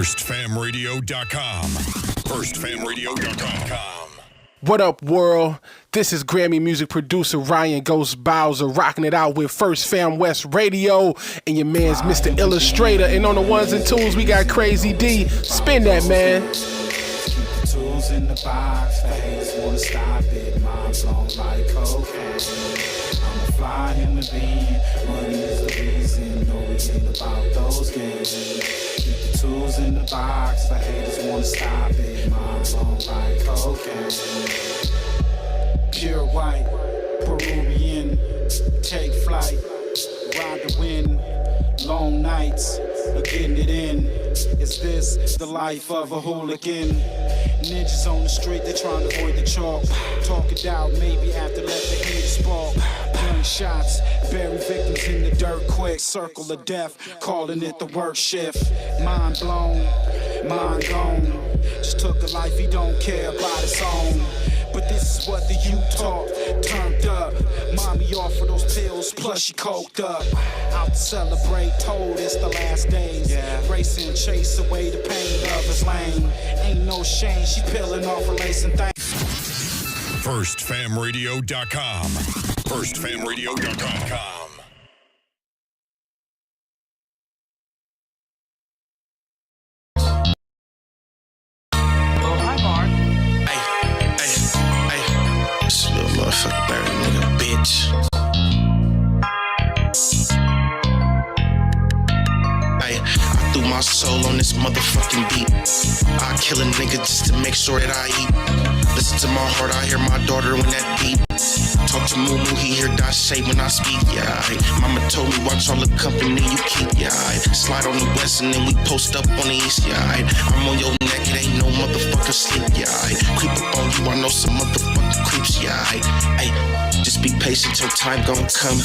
FirstFamRadio.com. FirstFamRadio.com. What up, world? This is Grammy music producer Ryan Ghost Bowser rocking it out with First Fam West Radio and your man's Mr. Illustrator. And on the ones and twos, we got Crazy D. Spin that, man. Keep the tools in the box. The haters wanna stop it. Mom's blown like cocaine. I'm a fly human being. Money is the reason. No, it ain't about those games. Keep the tools in the box. The haters wanna stop it. Mom's blown like cocaine. Pure white, Peruvian, take flight, ride the wind, long nights, getting it in. Is this the life of a hooligan? Ninjas on the street, they trying to avoid the chalk. Talk it out, maybe after let the heat spark. Gunshots, bury victims in the dirt quick. Circle of death, calling it the work shift. Mind blown, mind gone. Just took a life he don't care about his own. But this is what the youth taught, turned up. Mommy offered those pills, plus she coked up. Out to celebrate, told it's the last days. Racing, chase away the pain of his lane. Ain't no shame, she peeling off her lace and things. FirstFamRadio.com. FirstFamRadio.com. Motherfucker, better nigga, bitch. Ay, I threw my soul on this motherfucking beat. I kill a nigga just to make sure that I eat. Listen to my heart, I hear my daughter when that beat. Talk to Moo, he hear reshape when I speak, yeah. Mama told me watch all the company you keep, yeah. Slide on the west and then we post up on the east, yeah. I'm on your neck, it ain't no motherfucker sleep, yeah. Creep up on you, I know some motherfucker creeps, yeah. Ay, just be patient till time gon' come.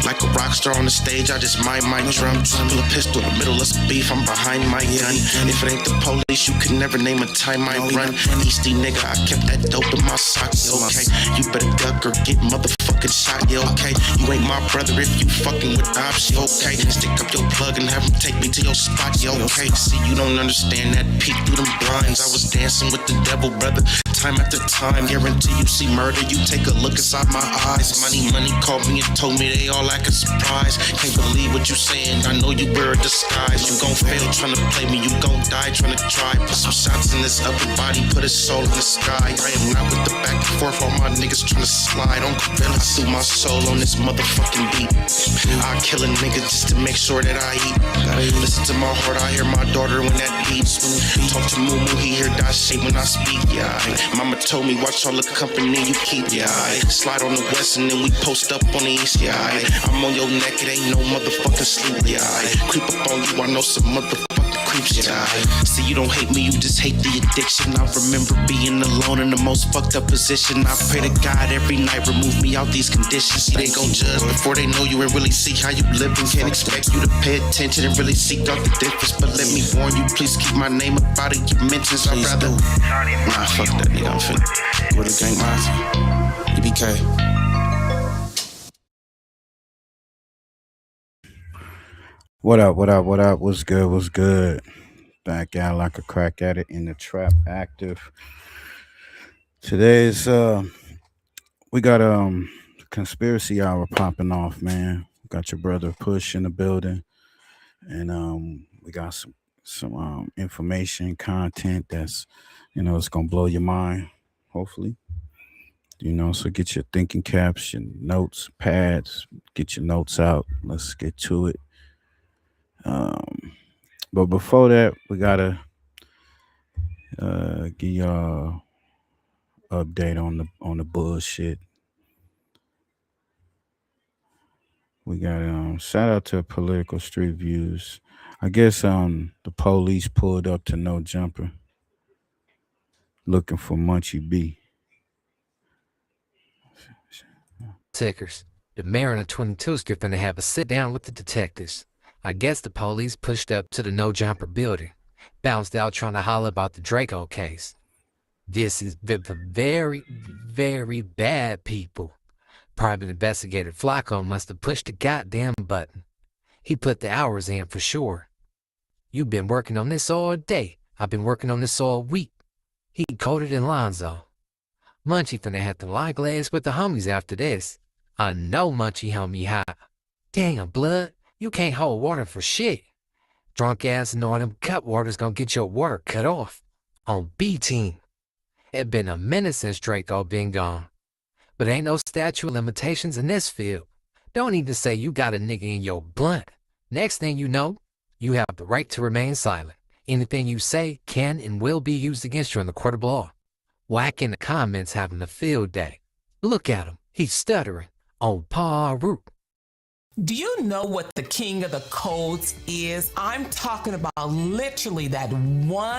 Like a rock star on the stage, I just mind my drum. Pull a pistol in the middle of some beef, I'm behind my gun. If it ain't the police, you can never name a time I run. Easty nigga, I kept that dope in my socks, okay. You better duck or get motherfucking shot, yeah, okay. You ain't my brother if you fucking with ops, yeah, okay. Stick up your plug and have him take me to your spot, yeah, okay. See, you don't understand that peek through them blinds. I was dancing with the devil, brother, time after time. Guarantee you see murder, you take a look inside my eyes. Money called me and told me they all acting surprised. Can't believe what you saying, I know you wear a disguise. You gon' fail trying to play me, you gon' die trying to try. Put some shots in this upper body, put his soul in the sky. I am not with the back and forth, all my niggas trying to slide on villains. Through my soul on this motherfucking beat. I kill a nigga just to make sure that I eat. Listen to my heart, I hear my daughter when that beats. Talk to Moo, he hear reshape when I speak, yeah. Mama told me watch all the company you keep, yeah. Slide on the west and then we post up on the east, yeah. I'm on your neck, it ain't no motherfucking sleep, yeah. Creep up on you, I know some motherfucking creeps, yeah. See, you don't hate me, you just hate the addiction. I remember being alone in the most fucked up position. I pray to God every night, remove me out these conditions. See, they gon' judge before they know you and really see how you living. Can't expect you to pay attention and really seek out the difference. But let me warn you, please keep my name up out of your mentions. I'd rather, nah, fuck that nigga, I'm finna go to gang mafia. EBK. What up, what up, what up? What's good, what's good? Back out like a crack at it in the trap active. Today's we got conspiracy hour popping off, man. Got your brother Push in the building, and we got some information, content that's, you know, it's gonna blow your mind, hopefully. You know, so get your thinking caps, your notes, pads, get your notes out. Let's get to it. But before that, we gotta give y'all update on the bullshit. We got shout out to Political Street Views. I guess the police pulled up to No Jumper looking for Munchie B. Tickers. The mayor and the 22's going to have a sit down with the detectives. I guess the police pushed up to the No Jumper building, bounced out trying to holler about the Draco case. This is very, very bad, people. Private investigator Flacco must have pushed the goddamn button. He put the hours in for sure. You've been working on this all day. I've been working on this all week. He coded in Lonzo. Munchie finna have to lie glass with the homies after this. I know Munchie held me high. Damn, blood, you can't hold water for shit. Drunk ass knowing them cut water's gonna get your water cut off. On B team. It been a minute since Draco been gone. But ain't no statute of limitations in this field. Don't even say you got a nigga in your blunt. Next thing you know, you have the right to remain silent. Anything you say can and will be used against you in the court of law. Whack in the comments having a field day. Look at him. He's stuttering. On Paru. Do you know what the king of the codes is? I'm talking about literally that one.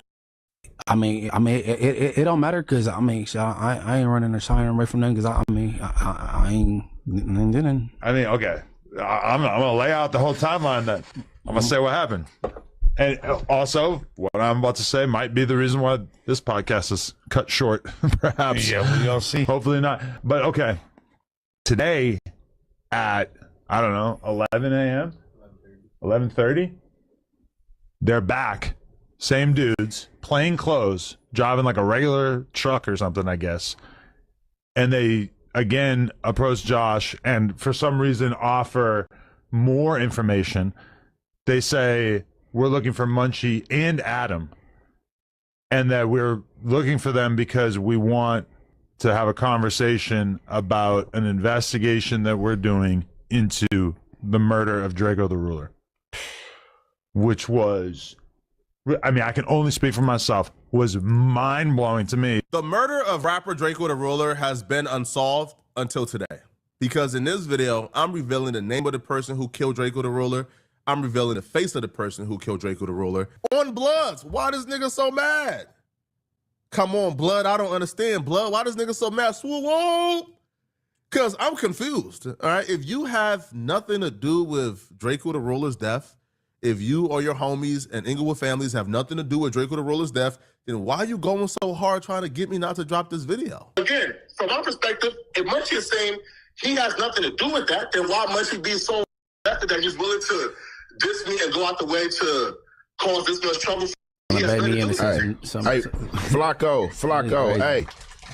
I mean, it don't matter because I ain't running or shying away from them because I ain't. Okay, I'm gonna lay out the whole timeline. Then I'm gonna say what happened, and also what I'm about to say might be the reason why this podcast is cut short. Perhaps. Yeah, we'll see. Hopefully not. But okay, today at 11 a.m., 11:30, they're back. Same dudes, plain clothes, driving like a regular truck or something, I guess. And they, again, approach Josh and for some reason offer more information. They say, we're looking for Munchie and Adam. And that we're looking for them because we want to have a conversation about an investigation that we're doing into the murder of Draco the Ruler. Which was... I can only speak for myself, was mind-blowing to me. The murder of rapper Draco the Ruler has been unsolved until today. Because in this video, I'm revealing the name of the person who killed Draco the Ruler. I'm revealing the face of the person who killed Draco the Ruler. On Bloods, why this nigga so mad? Come on, Blood, I don't understand. Blood, why this nigga so mad? Swoop! Because I'm confused, all right? If you have nothing to do with Draco the Ruler's death, if you or your homies and Inglewood families have nothing to do with Draco the Ruler's death, then why are you going so hard trying to get me not to drop this video? Again, from my perspective, if Munchie is saying he has nothing to do with that, then why Munchie be so invested that he's willing to diss me and go out the way to cause this much trouble? Hey, Flacco, hey.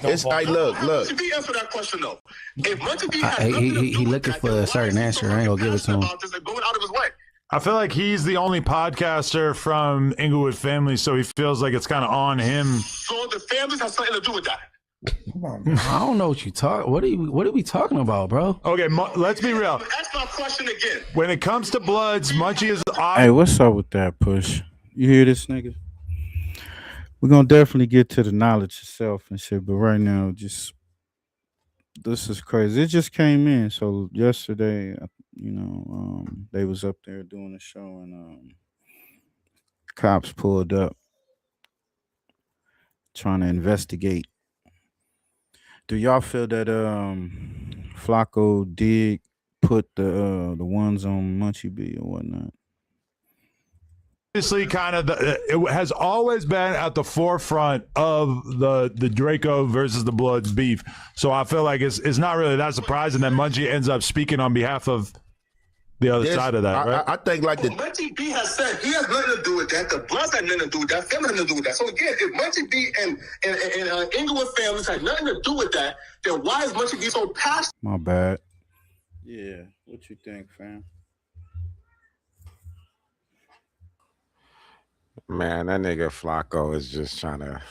Look. Munchie B answer that question though. If Munchie B has he looking for a certain answer. I ain't gonna give it to him. Going out of his way. I feel like he's the only podcaster from Inglewood family, so he feels like it's kind of on him. So the families have something to do with that. I don't know what you talk. What are we talking about, bro? Okay, let's be real. Ask my question again. When it comes to Bloods, Munchie is. Hey, what's up with that, Push? You hear this, nigga? We're gonna definitely get to the knowledge itself and shit, but right now, this is crazy. It just came in. So yesterday, they was up there doing a show and cops pulled up trying to investigate. Do y'all feel that Flacco did put the ones on Munchie B or whatnot? Obviously, it has always been at the forefront of the Draco versus the Bloods beef. So I feel like it's not really that surprising that Munchie ends up speaking on behalf of the other side of that, right? I think like the Munchie B has said he has nothing to do with that. The Bloods had nothing to do with that. Family had nothing to do with that. So again, if Munchie B and Inglewood families had nothing to do with that, then why is Munchie B so passionate? My bad. Yeah, what you think, fam? man, that nigga Flacco is just trying to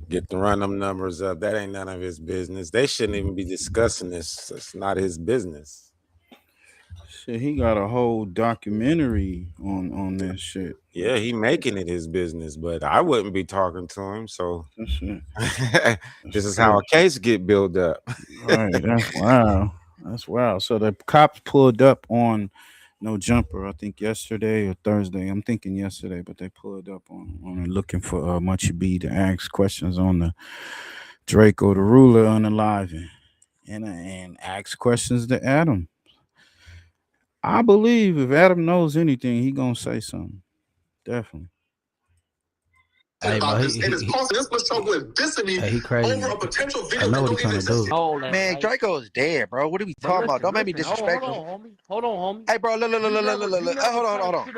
get to run them numbers up. That ain't none of his business. They shouldn't even be discussing this. It's not his business. Shit, he got a whole documentary on this shit. Yeah, he making it his business, but I wouldn't be talking to him. So this is how a case get built up. Right, that's wow. That's wow. So the cops pulled up on No Jumper, I think yesterday or Thursday. I'm thinking yesterday, but they pulled up on it looking for Munchie B to ask questions on the Draco the Ruler unalive and ask questions to Adam. I believe if Adam knows anything, he gonna say something. Definitely. Hey, about bro, this, and it's causing this much trouble and dissing me he crazy. over a potential video I know that what don't he trying even to do. exist. Man, Draco is dead, bro. What are we talking about? Don't make me disrespectful. Hold on, homie. Hey, bro, look. Hold on.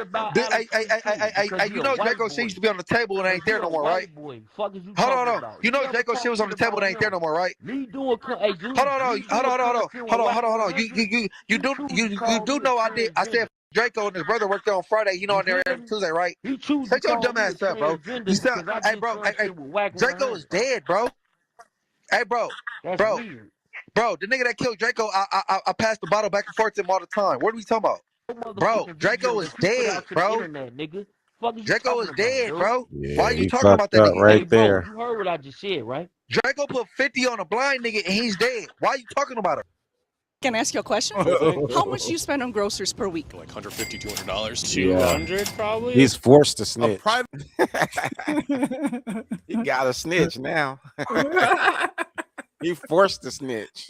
Hey, you know Draco shit used to be on the table and ain't there no more, right? Fuck is you Hold talking on. about? You know Draco shit was on the table and ain't there no more, right? Me doing, hey, dude. Hold on. You do know I did. I said Draco and his brother worked there on Friday. You know, on there every Tuesday, right? He choose Shut to your call dumb me a ass up, bro. You sound, transgender hey, bro. Hey, shit with whack Draco is dead, bro. Hey, bro. That's weird. Bro, the nigga that killed Draco, I passed the bottle back and forth to him all the time. What are we talking about? Bro, Draco is dead, bro. Nigga. Fuck is you Draco is talking dead, about, bro. Yeah, Why are you he talking about fucked that up nigga? right Hey, bro, there. you heard what I just said, right? Draco put 50 on a blind nigga and he's dead. Why are you talking about him? Can I ask you a question? How much do you spend on groceries per week? Like $150, $200. Yeah. 200 probably. He's forced to A snitch. private He got to snitch now. He forced to snitch.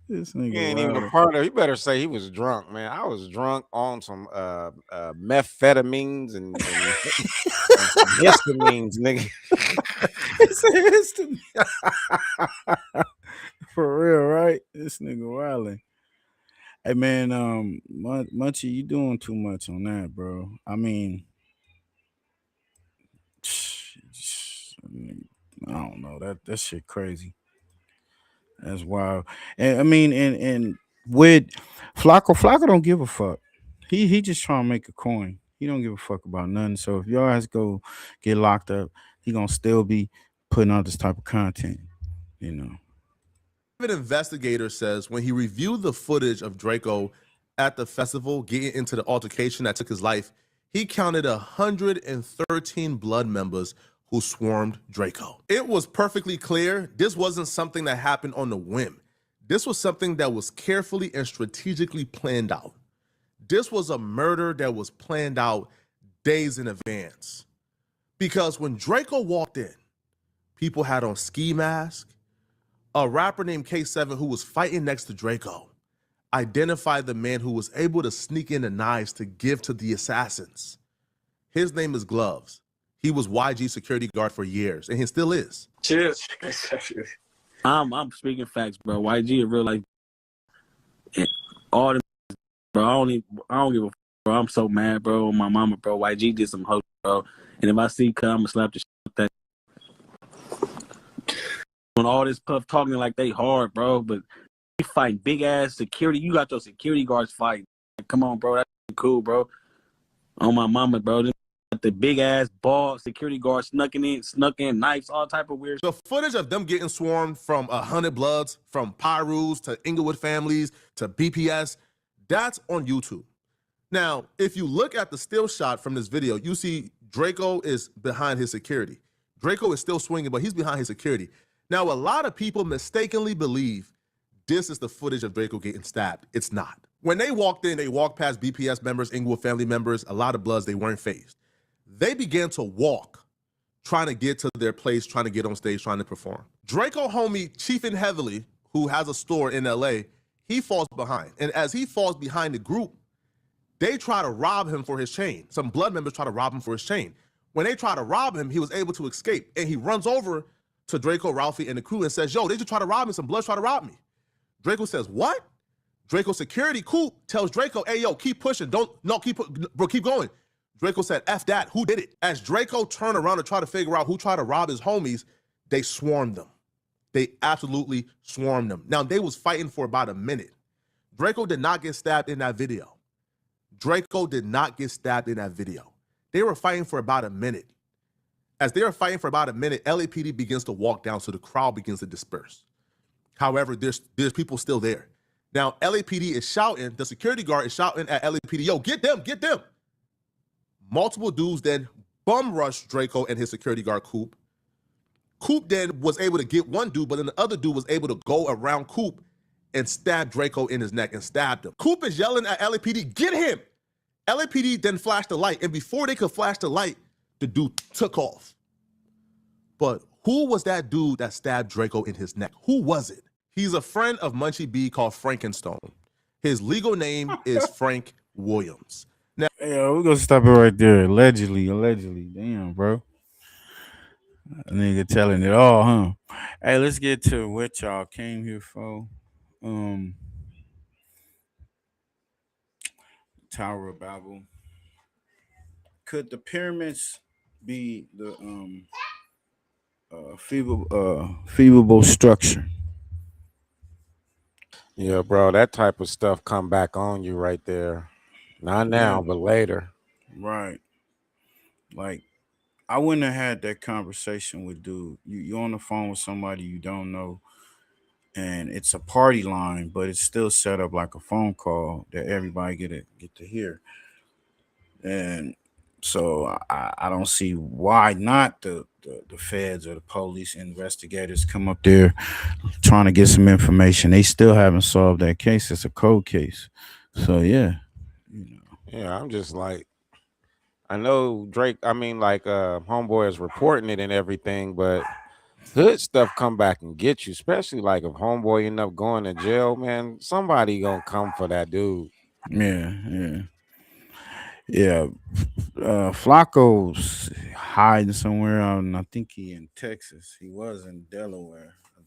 This He nigga ain't even a wild. part of it. He better say he was drunk, man. I was drunk on some methamphetamines and histamines, nigga. It's for real, right? This nigga wildin'. Hey man, Munchie, you doing too much on that, bro. I mean, I don't know. That shit crazy. That's wild. And I mean, and with Flacco don't give a fuck. He just trying to make a coin. He don't give a fuck about nothing. So if y'all guys go get locked up, he gonna still be putting out this type of content, you know. An investigator says when he reviewed the footage of Draco at the festival getting into the altercation that took his life, he counted 113 blood members who swarmed Draco. It was perfectly clear this wasn't something that happened on a whim. This was something that was carefully and strategically planned out. This was a murder that was planned out days in advance. Because when Draco walked in, people had on ski masks. A rapper named K7 who was fighting next to Draco identified the man who was able to sneak in the knives to give to the assassins. His name is Gloves. He was YG's security guard for years, and he still is. Cheers. I'm speaking facts, bro. YG in real life. All the bro, I don't give a fuck, bro. I'm so mad, bro. On my mama, bro. YG did some hoes, bro. And if I see come, I'ma slap the shit out that. On all this puff talking like they hard, bro, but you fight big ass security. You got your security guards fighting. Come on, bro. That's cool, bro. On my mama, bro. The big ass ball security guard snuck in knives, all type of weird. The footage of them getting swarmed from 100 Bloods, from Pyrus to Inglewood families to BPS, that's on YouTube. Now, if you look at the still shot from this video, you see Draco is behind his security. Draco is still swinging, but he's behind his security. Now, a lot of people mistakenly believe this is the footage of Draco getting stabbed. It's not. When they walked in, they walked past BPS members, Inglewood family members, a lot of Bloods, they weren't fazed. They began to walk, trying to get to their place, trying to get on stage, trying to perform. Draco homie, Chiefin Heavily, who has a store in LA, he falls behind. And as he falls behind the group, they try to rob him for his chain. Some Blood members try to rob him for his chain. When they try to rob him, he was able to escape. And he runs over to Draco, Ralphie, and the crew and says, yo, they just try to rob me. Some Bloods try to rob me. Draco says, what? Draco security, Coop, tells Draco, hey, yo, keep pushing. Keep going. Draco said, F that, who did it? As Draco turned around to try to figure out who tried to rob his homies, they swarmed them. They absolutely swarmed them. Now, they was fighting for about a minute. Draco did not get stabbed in that video. Draco did not get stabbed in that video. They were fighting for about a minute. As they were fighting for about a minute, LAPD begins to walk down, so the crowd begins to disperse. However, there's people still there. Now, LAPD is shouting, the security guard is shouting at LAPD, yo, get them, get them. Multiple dudes then bum rushed Draco and his security guard, Coop. Coop then was able to get one dude, but then the other dude was able to go around Coop and stab Draco in his neck and stabbed him. Coop is yelling at LAPD, get him! LAPD then flashed the light, and before they could flash the light, the dude took off. But who was that dude that stabbed Draco in his neck? Who was it? He's a friend of Munchie B called Frankenstone. His legal name is Frank Williams. Now, Hey, we're gonna stop it right there. Allegedly. Damn, bro. A nigga telling it all, huh? Hey, let's get to what y'all came here for. Um, Tower of Babel. Could the pyramids be the feasible structure? Yeah, bro, that type of stuff come back on you right there. Not Yeah, now, but later. right. Like I wouldn't have had that conversation with dude. You're on the phone with somebody you don't know, and it's a party line, but it's still set up like a phone call that everybody get to hear. And so I don't see why not the feds or the police investigators come up there trying to get some information. They still haven't solved that case. It's a cold case. So yeah, Yeah, I'm just like, I know Drake, I mean, like, Homeboy is reporting it and everything, but hood stuff come back and get you, especially like if Homeboy end up going to jail, man, somebody gonna come for that dude. yeah, yeah. Yeah, Flacco's hiding somewhere out, and I think he in Texas. He was in Delaware. I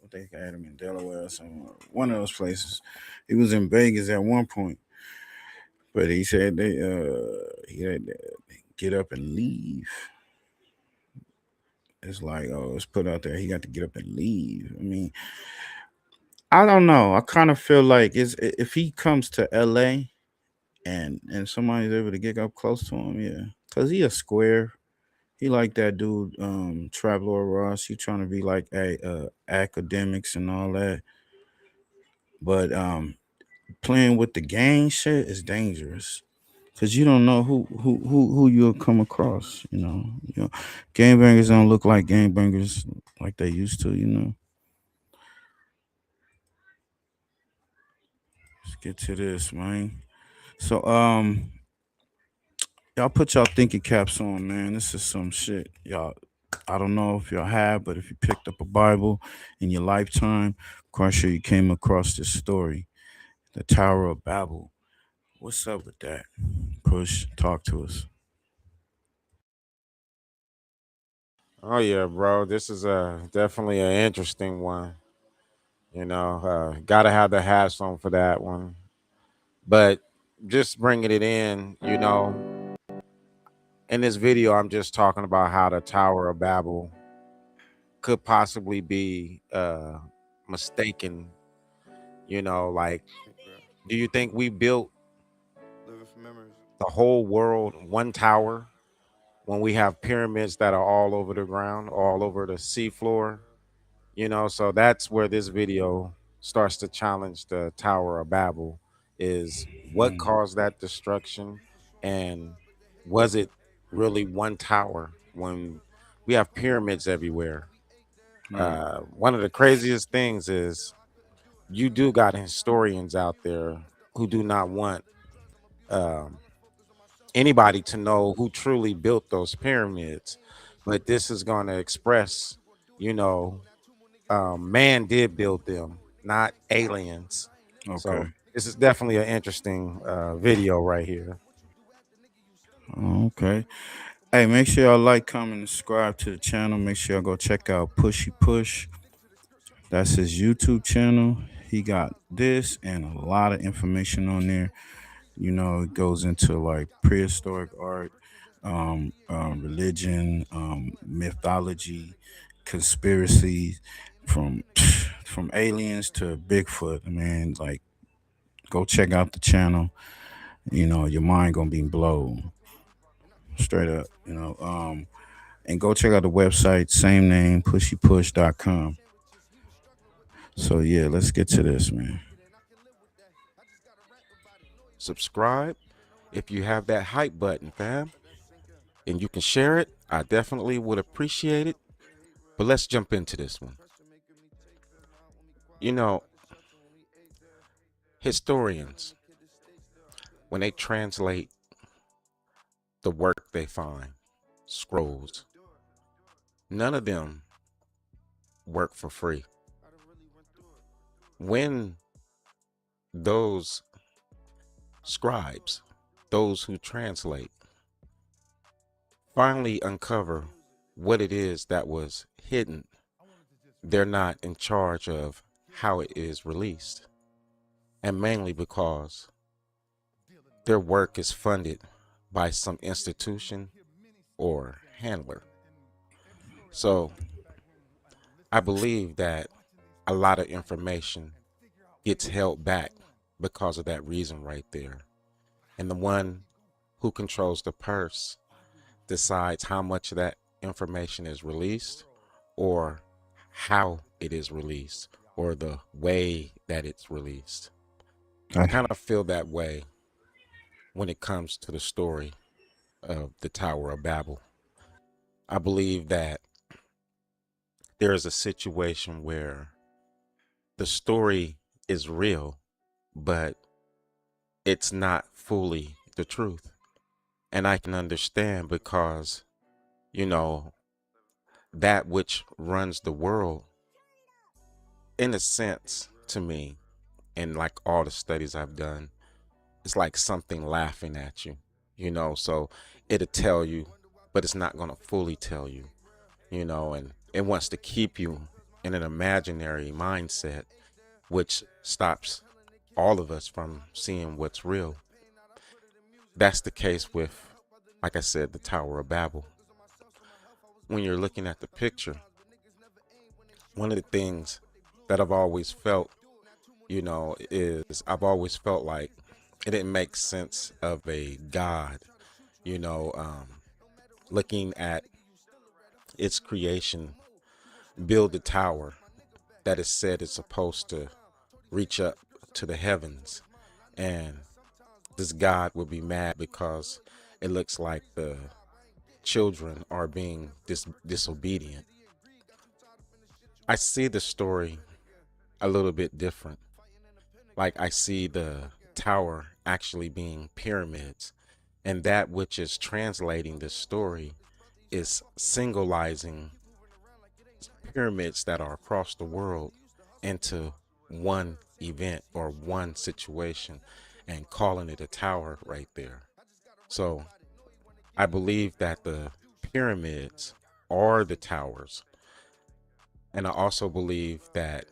think I had him in Delaware or somewhere. One of those places. He was in Vegas at one point, but he said he had to get up and leave. It's like, oh, it's put out there. He got to get up and leave. I mean, I don't know. I kind of feel like if he comes to L.A. and somebody's able to get up close to him, yeah, because he a square. He like that dude, Traveler Ross. He trying to be like academics and all that. But playing with the gang shit is dangerous because you don't know who you'll come across. Gangbangers don't look like gangbangers like they used to. Let's get to this, man. So y'all put y'all thinking caps on, man. This is some shit, y'all. I don't know if y'all have, but if you picked up a Bible in your lifetime, quite sure you came across this story, the Tower of Babel. What's up with that? Push, talk to us. Oh yeah, bro, this is definitely an interesting one. Gotta have the hats on for that one. But just bringing it in this video, I'm just talking about how the Tower of Babel could possibly be mistaken. Like, do you think we built the whole world one tower when we have pyramids that are all over the ground, all over the seafloor? So that's where this video starts to challenge the Tower of Babel, is what caused that destruction, and was it really one tower when we have pyramids everywhere? Right. One of the craziest things is you do got historians out there who do not want um, anybody to know who truly built those pyramids, but this is going to express, you know, man did build them, not aliens. Okay. So this is definitely an interesting video right here. Okay. Hey, make sure y'all like, comment, and subscribe to the channel. Make sure y'all go check out Pushy Push. That's his YouTube channel. He got this and a lot of information on there. It goes into like prehistoric art, religion, mythology, conspiracies, from from aliens to Bigfoot. I mean, like, go check out the channel. Your mind gonna be blown straight up. And go check out the website, same name, pushypush.com. So yeah, let's get to this, man. Subscribe if you have that hype button, fam, and you can share it. I definitely would appreciate it. But let's jump into this one. Historians, when they translate the work they find, scrolls, none of them work for free. When those scribes, those who translate, finally uncover what it is that was hidden, they're not in charge of how it is released. And mainly because their work is funded by some institution or handler. So I believe that a lot of information gets held back because of that reason right there. And the one who controls the purse decides how much of that information is released, or how it is released, or the way that it's released. I kind of feel that way when it comes to the story of the Tower of Babel. I believe that there is a situation where the story is real, but it's not fully the truth. And I can understand because, you know, that which runs the world, in a sense, to me, and like all the studies I've done, it's like something laughing at you, you know, so it'll tell you, but it's not going to fully tell you, you know, and it wants to keep you in an imaginary mindset, which stops all of us from seeing what's real. That's the case with, like I said, the Tower of Babel. When you're looking at the picture, one of the things that I've always felt, you know, is I've always felt like it didn't make sense of a God, you know, looking at its creation, build a tower that is said is supposed to reach up to the heavens. And this God would be mad because it looks like the children are being disobedient. I see the story a little bit different. Like I see the tower actually being pyramids, and that which is translating this story is singleizing pyramids that are across the world into one event or one situation and calling it a tower right there. So I believe that the pyramids are the towers. And I also believe that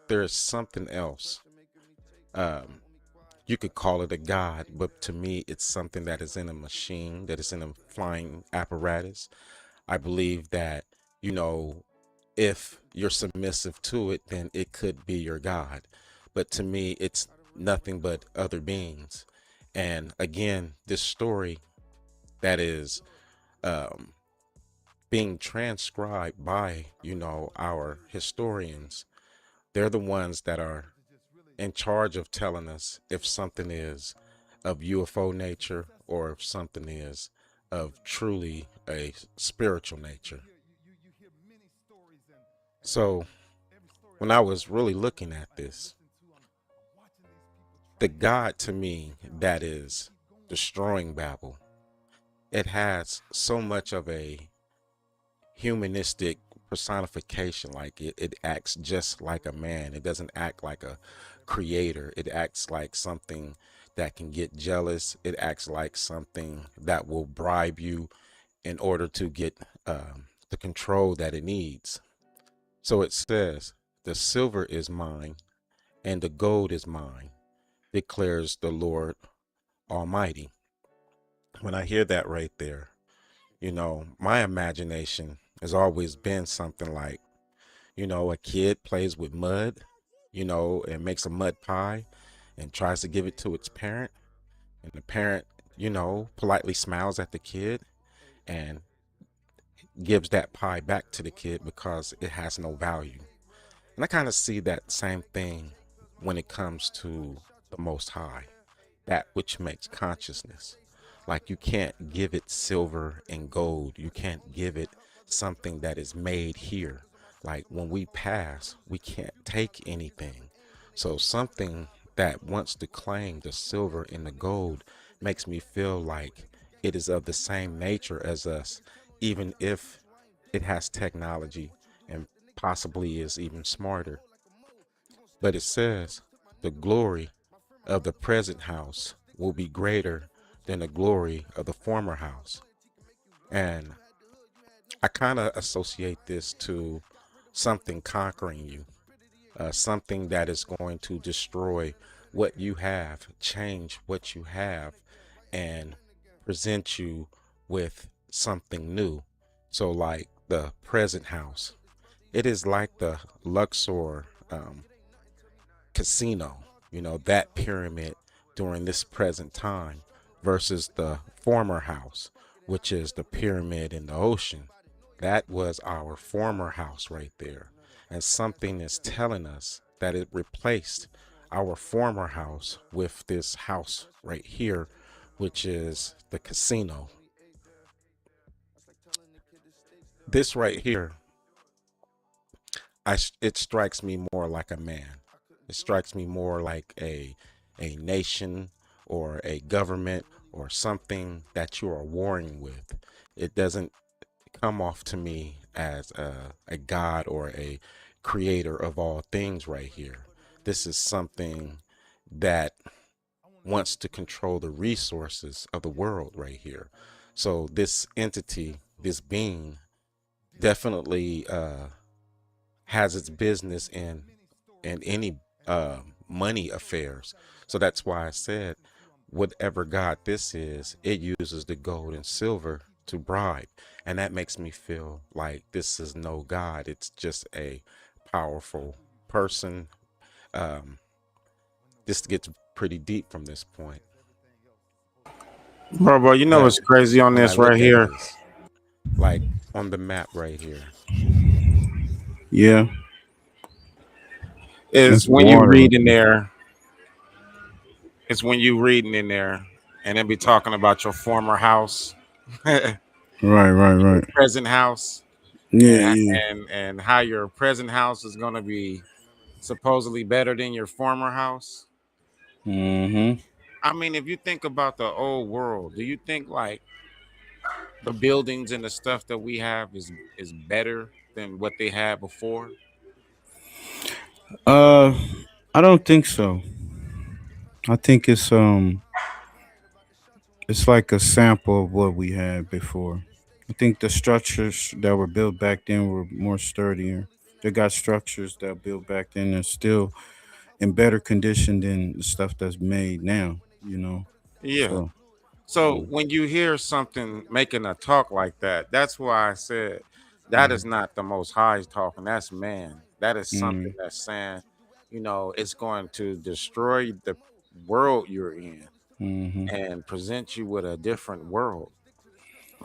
there is something else. You could call it a god, but to me, it's something that is in a machine, that is in a flying apparatus. I believe that, you know, if you're submissive to it, then it could be your God. But to me, it's nothing but other beings. And again, this story that is being transcribed by, you know, our historians, they're the ones that are in charge of telling us if something is of UFO nature or if something is of truly a spiritual nature. So when I was really looking at this, the God to me that is destroying Babel, it has so much of a humanistic personification. Like it acts just like a man. It doesn't act like a creator. It acts like something that can get jealous. It acts like something that will bribe you in order to get the control that it needs. So it says, the silver is mine and the gold is mine, declares the Lord Almighty. When I hear that right there, you know, my imagination has always been something like, you know, a kid plays with mud, you know, and makes a mud pie and tries to give it to its parent. And the parent, you know, politely smiles at the kid and gives that pie back to the kid because it has no value. And I kind of see that same thing when it comes to the Most High, that which makes consciousness. Like you can't give it silver and gold. You can't give it something that is made here. Like when we pass, we can't take anything. So something that wants to claim the silver and the gold makes me feel like it is of the same nature as us, even if it has technology and possibly is even smarter. But it says the glory of the present house will be greater than the glory of the former house. And I kind of associate this to something conquering you, something that is going to destroy what you have, change what you have, and present you with something new. So, like the present house, it is like the Luxor casino, that pyramid during this present time versus the former house, which is the pyramid in the ocean. That was our former house right there. And something is telling us that it replaced our former house with this house right here, which is the casino. This right here, it strikes me more like a man. It strikes me more like a nation or a government or something that you are warring with. It doesn't come off to me as a god or a creator of all things right here. This is something that wants to control the resources of the world right here. So this entity, this being, definitely has its business in any money affairs. So that's why I said, whatever God this is, it uses the gold and silver to bribe, and that makes me feel like this is no God. It's just a powerful person. This gets pretty deep from this point. Bro, you know But what's crazy on when I this right look at here? this, like on the map right here, yeah, is it's when you water. read in there. It's when you reading in there, and then be talking about your former house, your Right, right, right. present house, Yeah, and yeah. and how your present house is gonna be supposedly better than your former house. Mm-hmm. I mean, if you think about the old world, do you think like the buildings and the stuff that we have is better than what they had before? Uh, I don't think so. I think it's like a sample of what we had before. I think the structures that were built back then were more sturdier. They got structures that built back then that's still in better condition than the stuff that's made now, you know. Yeah. So So yeah. when you hear something making a talk like that, that's why I said that is not the most high talking. That's man. That is something Mm, that's saying, it's going to destroy the world you're in mm-hmm. and present you with a different world.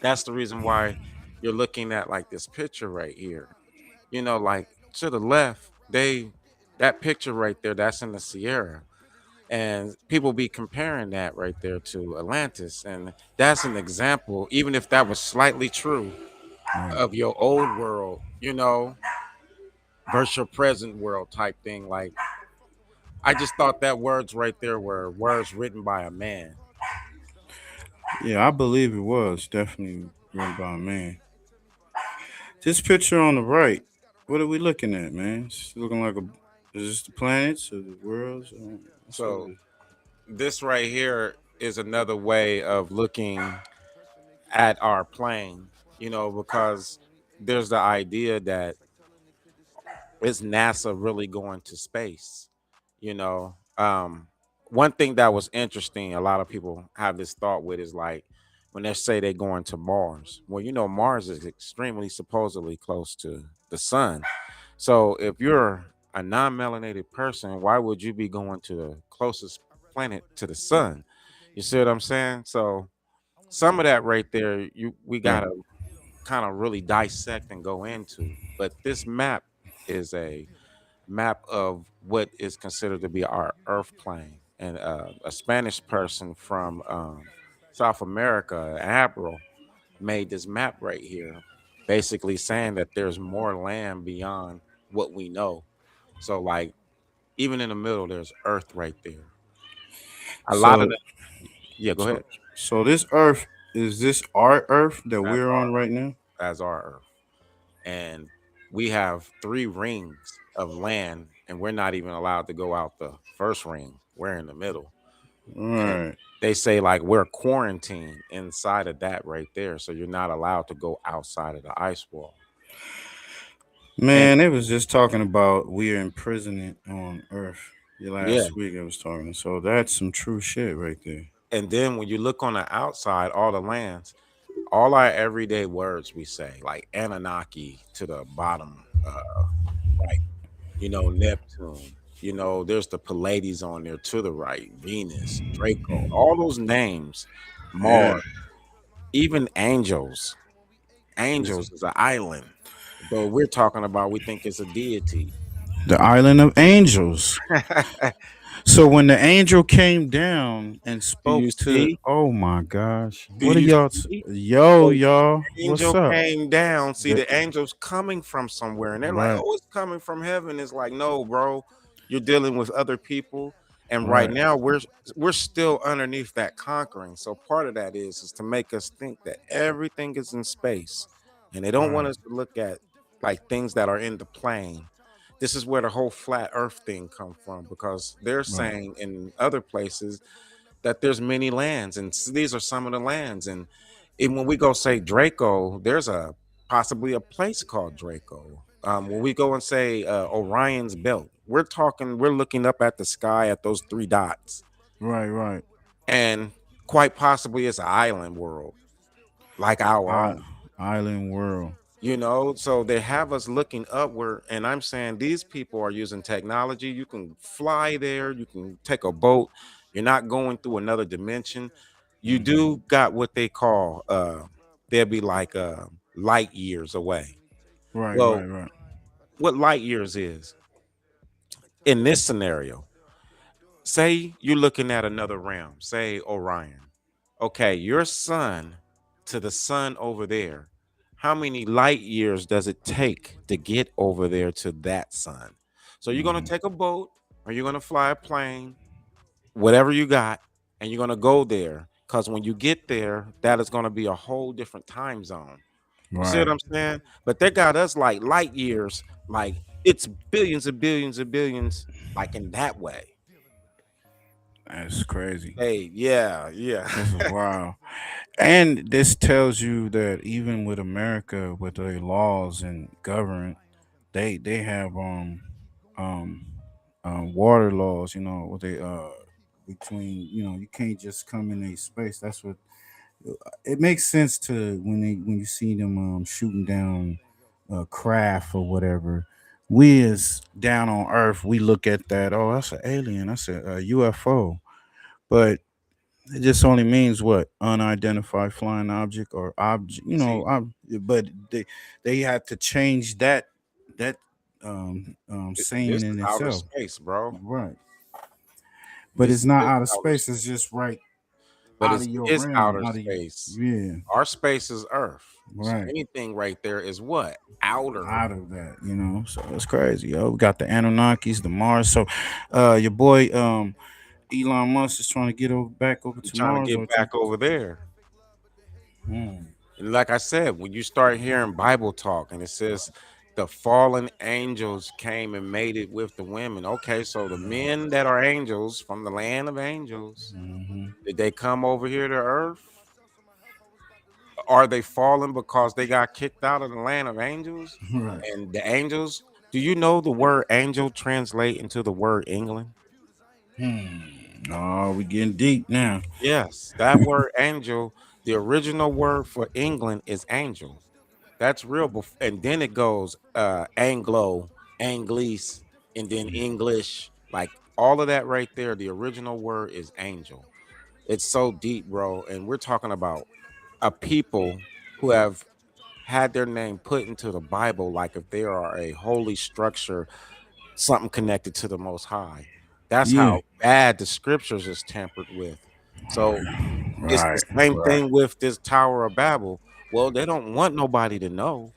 That's the reason why you're looking at like this picture right here. Like to the left, that picture right there, that's in the Sierra. And people be comparing that right there to Atlantis. And that's an example, even if that was slightly true, Right. of your old world, versus your present world type thing. Like, I just thought that words right there were words written by a man. Yeah, I believe it was definitely written by a man. This picture on the right, what are we looking at, man? It's looking like a. Is this the planets or the worlds? What's all So this? this right here is another way of looking at our plane, because there's the idea that is NASA really going to space? One thing that was interesting, a lot of people have this thought with is like when they say they're going to Mars. Well, Mars is extremely supposedly close to the sun. So if you're a non-melanated person, why would you be going to the closest planet to the sun? You see what I'm saying? So some of that right there, we Right. gotta kind of really dissect and go into. But this map is a map of what is considered to be our Earth plane, and a Spanish person from South America, Admiral, made this map right here, basically saying that there's more land beyond what we know. So, like, even in the middle, there's Earth right there. A lot of So them, yeah. Go so ahead. so this Earth is this our Earth that That's we're on our right now? as our Earth, and we have 3 rings of land, and we're not even allowed to go out the first ring. We're in the middle. Right. They say like we're quarantined inside of that right there, so you're not allowed to go outside of the ice wall. Man, it was just talking about we're imprisonment on Earth. Yeah. Last week I was talking, so that's some true shit right there. And then when you look on the outside, all the lands, all our everyday words we say, like Anunnaki to the bottom, right? Neptune. There's the Pleiades on there to the right, Venus, Draco, all those names, Yeah. Mars, even angels. Angels is an island, but we're talking about we think it's a deity. The island of angels. So when the angel came down and Do spoke you to, see? oh my gosh, Do what are you y'all? see? Yo, So y'all, what's angel up? came down. See, The- the angel's coming from somewhere, and they're like, right, "Oh, it's coming from heaven." It's like, no, bro, you're dealing with other people, and right right, now we're still underneath that conquering. So part of that is to make us think that everything is in space, and they don't want right, us to look at like things that are in the plane. This is where the whole flat Earth thing come from, because they're right, saying in other places that there's many lands, and these are some of the lands. And when we go say Draco, there's a possibly a place called Draco. When we go and say Orion's belt, we're looking up at the sky at those three dots, right. and quite possibly it's an island world like our own. Island world. So they have us looking upward, and I'm saying these people are using technology. You can fly there, you can take a boat, you're not going through another dimension. You do got what they call they'll be like light years away. Right, Well, right. what light years is in this scenario, say you're looking at another realm, say Orion. Okay, your sun to the sun over there, how many light years does it take to get over there to that sun? So you're going to take a boat, or you're going to fly a plane, whatever you got, and you're going to go there, because when you get there, that is going to be a whole different time zone. You see what Right. I'm saying? But they got us like light years, like it's billions and billions and billions, like in that way. That's crazy. Hey, yeah. This is wild. And this tells you that even with America, with their laws and government, they have um water laws. What they between you can't just come in a space. That's what it makes sense to when you see them shooting down craft or whatever. We as down on Earth, we look at that. Oh, that's an alien. That's a UFO. But it just only means what unidentified flying object or object. See, But they had to change that saying this in is outer itself, space, bro. right? But This it's not is out of outer space. space. It's just right But out of your it's realm, outer out of space. yeah, Our space is Earth. So right. anything right there is what? Outer. Out of that, so it's crazy. We got the Anunnakis, the Mars. So your boy Elon Musk is trying to get back over You're to trying to Mars, get or back over there. Hmm. And like I said, when you start hearing Bible talk and it says the fallen angels came and mated with the women. Okay, so the men that are angels from the land of angels, did they come over here to Earth? Are they fallen because they got kicked out of the land of angels? Right. And the angels, do you know the word angel translate into the word England? Oh, we getting deep now. Yes, that word angel, the original word for England is angel. That's real. And then it goes Anglo, Anglese, and then English. Like all of that right there, the original word is angel. It's so deep, bro. And we're talking about a people who have had their name put into the Bible, like if they are a holy structure, something connected to the Most High. That's Yeah. how bad the scriptures is tampered with. So it's the Right. same Right. thing with this Tower of Babel. Well, they don't want nobody to know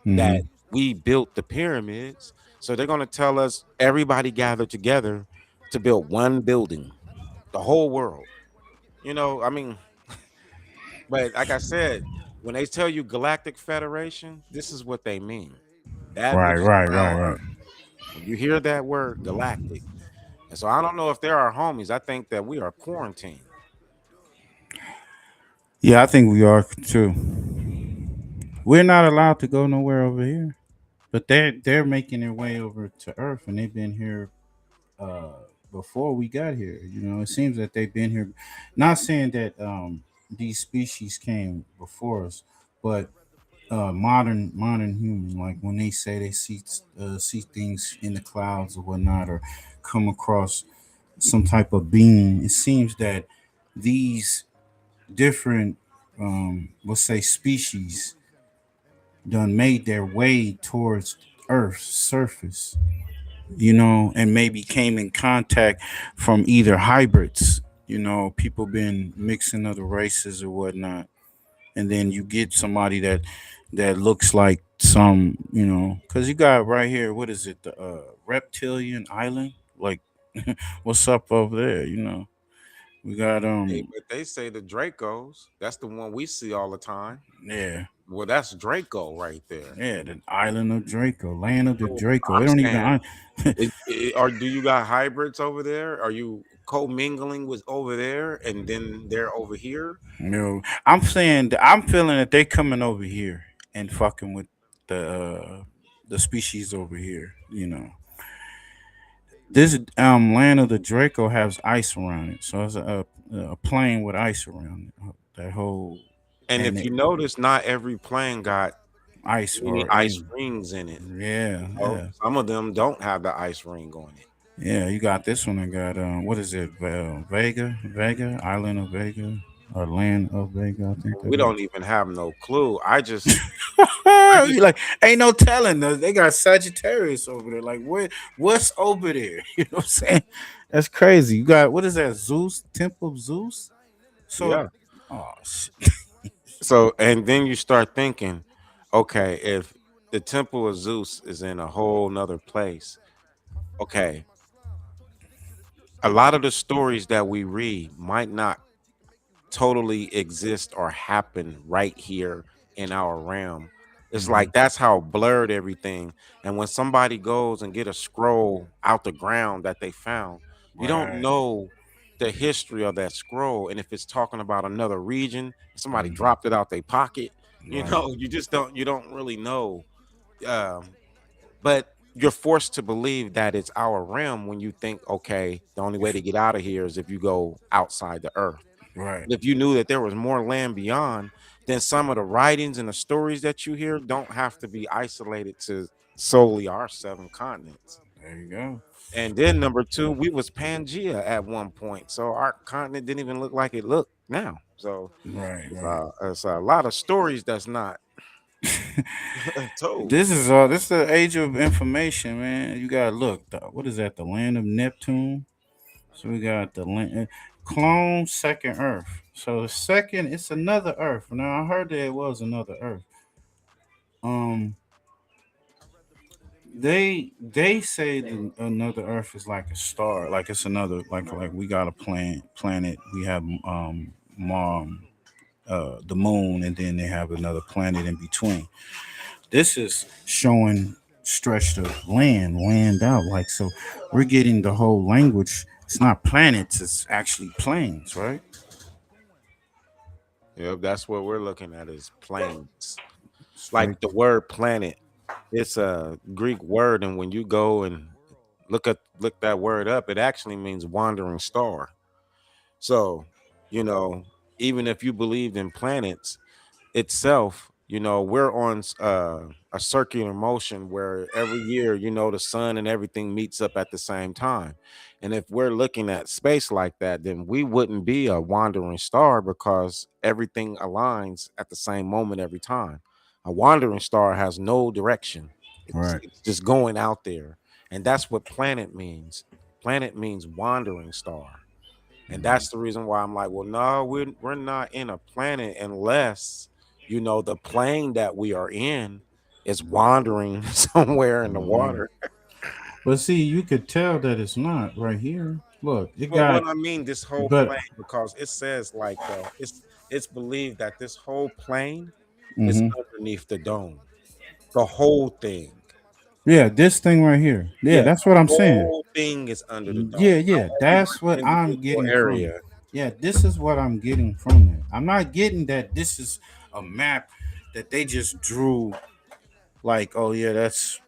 that we built the pyramids. So they're going to tell us everybody gathered together to build one building, the whole world. I mean, but like I said, when they tell you Galactic Federation, this is what they mean. That Right. which Right. Right. surround Right. Earth. When you hear that word galactic, And so I don't know if they're our homies. I think that we are quarantined. Yeah, I think we are too. We're not allowed to go nowhere over here, but they're making their way over to Earth, and they've been here uh before we got here. You know, it seems that they've been here. Not saying that these species came before us, but modern human, like when they say they see things in the clouds or whatnot, or come across some type of being, it seems that these different let's say species done made their way towards Earth's surface, you know, and maybe came in contact from either hybrids. You know, people been mixing other races or whatnot, and then you get somebody that looks like some, you know, because you got right here, what is it, the reptilian island? Like, what's up over there? You know, we got Hey, but they say the Dracos, that's the one we see all the time. yeah. Well, that's Draco right there. Yeah, the island of Draco, land of the So Draco. They I'm don't saying, even. or do you got hybrids over there? Are you co-mingling with over there and then they're over here? No, I'm saying that I'm feeling that they coming over here and fucking with the species over here. You know, this land of the Draco has ice around it, so it's a plane with ice around it. That whole And and if it, you notice, not every plane got ice any or ice in rings in it. yeah, Oh, yeah. some of them don't have the ice ring on it. Yeah, you got this one. I got what is it? Vega, Island of Vega, or Land of Vega. I think that We is. don't even have no clue. You like ain't no telling. They got Sagittarius over there. Like what's over there? You know what I'm saying? That's crazy. You got what is that? Zeus, Temple of Zeus. So, Yeah. oh shit. So, and then you start thinking, okay, if the temple of Zeus is in a whole nother place, okay, a lot of the stories that we read might not totally exist or happen right here in our realm. It's like that's how blurred everything. And when somebody goes and get a scroll out the ground that they found, you don't Right. know the history of that scroll. And if it's talking about another region, somebody Mhm. dropped it out their pocket, Right. you just don't really know. Um, but you're forced to believe that it's our realm when you think, okay, the only way to get out of here is if you go outside the earth. Right. But if you knew that there was more land beyond, then some of the writings and the stories that you hear don't have to be isolated to solely our 7 continents. There you go. And then number two, we was Pangea at one point, so our continent didn't even look like it looked now. So Right. Right. it's a lot of stories that's not told. This is the age of information, man. You gotta look. What is that? The land of Neptune. So we got the land, clone second Earth. So the second, it's another Earth. Now I heard that it was another Earth. Um, they say that another Earth is like a star, like it's another like we got a planet. We have mom the moon, and then they have another planet in between. This is showing stretched of land out. Like so, we're getting the whole language. It's not planets; it's actually planes, right? Yeah, that's what we're looking at is planes. Like Straight. the word planet, it's a Greek word, and when you go and look that word up, it actually means wandering star. So, you know, even if you believed in planets itself, we're on a circular motion where every year, the sun and everything meets up at the same time. And if we're looking at space like that, then we wouldn't be a wandering star because everything aligns at the same moment every time. A wandering star has no direction. Right. It's just going out there. And that's what planet means. Planet means wandering star. And that's the reason why I'm like, well, no, we're not in a planet unless the plane that we are in is wandering somewhere in the Mhm. water. But see, you could tell that it's not right here. Look, it Well, got, what I mean, this whole but plane, because it says like it's believed that this whole plane is mhm. underneath the dome, the whole thing. Yeah, this thing right here. Yeah, Yeah, that's the what I'm whole saying. thing is under the dome. Yeah, Not yeah, every that's what I'm individual getting from it. area. Yeah, this is what I'm getting from it. I'm not getting that this is a map that they just drew like, oh yeah, that's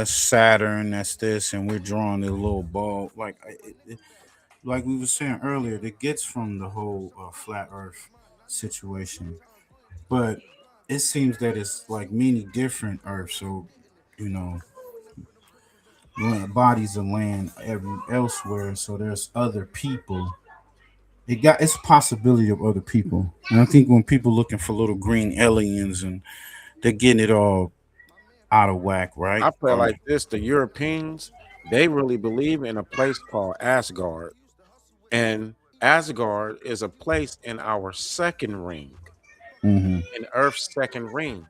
Saturn, that's this, and we're drawing a little ball. Like like we were saying earlier, that gets from the whole flat Earth situation, but it seems that it's like many different Earths. So, you know, bodies of land elsewhere. So there's other people. It's a possibility of other people, and I think when people looking for little green aliens and they're getting it all out of whack, right? I feel like this: the Europeans, they really believe in a place called Asgard, and Asgard is a place in our second ring, Mhm. in Earth's second ring.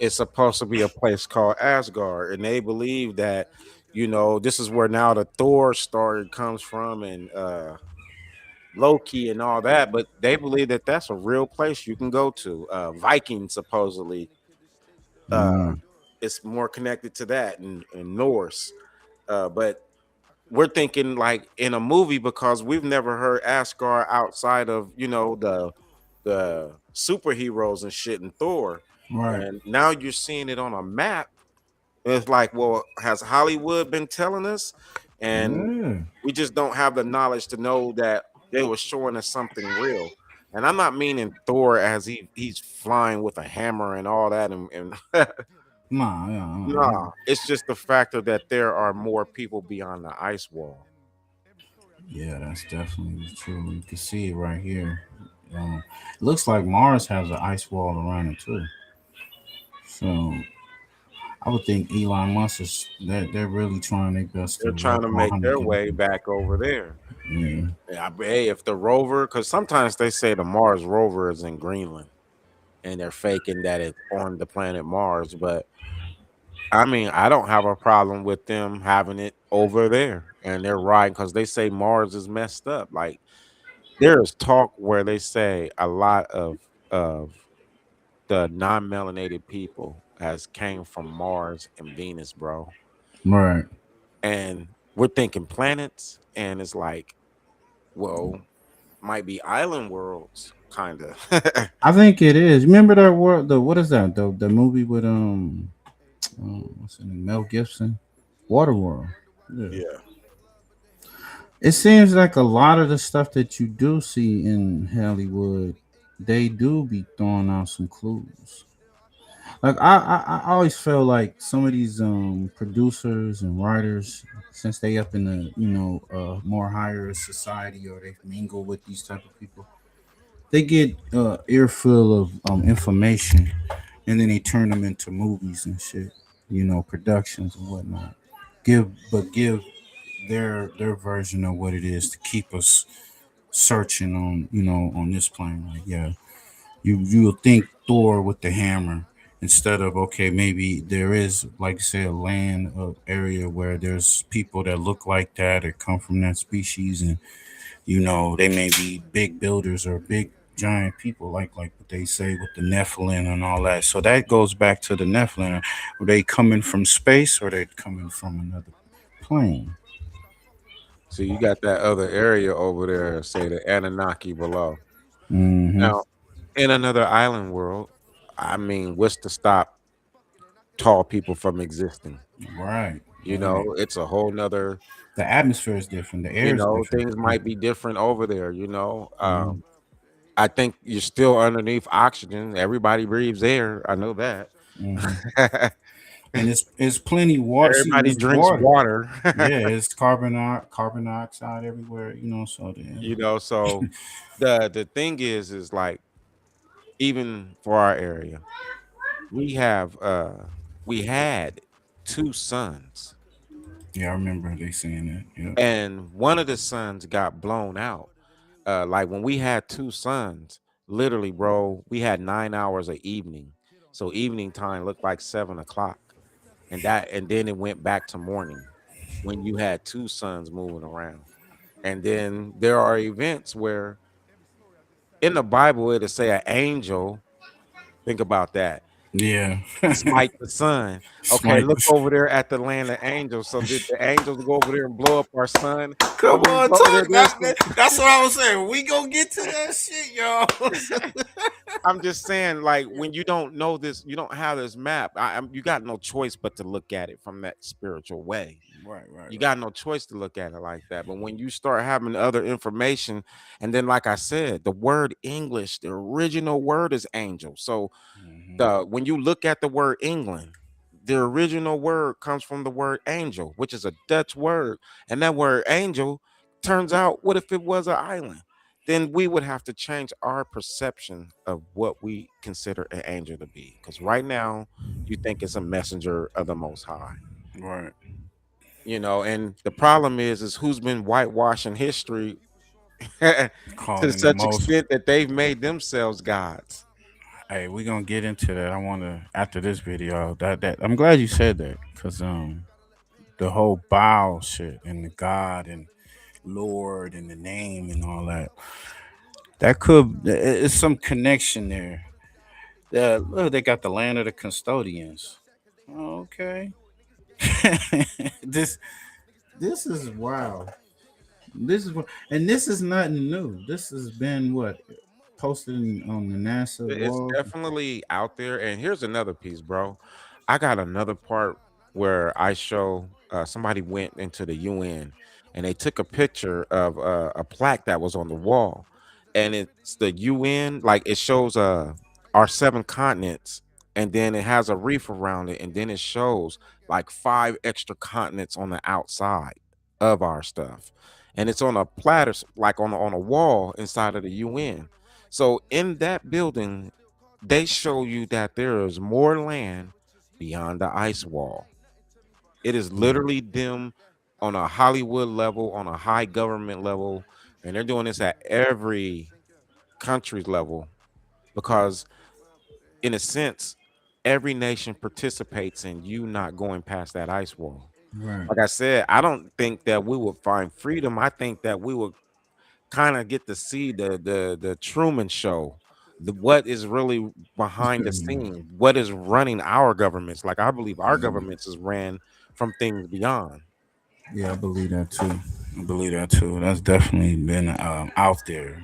It's supposed to be a place called Asgard, and they believe that, you know, this is where now the Thor story comes from, and Loki and all that. But they believe that that's a real place you can go to. Vikings supposedly, uh, Mm. it's more connected to that, and Norse. But we're thinking like in a movie because we've never heard Asgard outside of, you know, the superheroes and shit and Thor. Right. And now you're seeing it on a map. It's like, well, has Hollywood been telling us? And Yeah. we just don't have the knowledge to know that they were showing us something real. And I'm not meaning Thor as he's flying with a hammer and all that, and Nah, yeah. nah, it's just the factor that there are more people beyond the ice wall. Yeah, that's definitely true. You can see it right here. It looks like Mars has an ice wall around it too. So I would think Elon Musk is they're really trying their best to They're trying wrap to make around their it. way back over there. Yeah. Yeah, hey, if the rover, because sometimes they say the Mars rover is in Greenland and they're faking that it's on the planet Mars, but I mean, I don't have a problem with them having it over there, and they're right because they say Mars is messed up. Like there's talk where they say a lot of the non-melanated people has came from Mars and Venus, bro. Right. And we're thinking planets, and it's like, well, might be island worlds, kind of. I think it is. Remember that word? The what is that? The movie with what's his name? Mel Gibson, Waterworld. Yeah. Yeah. It seems like a lot of the stuff that you do see in Hollywood, they do be throwing out some clues. Like I always feel like some of these producers and writers, since they up in the more higher society or they mingle with these type of people, they get earful of information, and then they turn them into movies and shit, productions and whatnot. Give their version of what it is to keep us searching on on this plane. Like, yeah, you'll think Thor with the hammer instead of, okay, maybe there is, like you say, a land area where there's people that look like that or come from that species, and they may be big builders or big giant people, like what they say with the Nephilim and all that. So that goes back to the Nephilim. Are they coming from space or they coming from another plane? So you got that other area over there, say the Anunnaki below. Hmm. Now, in another island world, I mean, what's to stop tall people from existing? Right. You Right. know, it's a whole nother, The atmosphere is different. The air you is know, different. things might be different over there, you know. Mhm. I think you're still underneath oxygen. Everybody breathes air. I know that. Mhm. And it's plenty water. See, Everybody it's drinks water. water. Yeah, it's carbon dioxide everywhere. So then. You know, so the thing is like, even for our area, we have we had two sons, Yeah, I remember they saying that. Yeah. and one of the sons got blown out. Like when we had two sons, literally, bro, we had 9 hours of evening. So evening time looked like 7 o'clock. And then it went back to morning when you had two suns moving around. And then there are events where in the Bible it'll say an angel. Think about that. Yeah. Smite the sun. Okay, Smite look the over there at the land of angels. So did the angels go over there and blow up our sun? Come When we on, go over there, talk. there's some. That's what I was saying. We gonna get to that shit, y'all. I'm just saying, like, when you don't know this, you don't have this map. You got no choice but to look at it from that spiritual way. Right. You got no choice to look at it like that. But when you start having other information, and then, like I said, the word English, the original word is angel. So when you look at the word England, the original word comes from the word angel, which is a Dutch word. And that word angel turns out, what if it was an island? Then we would have to change our perception of what we consider an angel to be. Because right now, you think it's a messenger of the Most High. Right. And the problem is who's been whitewashing history to Calling the such most. extent that they've made themselves gods. Hey, we gonna get into that. I wanna after this video. That I'm glad you said that because the whole bow shit and the God and Lord and the name and all that. That could it's some connection there. Look, they got the land of the custodians. Okay. this this is wow. This is what, and this is nothing new. This has been what posted on the NASA It's wall. definitely out there. And here's another piece, bro. I got another part where I show somebody went into the UN and they took a picture of a plaque that was on the wall. And it's the UN, like it shows our 7 continents, and then it has a reef around it, and then it shows like 5 extra continents on the outside of our stuff. And it's on a platter, like on a wall inside of the UN. So in that building, they show you that there is more land beyond the ice wall. It is literally them on a Hollywood level, on a high government level, and they're doing this at every country's level because, in a sense, every nation participates in you not going past that ice wall. Right. Like I said, I don't think that we would find freedom. I think that we would kind of get to see the Truman Show, what is really behind the scene, what is running our governments. Like I believe our governments is ran from things beyond. Yeah, I believe that too. I believe that too. That's definitely been out there.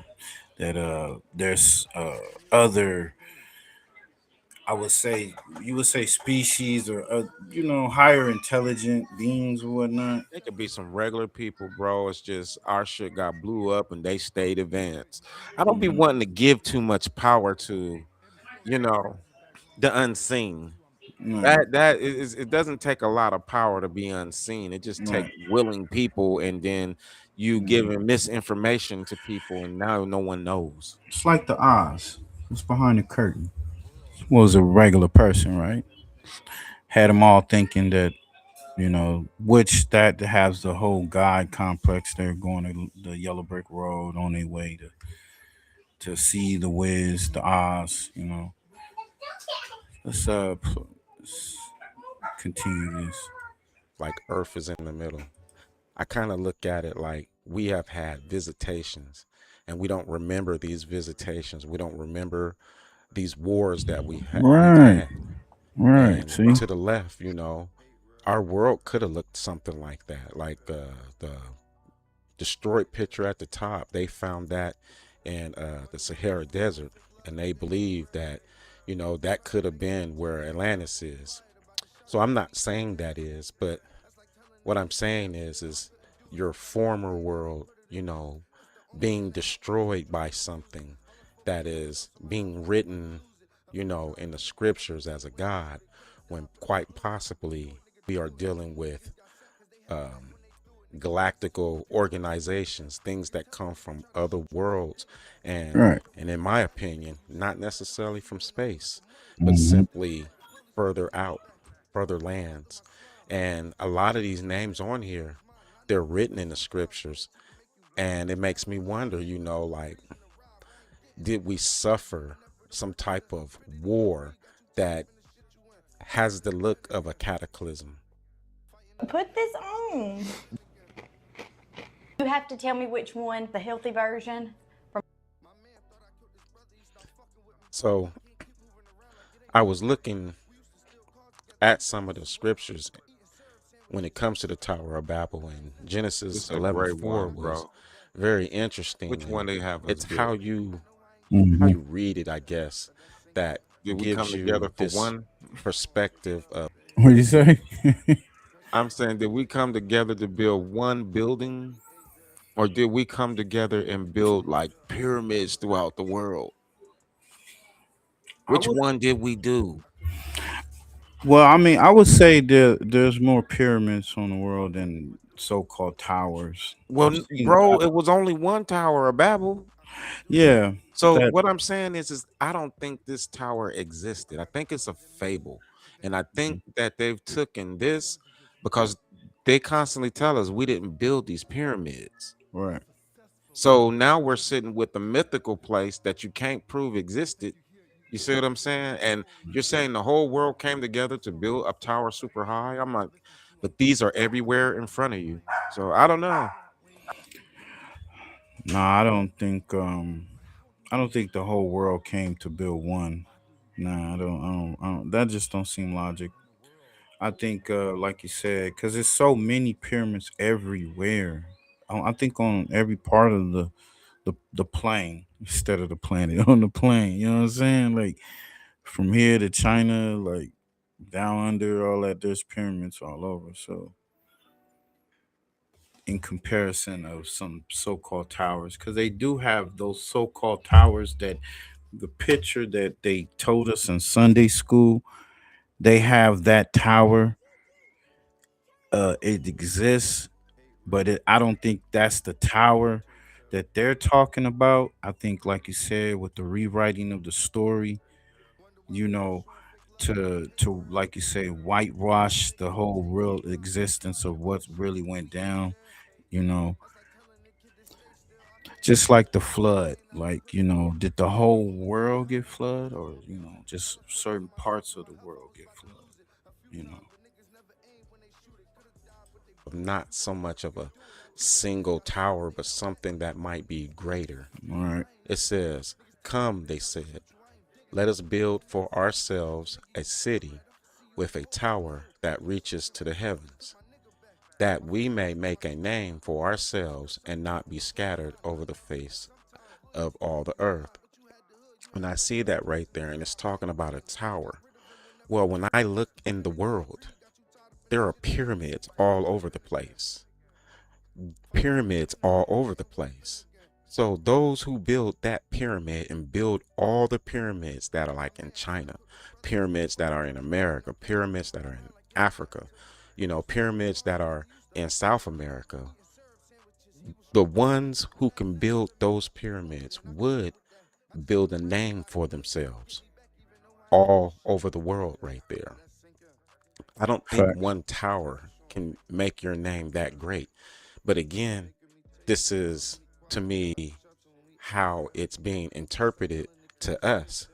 That there's other, I would say, you would say species or higher intelligent beings or whatnot. They could be some regular people, bro. It's just our shit got blew up and they stayed advanced. I don't be wanting to give too much power to, you know, the unseen. Right. That is, it doesn't take a lot of power to be unseen. It just takes Right. willing people, and then you giving misinformation to people, and now no one knows. It's like the Oz. What's behind the curtain? Was a regular person, right? Had them all thinking that, which that has the whole God complex. They're going to the yellow brick road on their way to see the Wiz, the Oz. Let's let's continue this. Like Earth is in the middle. I kind of look at it like we have had visitations, and we don't remember these visitations. We don't remember these wars that we've Right. had. Right. And See. to the left, our world could have looked something like that, like the destroyed picture at the top. They found that in the Sahara Desert, and they believe that that could have been where Atlantis is. So I'm not saying that is, but what I'm saying is your former world, being destroyed by something that is being written, in the scriptures as a god, when quite possibly we are dealing with galactical organizations, things that come from other worlds, and Right. in my opinion, not necessarily from space, but Mhm. simply further out, further lands. And a lot of these names on here, they're written in the scriptures, and it makes me wonder, like, did we suffer some type of war that has the look of a cataclysm? Put this on. You have to tell me which one, the healthy version. So I was looking at some of the scriptures when it comes to the Tower of Babel, and Genesis It's a great 11:4 one, was bro. very interesting, Which one and they have us it's how build? Mm-hmm. you read it, I guess, that Did we come gives you together for this one? perspective of What do you say? I'm saying, did we come together to build one building, or did we come together and build like pyramids throughout the world? I Which would. one did we do? Well, I mean, I would say there's more pyramids on the world than so-called towers. Well, I've seen. bro, it was only one Tower of Babel. Yeah, So that what I'm saying is I don't think this tower existed. I think it's a fable, and I think that they've taken this because they constantly tell us we didn't build these pyramids. right. So now we're sitting with a mythical place that you can't prove existed. You see what I'm saying? And you're saying the whole world came together to build a tower super high. I'm like, but these are everywhere in front of you. So I don't know. No, I don't think. I don't think the whole world came to build one. Nah, I don't. That just don't seem logic. I think, like you said, because there's so many pyramids everywhere. I think on every part of the plane instead of the planet on the plane. You know what I'm saying? Like from here to China, like down under all that, there's pyramids all over. So in comparison of some so-called towers, because they do have those so-called towers that the picture that they told us in Sunday school, they have that tower. It exists, but I don't think that's the tower that they're talking about. I think, like you said, with the rewriting of the story, you know, to like you say, whitewash the whole real existence of what really went down. You know, just like the flood. Like, did the whole world get flooded, or just certain parts of the world get flooded? You know, not so much of a single tower, but something that might be greater. all right. It says, "Come," they said, "let us build for ourselves a city with a tower that reaches to the heavens, that we may make a name for ourselves and not be scattered over the face of all the earth." And I see that right there, and it's talking about a tower. Well, when I look in the world, there are pyramids all over the place. Pyramids all over the place. So those who build that pyramid and build all the pyramids that are like in China, pyramids that are in America, pyramids that are in Africa, pyramids that are in South America, the ones who can build those pyramids would build a name for themselves all over the world right there. I don't think Facts. one tower can make your name that great. But again, this is to me how it's being interpreted to us,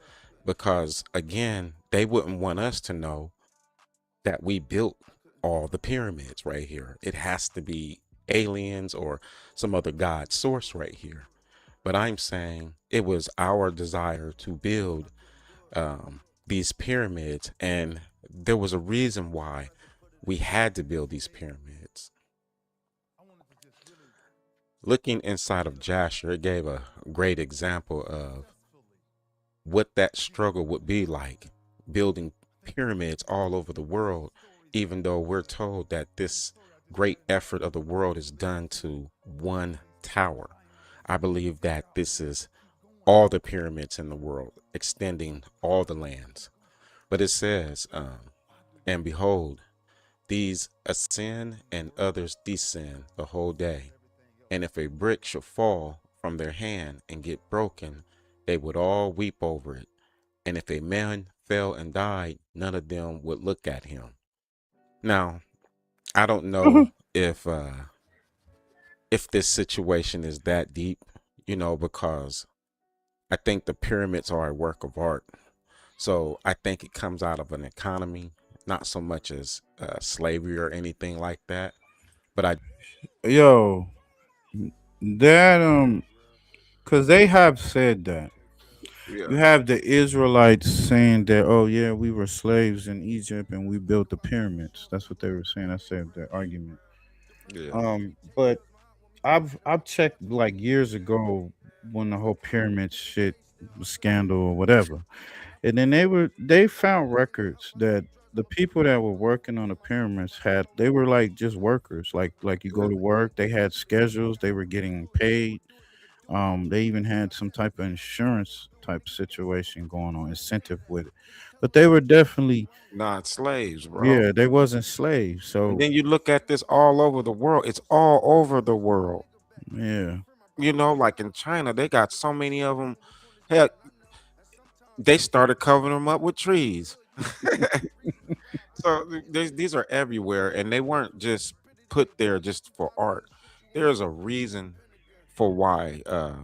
because again, they wouldn't want us to know that we built all the pyramids right here. It has to be aliens or some other god source right here. But I'm saying it was our desire to build these pyramids, and there was a reason why we had to build these pyramids. Looking inside of Jasher, it gave a great example of what that struggle would be like, building pyramids all over the world, even though we're told that this great effort of the world is done to one tower. I believe that this is all the pyramids in the world, extending all the lands. But it says, and behold, these ascend and others descend the whole day. And if a brick should fall from their hand and get broken, they would all weep over it. And if a man fell and died, none of them would look at him. Now, I don't know if this situation is that deep, because I think the pyramids are a work of art. So I think it comes out of an economy, not so much as slavery or anything like that. But Yo, that because they have said that. You have the Israelites saying that, oh yeah, we were slaves in Egypt and we built the pyramids. That's what they were saying. That's their argument. Yeah. But I've checked like years ago when the whole pyramid shit scandal or whatever, and then they found records that the people that were working on the pyramids they were like just workers, like you go to work, they had schedules, they were getting paid. They even had some type of insurance type situation going on, incentive with it, but they were definitely, Not slaves, bro. yeah, they wasn't slaves. And So then you look at this all over the world. It's all over the world. yeah, You know, like in China, they got so many of them. Hell, they started covering them up with trees. So these are everywhere, and they weren't just put there just for art. There's a reason for why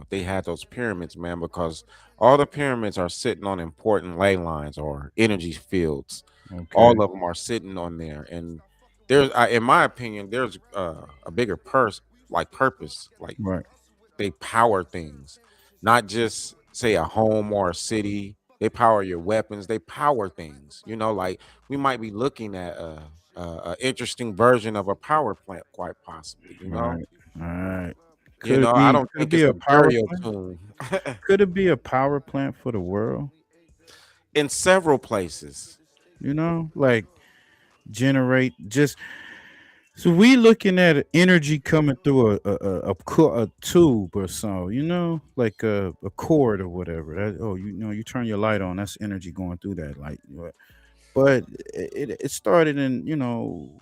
they had those pyramids, man, because all the pyramids are sitting on important ley lines or energy fields. okay, All of them are sitting on there, and there's, in my opinion, there's a bigger purpose, like right, they power things, not just say a home or a city. They power your weapons. They power things. You know, like we might be looking at a interesting version of a power plant, quite possibly. right, all right. You know, I don't Could it think be it's a a power burial plant? tomb. Could it be a power plant for the world? In several places. You know, like generate just so we looking at energy coming through a tube or so, you know, like a cord or whatever. That, oh, you know, you turn your light on, that's energy going through that light. But it started in, you know,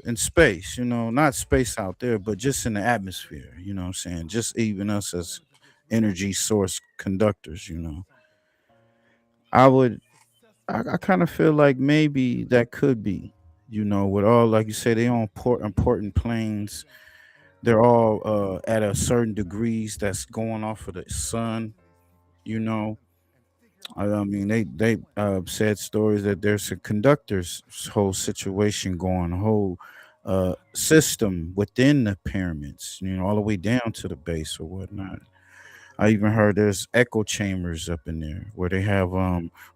in space, you know, not space out there, but just in the atmosphere, you know what I'm saying? Just even us as energy source conductors, you know. I would I kind of feel like maybe that could be, you know, with all, like you say, they on important planes. They're all at a certain degrees that's going off of the sun, you know. I mean, they said stories that there's a conductor's whole situation going, a whole system within the pyramids, you know, all the way down to the base or whatnot. I even heard there's echo chambers up in there where they have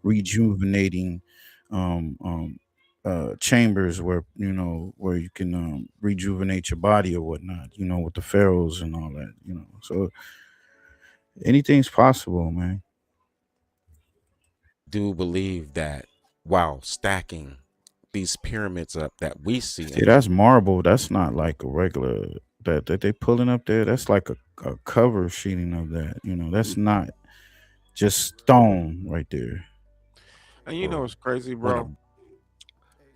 rejuvenating um, um, chambers where, you know, where you can rejuvenate your body or whatnot, you know, with the pharaohs and all that, you know. So anything's possible, man. Do believe that while stacking these pyramids up that we see See, in that's marble. That's not like a regular that they pulling up there. That's like a cover sheeting of that. You know, that's not just stone right there. and you know Or what's crazy, whatever. bro?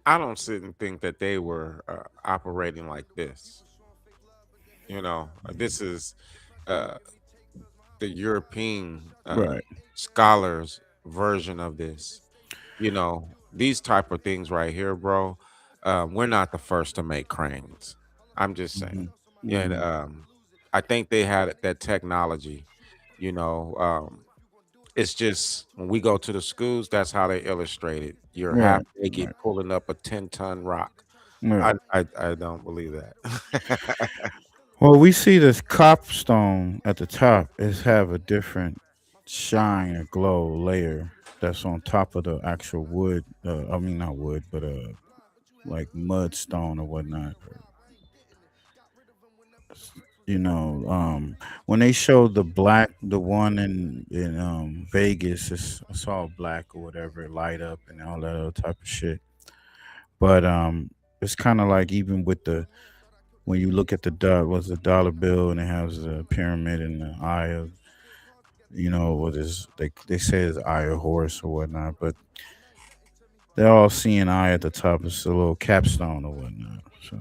I don't sit and think that they were operating like this. You know, this is uh, the European Right. scholars' version of this. You know, these type of things right here, bro. We're not the first to make cranes. I'm just saying. Hmm. Yeah, and Hmm. I think they had that technology. You know, it's just when we go to the schools, that's how they illustrate it. You're half Right. naked Right. pulling up a 10-ton rock. Right. I don't believe that. Well, we see this copstone at the top is have a different shine or glow layer that's on top of the actual wood. I mean, not wood, but like mudstone or whatnot. You know, when they showed the one in Vegas, it's all black or whatever, light up and all that other type of shit. But it's kind of like even with the when you look at what's the dollar bill and it has a pyramid and the eye of, you know, what is they say it's eye of horse or whatnot, but they're all seeing eye at the top. It's a little capstone or whatnot. So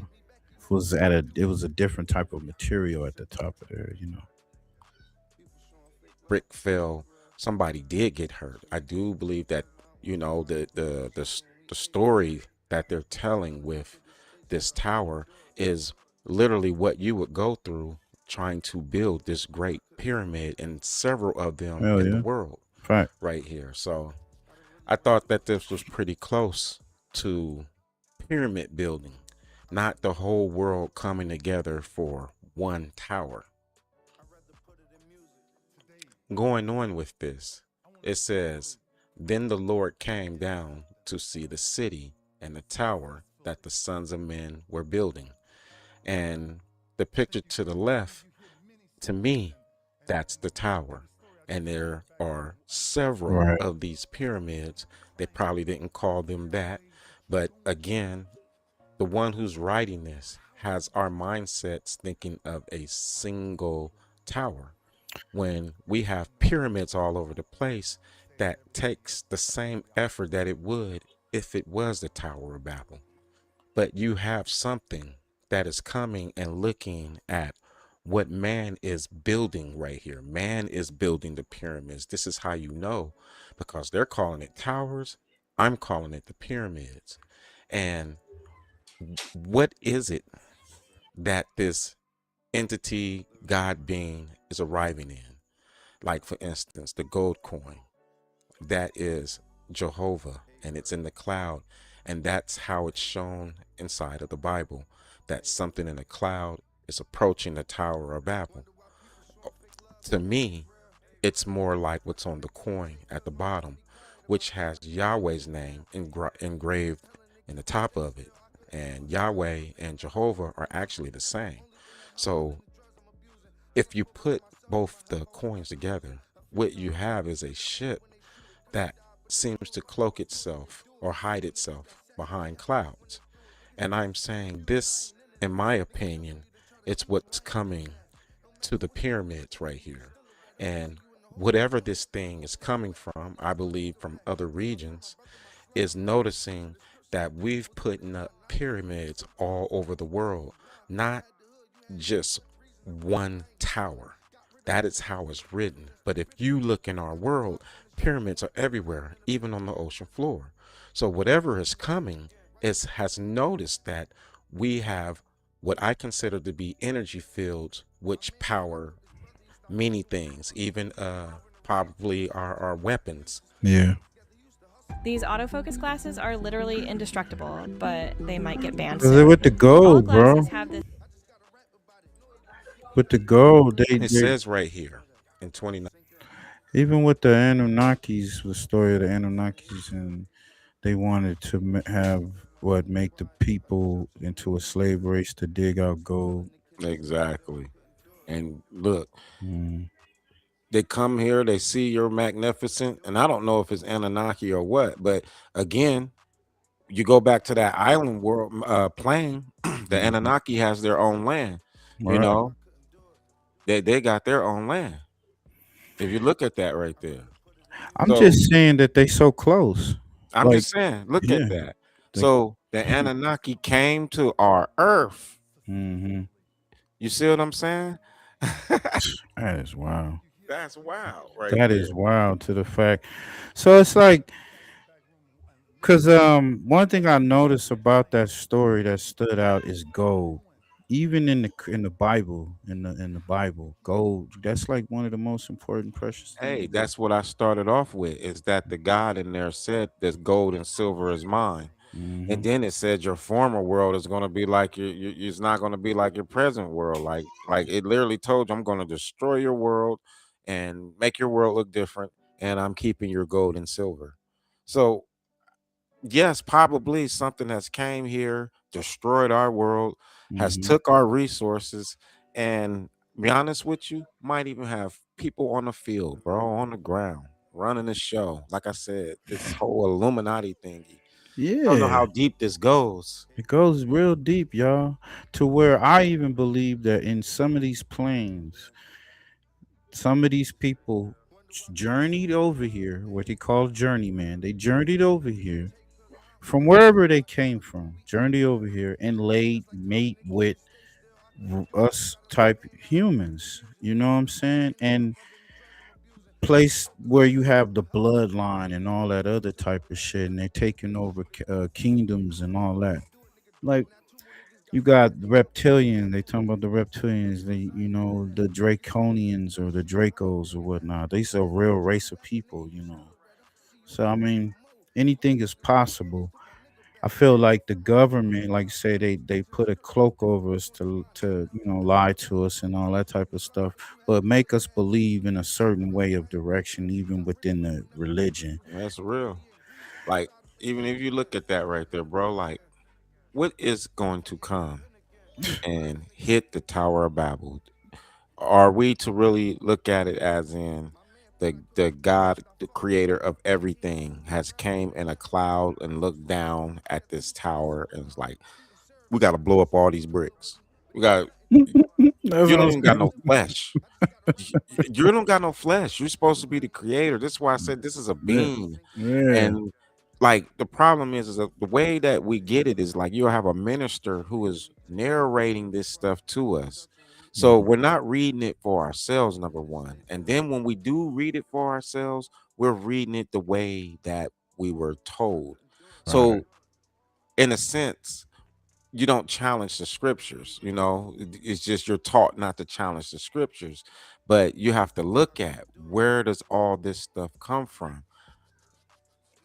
it was a different type of material at the top of there, you know. Brick fell. Somebody did get hurt. I do believe that, you know, the story that they're telling with this tower is literally what you would go through trying to build this great pyramid and several of them Hell in the yeah. world Fact. right here. So I thought that this was pretty close to pyramid building, not the whole world coming together for one tower. Going on with this, It says, "Then the Lord came down to see the city and the tower that the sons of men were building." And the picture to the left, to me, that's the tower. And there are several Right. of these pyramids. They probably didn't call them that. But again, the one who's writing this has our mindsets thinking of a single tower when we have pyramids all over the place that takes the same effort that it would if it was the Tower of Babel. But you have something that is coming and looking at what man is building right here. Man is building the pyramids. This is how you know, because they're calling it towers. I'm calling it the pyramids. And what is it that this entity, God being, is arriving in? Like, for instance, the gold coin, that is Jehovah, and it's in the cloud. And that's how it's shown inside of the Bible, that something in the cloud is approaching the Tower of Babel. To me, it's more like what's on the coin at the bottom, which has Yahweh's name engraved in the top of it. And Yahweh and Jehovah are actually the same. So if you put both the coins together, what you have is a ship that seems to cloak itself or hide itself behind clouds. And I'm saying this, in my opinion, it's what's coming to the pyramids right here. And whatever this thing is coming from, I believe from other regions, is noticing that we've putting up pyramids all over the world, not just one tower. That is how it's written. But if you look in our world, pyramids are everywhere, even on the ocean floor. So whatever is coming has noticed that we have what I consider to be energy fields, which power many things, even probably our weapons. Yeah. These autofocus glasses are literally indestructible, but they might get banned Cause soon. with the All gold, bro. glasses have this. With the gold, It says right here in 29. Even with the Anunnakis, the story of the Anunnakis, and they wanted to have make the people into a slave race to dig out gold. Exactly. And look, they come here, they see you're magnificent, and I don't know if it's Anunnaki or what, but again, you go back to that island world plane, the Anunnaki has their own land. You Right. know, they got their own land. If you look at that right there. I'm So just saying that they so close. I'm Like, just saying, look yeah. at that. So the Anunnaki came to our earth. Mm-hmm. You see what I'm saying? That is wild. That's wild, right That there. is wild to the fact. So it's like, cause one thing I noticed about that story that stood out is gold. Even in the Bible, in the Bible, gold, that's like one of the most important precious Hey, things. that's what I started off with, is that the God in there said that gold and silver is mine. And then it said your former world is going to be like it's not going to be like your present world. Like it literally told you, I'm going to destroy your world and make your world look different, and I'm keeping your gold and silver. So yes, probably something has came here, destroyed our world, has took our resources, and be honest with you, might even have people on the field, bro, on the ground, running the show. Like I said, this whole Illuminati thingy. I don't know Yeah. how deep this goes. It goes real deep, y'all, to where I even believe that in some of these planes, some of these people journeyed over here, what they call journeyman. They journeyed over here from wherever they came from, journeyed over here and laid mate with us type humans. You know what I'm saying? And place where you have the bloodline and all that other type of shit, and they're taking over kingdoms and all that. Like, you got reptilian. They talking about the reptilians. The Draconians or the Dracos or whatnot. These are a real race of people. So I mean, anything is possible. I feel like the government, like you say, they put a cloak over us to lie to us and all that type of stuff, but make us believe in a certain way of direction, even within the religion. That's real. Like, even if you look at that right there, bro, like, what is going to come and hit the Tower of Babel? Are we to really look at it as in the God, the creator of everything, has came in a cloud and looked down at this tower and was like, we got to blow up all these bricks. We got That's You what don't I'm even got saying. no flesh. You don't got no flesh. You're supposed to be the creator. This is why I said this is a Yeah. being. Yeah. And like the problem is that the way that we get it is like you'll have a minister who is narrating this stuff to us. So we're not reading it for ourselves, number one. And then when we do read it for ourselves, we're reading it the way that we were told. Right. So in a sense, you don't challenge the scriptures, it's just you're taught not to challenge the scriptures, but you have to look at where does all this stuff come from.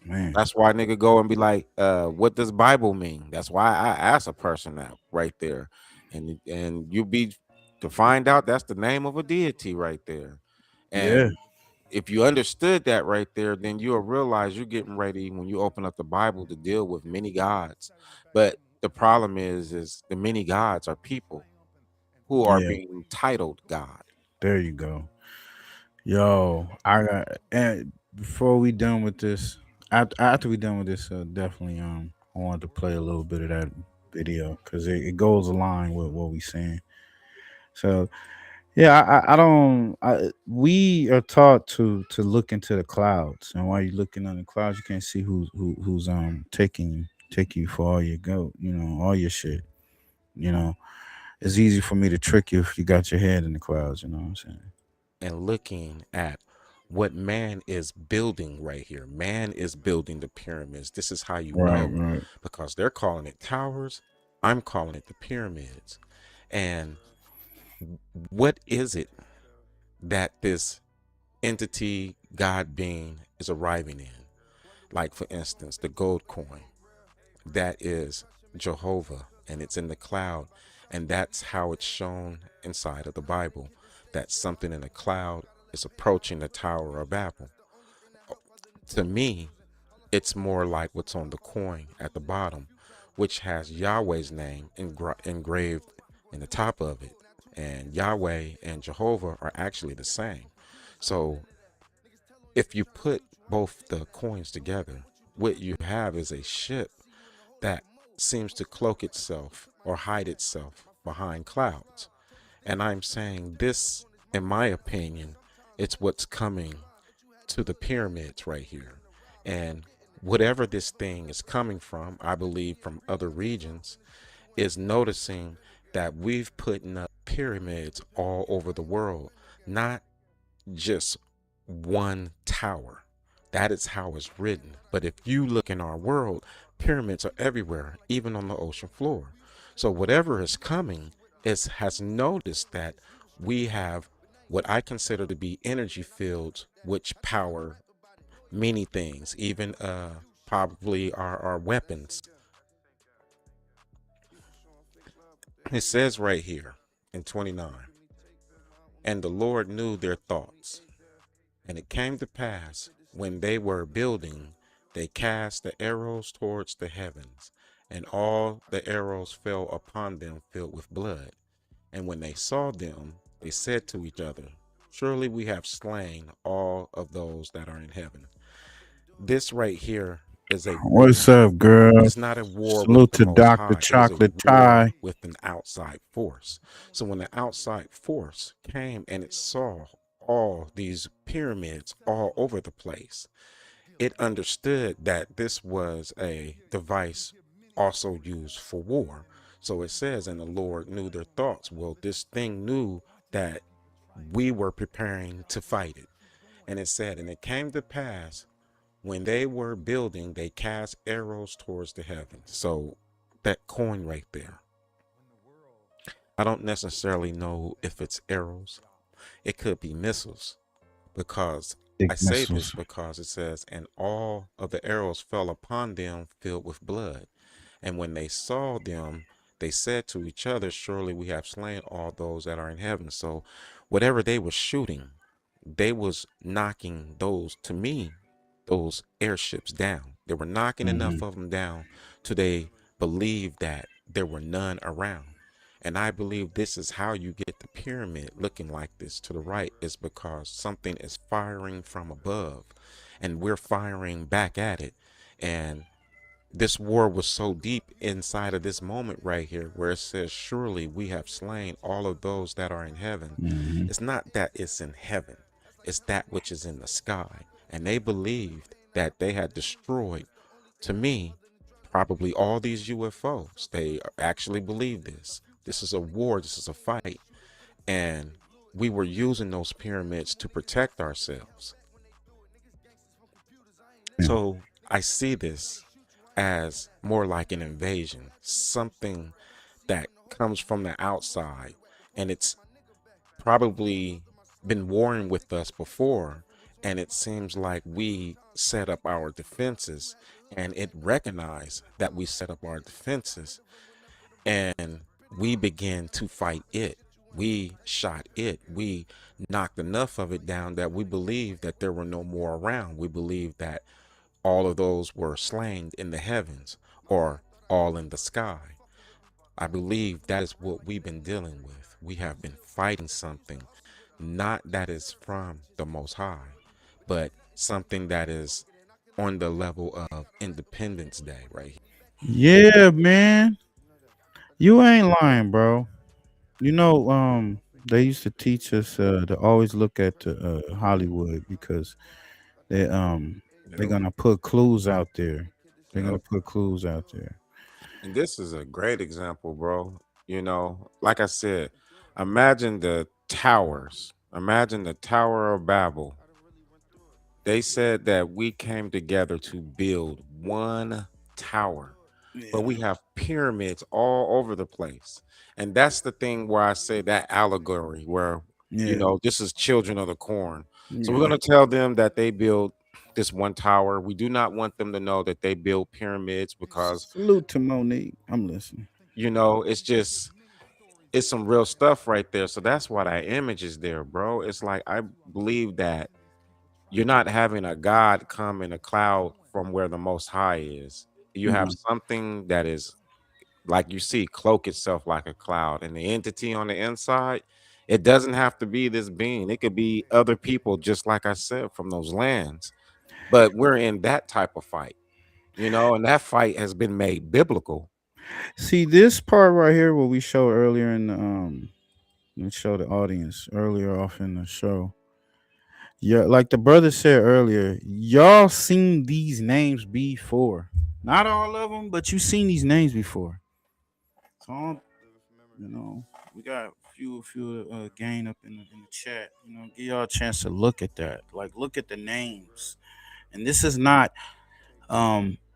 Man. That's why nigga go and be like, what does Bible mean? That's why I ask a person that right there, and you be to find out that's the name of a deity right there. Yeah. And if you understood that right there, then you'll realize you're getting ready when you open up the Bible to deal with many gods. But the problem is the many gods are people who are Yeah. being titled God. There you go. Yo, I got, and before we done with this, after we done with this, definitely I wanted to play a little bit of that video because it goes along with what we saying. So yeah, I don't. We are taught to look into the clouds, and while you're looking on the clouds, you can't see who's take you for all your go, all your shit. It's easy for me to trick you if you got your head in the clouds. You know what I'm saying? And looking at what man is building right here. Man is building the pyramids. This is how you Right, know, right. because they're calling it towers. I'm calling it the pyramids. And what is it that this entity, God being, is arriving in? Like, for instance, the gold coin. That is Jehovah, and it's in the cloud. And that's how it's shown inside of the Bible, that something in the cloud is approaching the Tower of Babel. To me, it's more like what's on the coin at the bottom, which has Yahweh's name engraved in the top of it. And Yahweh and Jehovah are actually the same. So if you put both the coins together, what you have is a ship that seems to cloak itself or hide itself behind clouds. And I'm saying this, in my opinion, it's what's coming to the pyramids right here. And whatever this thing is coming from, I believe from other regions, is noticing that we've putting up pyramids all over the world, not just one tower. That is how it's written. But if you look in our world, pyramids are everywhere, even on the ocean floor. So whatever is coming has noticed that we have what I consider to be energy fields, which power many things, even probably our weapons. It says right here in 29, and the Lord knew their thoughts. And it came to pass, when they were building, they cast the arrows towards the heavens, and all the arrows fell upon them filled with blood. And when they saw them, they said to each other, surely we have slain all of those that are in heaven. This right here is a What's war. up, girl? It's not a war with Salute the to Most Dr. High. It is a Chocolate war Tie. with an outside force. So when the outside force came and it saw all these pyramids all over the place, it understood that this was a device also used for war. So it says, and the Lord knew their thoughts. Well, this thing knew that we were preparing to fight it. And it said, and it came to pass, when they were building, they cast arrows towards the heavens. So that coin right there, I don't necessarily know if it's arrows. It could be missiles, because Big I say this missiles. because it says, and all of the arrows fell upon them filled with blood. And when they saw them, they said to each other, surely we have slain all those that are in heaven. So whatever they were shooting, they was knocking those, to me, those airships down. They were knocking enough of them down till they believed that there were none around. And I believe this is how you get the pyramid looking like this to the right, is because something is firing from above and we're firing back at it. And this war was so deep inside of this moment right here where it says, surely we have slain all of those that are in heaven. It's not that it's in heaven, it's that which is in the sky. And they believed that they had destroyed, to me, probably all these UFOs. They actually believe this. This is a war, this is a fight. And we were using those pyramids to protect ourselves. So I see this as more like an invasion, something that comes from the outside, and it's probably been warring with us before, and it seems like we set up our defenses, and it recognized that we set up our defenses, and we began to fight it. We shot it. We knocked enough of it down that we believed that there were no more around. We believed that all of those were slain in the heavens or all in the sky. I believe that is what we've been dealing with. We have been fighting something, not that is from the Most High, but something that is on the level of Independence Day right here. Yeah, man. You ain't lying, bro. You know, they used to teach us to always look at Hollywood because they're Yep. gonna put clues out there. They're gonna Yep. put clues out there. And this is a great example, bro. You know, like I said, imagine the towers. Imagine the Tower of Babel. They said that we came together to build one tower, but we have pyramids all over the place. And that's the thing where I say that allegory where, you Yeah. know, this is children of the corn. So we're Yeah. going to tell them that they build this one tower. We do not want them to know that they build pyramids because, Salute to Monique. I'm listening. you know, it's some real stuff right there. So that's why that image is there, bro. It's like I believe that you're not having a God come in a cloud from where the Most High is. You have No. something that is like you see cloak itself like a cloud, and the entity on the inside, it doesn't have to be this being. It could be other people, just like I said, from those lands. But we're in that type of fight, you know, and that fight has been made biblical. See this part right here, what we showed earlier in the we showed the audience earlier off in the show. Yeah, like the brother said earlier, y'all seen these names before. Not all of them, but you seen these names before. So, you know, we got a few gain up in the chat. You know, give y'all a chance to look at that. Like, look at the names. And this is not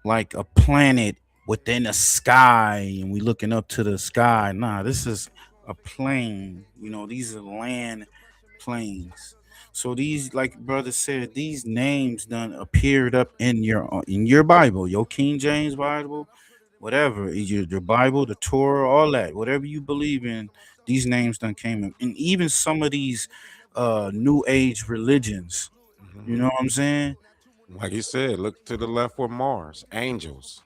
like a planet within the sky and we looking up to the sky. Nah, this is a plane. You know, these are land planes. So these, like brother said, these names done appeared up in your Bible, your King James Bible, whatever, your Bible, the Torah, all that, whatever you believe in, these names done came in. And even some of these new age religions, you know what I'm saying? Like you said, look to the left for Mars, angels.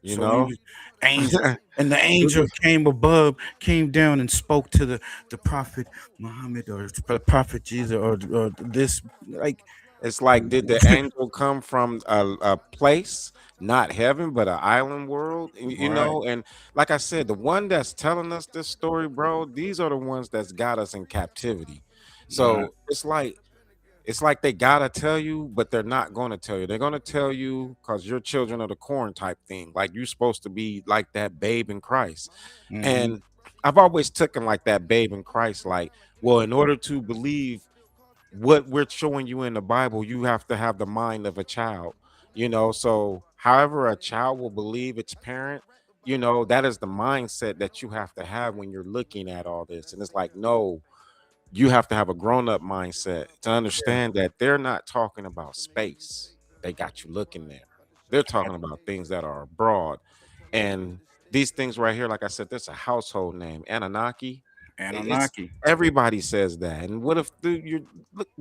You So know, even angel, and the Look angel at- came down and spoke to the prophet Muhammad or prophet Jesus or this, like it's like, did the angel come from a place, not heaven, but an island world? You right, know, and like I said, the one that's telling us this story, bro, these are the ones that's got us in captivity. right, So it's like they gotta tell you, but they're not gonna tell you. They're gonna tell you because you're children of the corn type thing. Like you're supposed to be like that babe in Christ. mm-hmm. And I've always taken like that babe in Christ, like, well, in order to believe what we're showing you in the Bible, you have to have the mind of a child, you know. So, however, a child will believe its parent, you know, that is the mindset that you have to have when you're looking at all this. And it's like, no, you have to have a grown up mindset to Yeah. understand that they're not talking about space. They got you looking there. They're talking about things that are abroad. And these things right here, like I said, that's a household name. Anunnaki. It's Anunnaki. everybody says that. And what if you're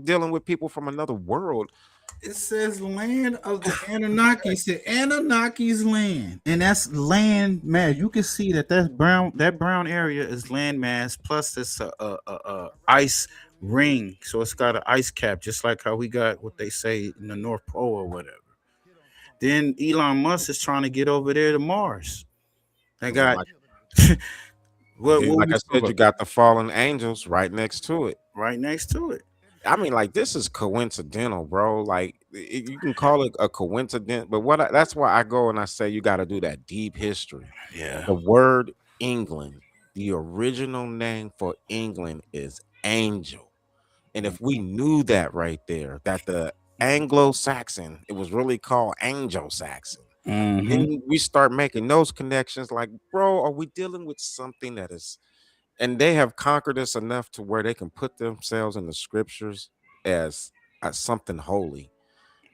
dealing with people from another world? It says land of the Anunnaki. It said Anunnaki's land, and that's land mass. You can see that brown. That brown area is land mass. Plus, it's a ice ring, so it's got an ice cap, just like how we got what they say in the North Pole or whatever. Then Elon Musk is trying to get over there to Mars. They got like we I said, you got the fallen angels right next to it. Right next to it. I mean, like, this is coincidental, bro. Like, you can call it a coincidence, but that's why I go and I say you got to do that deep history. Yeah. The word England, the original name for England is angel. And if we knew that right there, that the Anglo-Saxon, it was really called Anglo-Saxon. Then we start making those connections. Like, bro, are we dealing with something that is, and they have conquered us enough to where they can put themselves in the scriptures as something holy.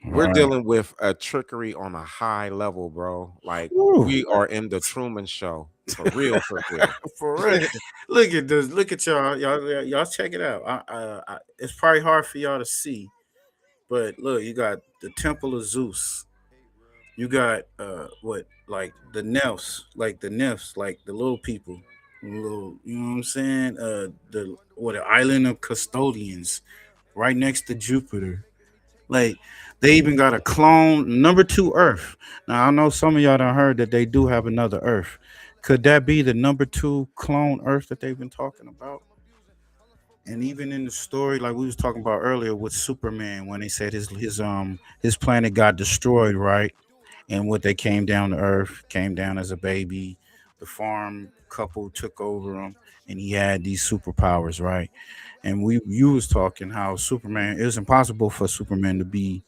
We're Right. dealing with a trickery on a high level, bro. Like, Woo. we are in the Truman Show for real, for real. For real. Look at this. Look at y'all check it out. It's probably hard for y'all to see, but look, you got the Temple of Zeus. You got like the nymphs, like the little people, little, you know what I'm saying? The island of custodians, right next to Jupiter. Like, they even got a clone, number 2 Earth. Now, I know some of y'all done heard that they do have another Earth. Could that be the number 2 clone Earth that they've been talking about? And even in the story, like we was talking about earlier with Superman, when they said his planet got destroyed, right? And what they came down to Earth, came down as a baby. The farm couple took over him, and he had these superpowers, right? And you was talking how Superman, it was impossible for Superman to be,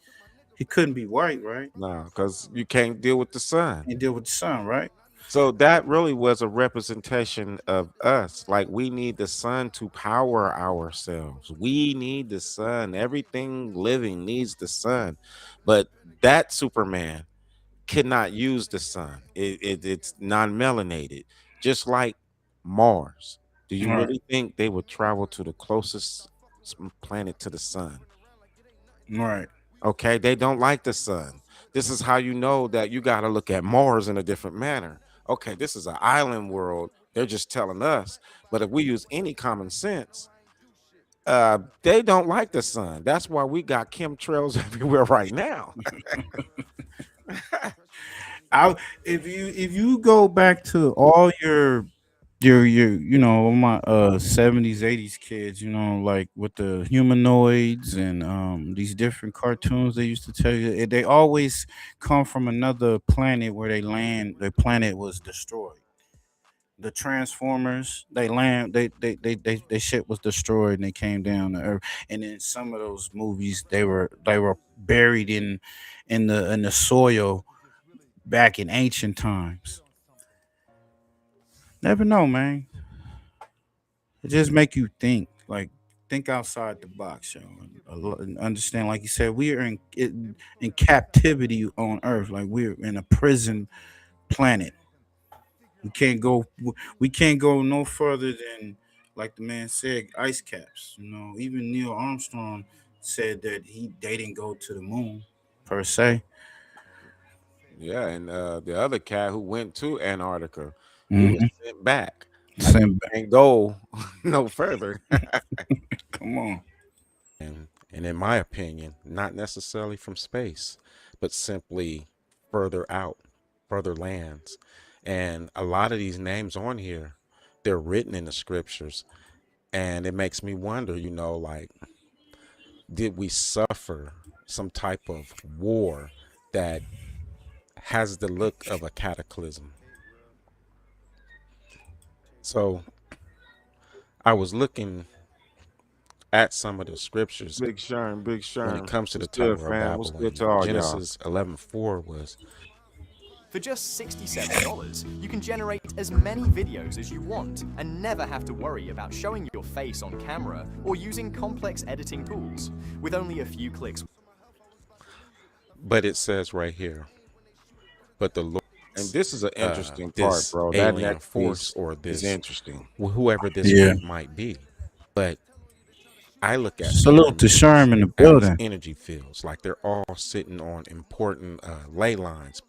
he couldn't be white, right? No, because you can't deal with the sun. And deal with the sun, right? So that really was a representation of us. Like, we need the sun to power ourselves. We need the sun. Everything living needs the sun. But that Superman cannot use the sun. It's non-melanated, just like Mars. Do you Right. really think they would travel to the closest planet to the sun? Right. Okay, they don't like the sun. This is how you know that you got to look at Mars in a different manner. Okay, this is an island world. They're just telling us. But if we use any common sense, they don't like the sun. That's why we got chemtrails everywhere right now. If you go back to all your you know, my 70s 80s kids, you know, like with the humanoids and these different cartoons they used to tell you, they always come from another planet where they land, their planet was destroyed. The Transformers, they land, they shit was destroyed and they came down to Earth. And in some of those movies they were buried in the soil back in ancient times. Never know, man. It just make you think, like, think outside the box, yo, and understand. Like you said, we are in captivity on Earth. Like, we're in a prison planet. We can't go no further than, like the man said, ice caps. You know, even Neil Armstrong said that they didn't go to the moon per se. Yeah, and the other cat who went to Antarctica, he was sent back. And go no further. Come on. And in my opinion, not necessarily from space, but simply further out, further lands. And a lot of these names on here, they're written in the scriptures. And it makes me wonder, you know, like, did we suffer some type of war that has the look of a cataclysm? So I was looking at some of the scriptures. Big Sherm. When it comes to the What's good, Tower of fam? Babel, What's good to all y'all? Genesis 11:4 was, For just $67, you can generate as many videos as you want and never have to worry about showing your face on camera or using complex editing tools. With only a few clicks. but it says right here, But the Lord, and this is an interesting part, this bro. That alien next force piece or is this interesting. Whoever this Yeah. group might be. But I look at Salute to pyramids Sherm in the as building. energy fields, like they're all sitting on important ley lines,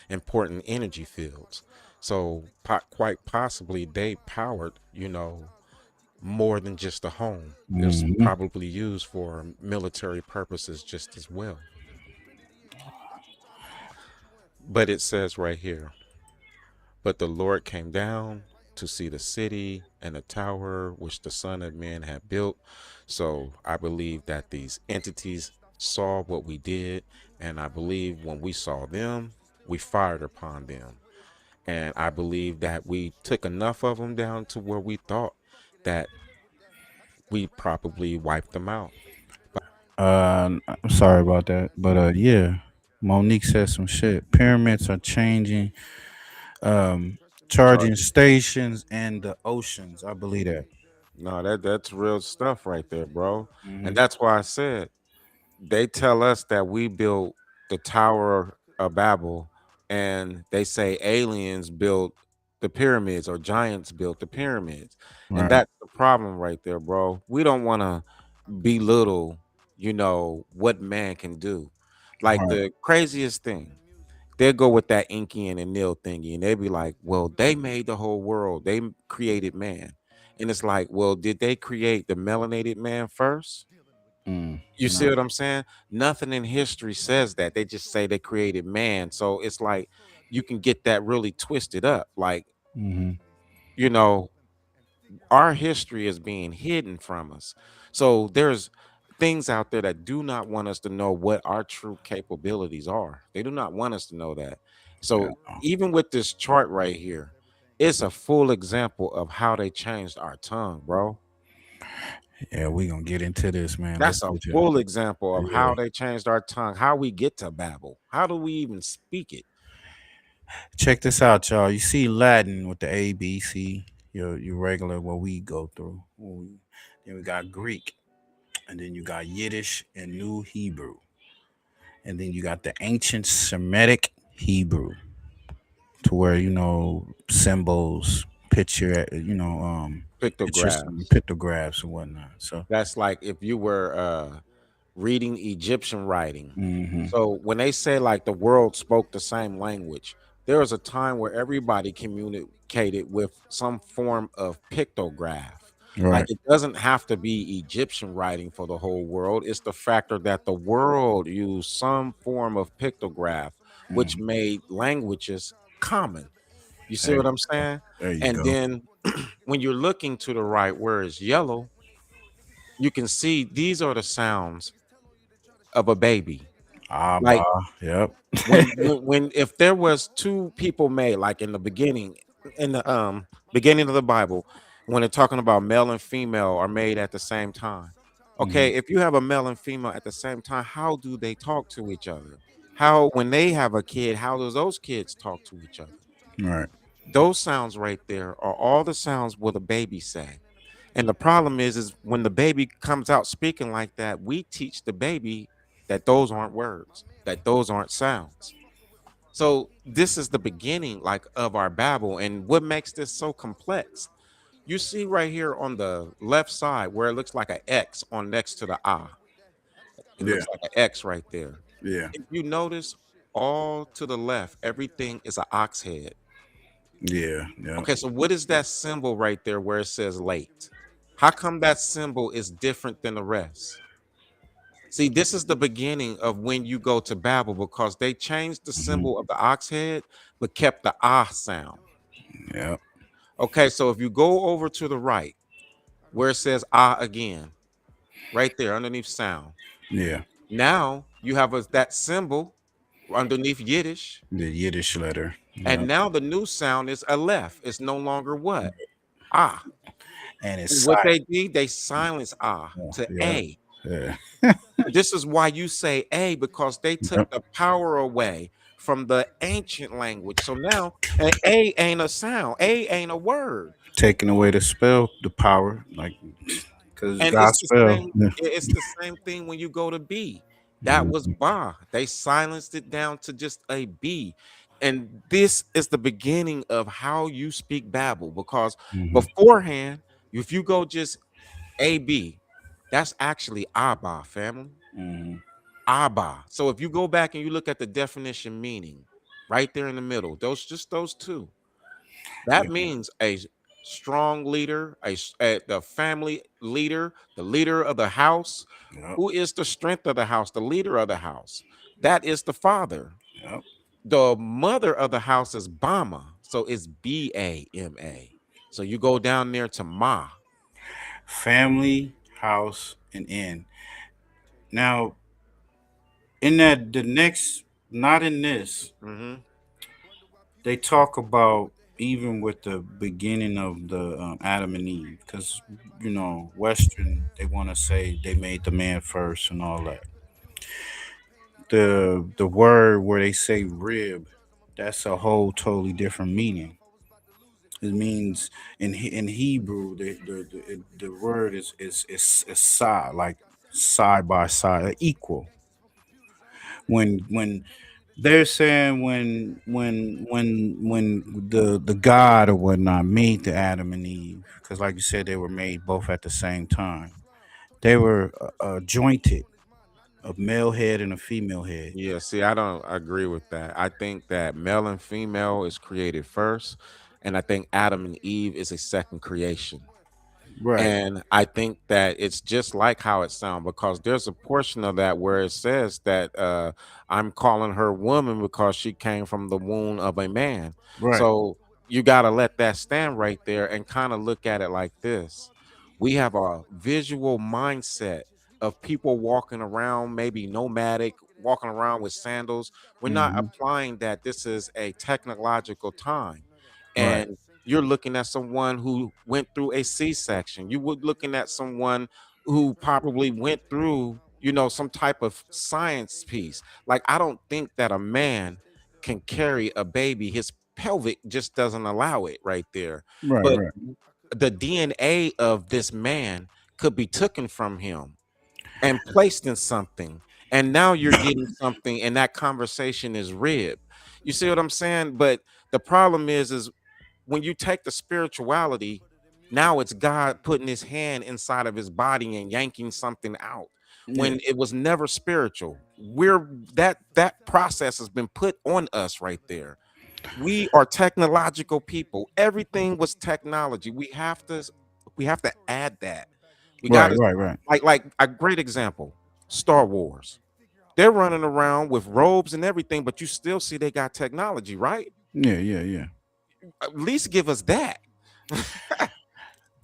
important energy fields. So quite possibly they powered, more than just a home. It's Mhm. probably used for military purposes just as well. But it says right here, but the Lord came down to see the city and the tower which the Son of Man had built. So I believe that these entities saw what we did. And I believe when we saw them, we fired upon them. And I believe that we took enough of them down to where we thought that we probably wiped them out. I'm sorry about that, but yeah, Monique said some shit. Pyramids are changing, charging Charging. stations and the oceans. I believe that. No, that's real stuff right there, bro. And Mhm. that's why I said they tell us that we built the Tower of Babel, and they say aliens built the pyramids or giants built the pyramids. And Right. that's the problem right there, bro. We don't want to belittle, what man can do. Like Right. the craziest thing, they'll go with that Inky and Nil thingy, and they'll be like, well, they made the whole world, they created man. And it's like, well, did they create the melanated man first? You see No. what I'm saying? Nothing in history says that. They just say they created man. So it's like you can get that really twisted up. Like, Mhm. you know, our history is being hidden from us. So there's things out there that do not want us to know what our true capabilities are. They do not want us to know that. Yeah. So even with this chart right here, it's a full example of how they changed our tongue, bro. Yeah, we gonna get into this, man. Let's That's a get you. full example of Yeah. how they changed our tongue, how we get to Babel. How do we even speak it? Check this out, y'all. You see Latin with the A, B, C, your regular what we go through. Then we got Greek, and then you got Yiddish and New Hebrew, and then you got the ancient Semitic Hebrew, to where symbols, picture, pictures, Pictographs. pictographs and whatnot. So, That's like if you were reading Egyptian writing. mhm. So when they say like the world spoke the same language, there was a time where everybody communicated with some form of pictograph. Like Right. it doesn't have to be Egyptian writing for the whole world. It's the factor that the world used some form of pictograph, which Mhm. made languages common. You see There, what I'm saying? there you And go. then when you're looking to the right where it's yellow, you can see these are the sounds of a baby. Abba. Like Yep. when if there was two people made, like in the beginning of the Bible, when they're talking about male and female are made at the same time. Mhm. Okay, if you have a male and female at the same time, how do they talk to each other? How when they have a kid, how does those kids talk to each other? Right. Those sounds right there are all the sounds what a baby say. And the problem is when the baby comes out speaking like that, we teach the baby that those aren't words, that those aren't sounds. So this is the beginning like of our Babel. And what makes this so complex? You see right here on the left side where it looks like an X on next to the I. It Yeah. looks like an X right there. Yeah. If you notice all to the left, everything is an ox head. Yeah. Yeah. Okay, so what is that symbol right there where it says late? How come that symbol is different than the rest? See, this is the beginning of when you go to Babel because they changed the Mhm. symbol of the ox head but kept the ah sound. Yep. Okay, so if you go over to the right where it says ah again, right there underneath sound, Yeah. now you have that symbol underneath Yiddish, The Yiddish letter. and Yep. now the new sound is aleph. It's no longer what? Ah. And it's And what silent. they did, they silence ah to Yeah. a. Yeah. This is why you say a because they took Yep. the power away from the ancient language. So now a ain't a sound, a ain't a word. Taking away the spell, the power, like because And God's spell. Yeah. it's the same thing when you go to B. That was Mhm. ba. They silenced it down to just a B. And this is the beginning of how you speak Babel, because Mm-hmm. beforehand, if you go just AB, that's actually Abba, family. Mm-hmm. Abba. So if you go back and you look at the definition meaning right there in the middle, those two, that Yeah. means a strong leader, the family leader, the leader of the house. Yep. Who is the strength of the house? The leader of the house. That is the father. Yep. The mother of the house is Bama. So it's Bama. So you go down there to Ma. Family, house, and inn. Now, in that the next, not in this, Mm-hmm. they talk about even with the beginning of the Adam and Eve, because Western they want to say they made the man first and all that. The word where they say rib, that's a whole totally different meaning. It means in Hebrew the word is side, like side by side, equal. When they're saying when the God or whatnot made the Adam and Eve, because like you said, they were made both at the same time. They were jointed, a male head and a female head. Yeah, see, I don't agree with that. I think that male and female is created first, and I think Adam and Eve is a second creation. Right. And I think that it's just like how it sounds, because there's a portion of that where it says that I'm calling her woman because she came from the womb of a man. Right. So you got to let that stand right there and kind of look at it like this. We have a visual mindset of people walking around, maybe nomadic, walking around with sandals. We're not Mhm. applying that this is a technological time. Right. And you're looking at someone who went through a C-section. You were looking at someone who probably went through, some type of science piece. Like, I don't think that a man can carry a baby. His pelvic just doesn't allow it right there. Right. But Right. the DNA of this man could be taken from him and placed in something. And now you're getting something, and that conversation is rib. You see what I'm saying? But the problem is when you take the spirituality, now it's God putting his hand inside of his body and yanking something out Yeah. when it was never spiritual. We're that process has been put on us right there. We are technological people. Everything was technology. We have to add that. We got Right. to, Right. Right. like a great example, Star Wars. They're running around with robes and everything, but you still see they got technology, right? Yeah. Yeah. Yeah. At least give us that.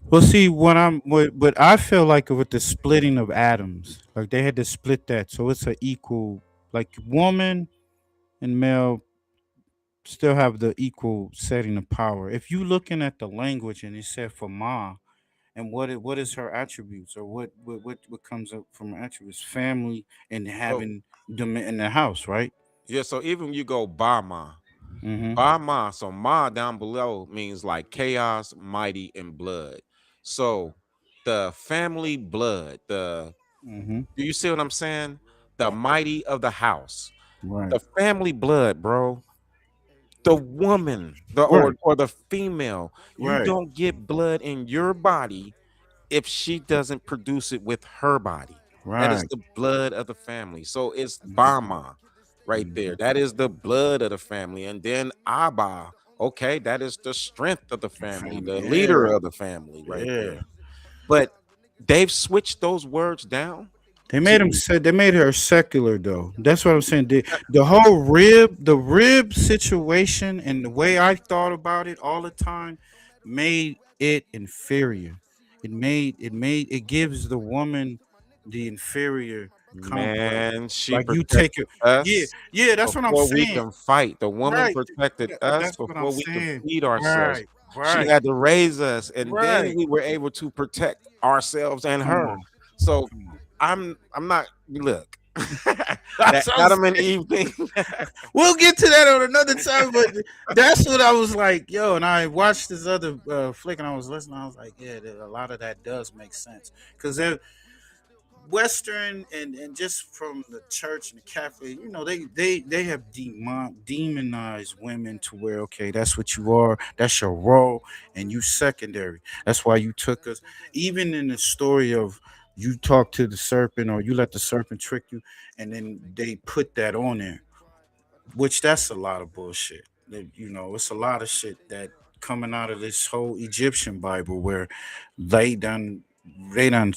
Well, see, but I feel like with the splitting of atoms, like they had to split that, so it's an equal, like woman and male still have the equal setting of power. If you looking at the language and it said for Ma, and what is her attributes, or what comes up from her attributes, family and So having them in the house, right? yeah, so even you go Bama, Mm-hmm. Bama, so Ma down below means like chaos, mighty, and blood. So the family blood, Mm-hmm. do you see what I'm saying? The mighty of the house, Right. the family blood, bro. The woman, Right. or the female, you Right. don't get blood in your body if she doesn't produce it with her body. That is Right. the blood of the family. So it's Bama right there. That is the blood of the family. And then Abba, okay, that is the strength of the family, Family. the leader Yeah. of the family right Yeah. there. But they've switched those words down to They made her secular though. That's what I'm saying. The whole the rib situation and the way I thought about it all the time made it inferior. It gives the woman the inferior complex. man, she Like you take protected it. Yeah, us yeah, that's what I'm before we saying. can fight. The woman Right. protected us That's what I'm before we could saying. feed ourselves. Right. She Right. had to raise us, and then Right. we were able to protect ourselves and Come her. on. So Come on. I'm not look. That That's what I'm Adam and saying. Eve thing. We'll get to that on another time, but that's what I was like, yo. And I watched this other flick, and I was listening. I was like, yeah, a lot of that does make sense because Western and just from the church and the Catholic, they have demonized women to where okay, that's what you are, that's your role, and you secondary. That's why you took us. Even in the story of you talk to the serpent or you let the serpent trick you, and then they put that on there, which that's a lot of bullshit. It's a lot of shit that coming out of this whole Egyptian Bible where they done they done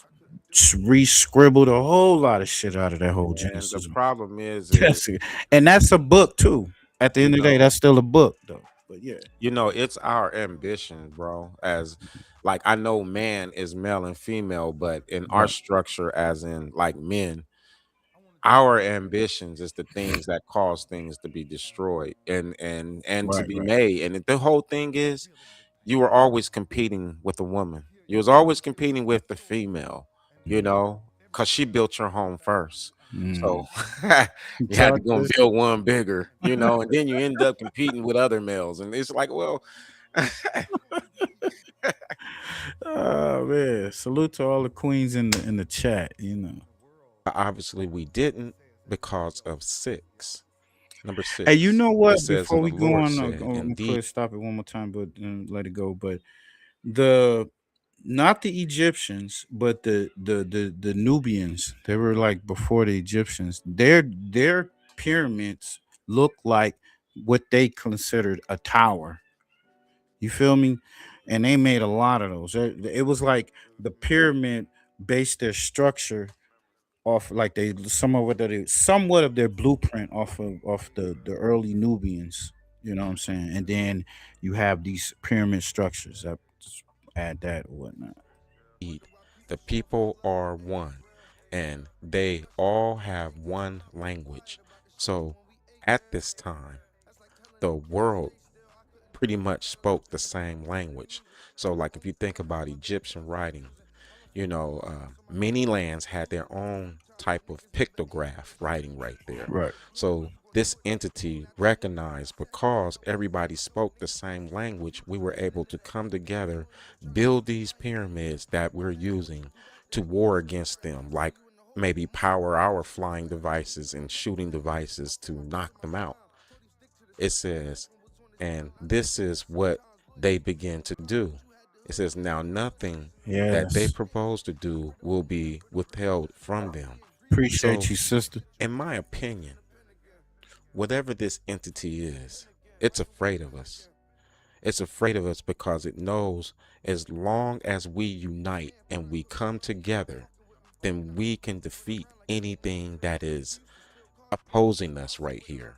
re-scribbled a whole lot of shit out of that whole And the Genesis. problem is, That's it. And that's a book too. At the you end of the day, know, that's still a book though. But yeah. it's our ambition, bro. As like I know man is male and female, but in our Right. structure, as in like men, our ambitions is the things that cause things to be destroyed and to Right, be right. made. And the whole thing is you were always competing with a woman. You was always competing with the female, because she built your home first. So you had to Talk go and this shit. build one bigger, and then you end up competing with other males. And it's like, well, Oh man. Salute to all the queens in the chat. obviously we didn't because of number Hey, you 6. know It what? says, Before and the we go Lord on, said, I'm indeed. gonna stop it one more time, but let it go. But the not the Egyptians, but the Nubians. They were like before the Egyptians. Their pyramids look like what they considered a tower. You feel me? And they made a lot of those. It was like the pyramid based their structure off like they somewhat of their blueprint off the early Nubians. You know what I'm saying? And then you have these pyramid structures. I just add that or whatnot. The people are one, and they all have one language. So at this time, the world pretty much spoke the same language. So, like, if you think about Egyptian writing, many lands had their own type of pictograph writing right there. Right. So this entity recognized because everybody spoke the same language, we were able to come together, build these pyramids that we're using to war against them, like maybe power our flying devices and shooting devices to knock them out. It says, and this is what they begin to do. It says, now nothing that they Yes. propose to do will be withheld from them. Appreciate So, you, sister. in my opinion, whatever this entity is, it's afraid of us. It's afraid of us because it knows as long as we unite and we come together, then we can defeat anything that is opposing us right here.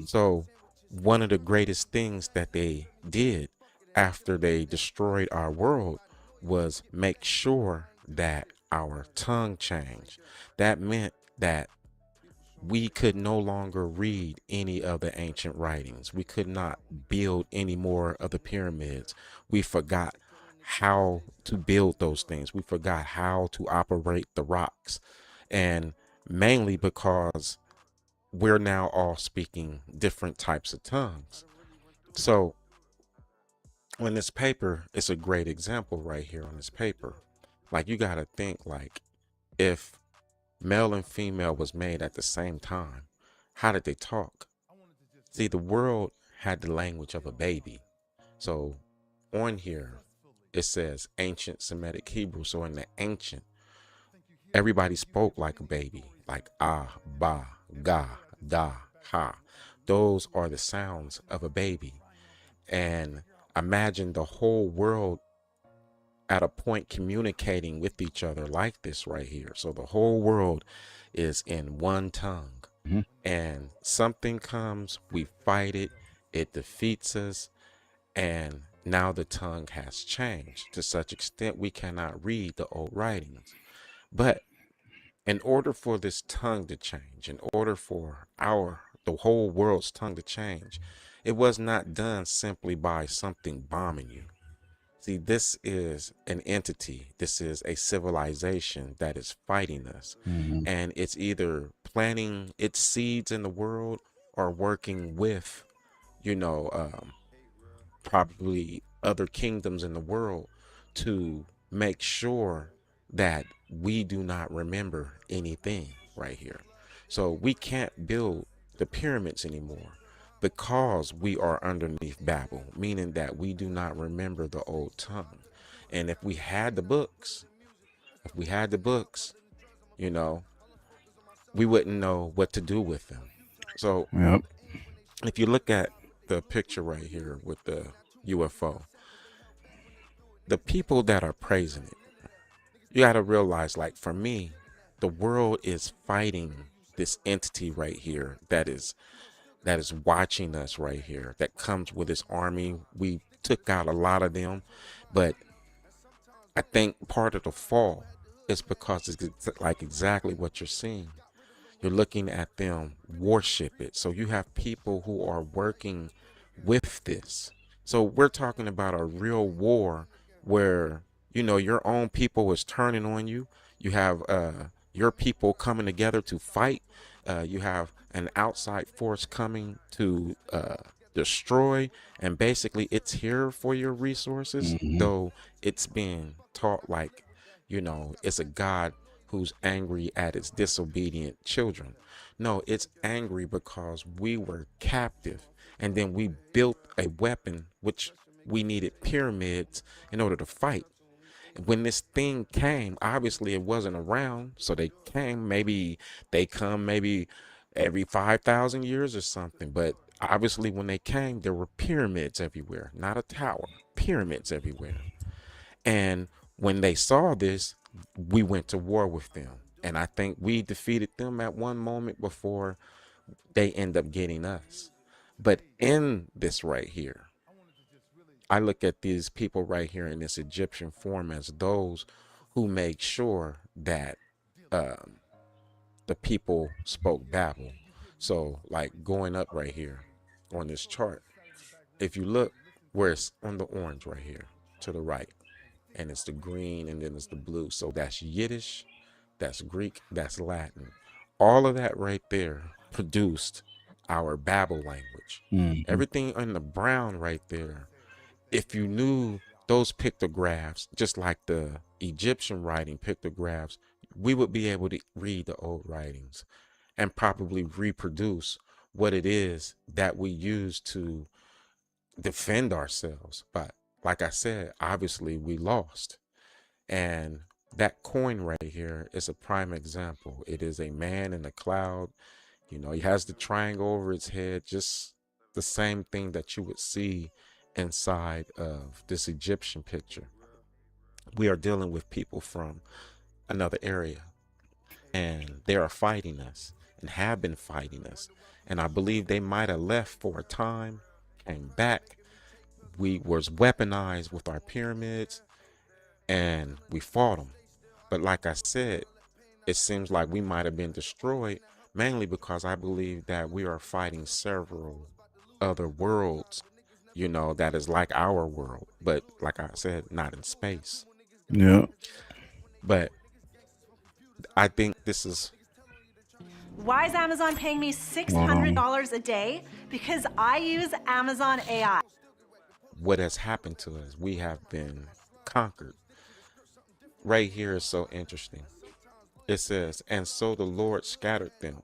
So, one of the greatest things that they did after they destroyed our world was make sure that our tongue changed. That meant that we could no longer read any of the ancient writings. We could not build any more of the pyramids. We forgot how to build those things. We forgot how to operate the rocks. And mainly because we're now all speaking different types of tongues. So on this paper, it's a great example right here on this paper. Like, you got to think, like, if male and female was made at the same time, how did they talk? See, the world had the language of a baby. So on here, it says ancient Semitic Hebrew. So in the ancient, everybody spoke like a baby, like ah, ba, ga, da, ha. Those are the sounds of a baby. And imagine the whole world at a point communicating with each other like this right here. So the whole world is in one tongue. And something comes, we fight it, it defeats us, and now the tongue has changed to such extent we cannot read the old writings. But in order for this tongue to change, in order for the whole world's tongue to change, it was not done simply by something bombing you. See, this is an entity. This is a civilization that is fighting us. And it's either planting its seeds in the world or working with, probably other kingdoms in the world to make sure that we do not remember anything right here. So we can't build the pyramids anymore because we are underneath Babel, meaning that we do not remember the old tongue. And if we had the books, you know, we wouldn't know what to do with them. So Yep. if you look at the picture right here with the UFO, the people that are praising it, you got to realize, like, for me, the world is fighting this entity right here that is watching us right here, that comes with its army. We took out a lot of them, but I think part of the fall is because it's like exactly what you're seeing. You're looking at them worship it. So you have people who are working with this. So we're talking about a real war where, you know, your own people is turning on you. You have your people coming together to fight. You have an outside force coming to destroy, and basically it's here for your resources, though it's being taught like, you know, it's a God who's angry at its disobedient children. No, it's angry because we were captive, and then we built a weapon which we needed pyramids in order to fight. When this thing came, obviously it wasn't around, so they came, maybe they come maybe every 5,000 years or something, but obviously when they came, there were pyramids everywhere, not a tower, pyramids everywhere. And when they saw this, we went to war with them. And I think we defeated them at one moment before they end up getting us. But in this right here, I look at these people right here in this Egyptian form as those who make sure that the people spoke Babel. So like going up right here on this chart, if you look where it's on the orange right here to the right, and it's the green and then it's the blue. So that's Yiddish, that's Greek, that's Latin. All of that right there produced our Babel language. Everything in the brown right there, if you knew those pictographs, just like the Egyptian writing pictographs, we would be able to read the old writings and probably reproduce what it is that we use to defend ourselves. But like I said, obviously we lost. And that coin right here is a prime example. It is a man in a cloud. You know, he has the triangle over his head, just the same thing that you would see inside of this Egyptian picture. We are dealing with people from another area, and they are fighting us and have been fighting us. And I believe they might have left for a time, came back. We was weaponized with our pyramids, and we fought them. But like I said, it seems like we might have been destroyed, mainly because I believe that we are fighting several other worlds, you know, that is like our world, but like I said, not in space. Yeah. But I think this is... Why is Amazon paying me $600 a day? Because I use Amazon AI. what has happened to us. We have been conquered. Right here is so interesting. It says, and so the Lord scattered them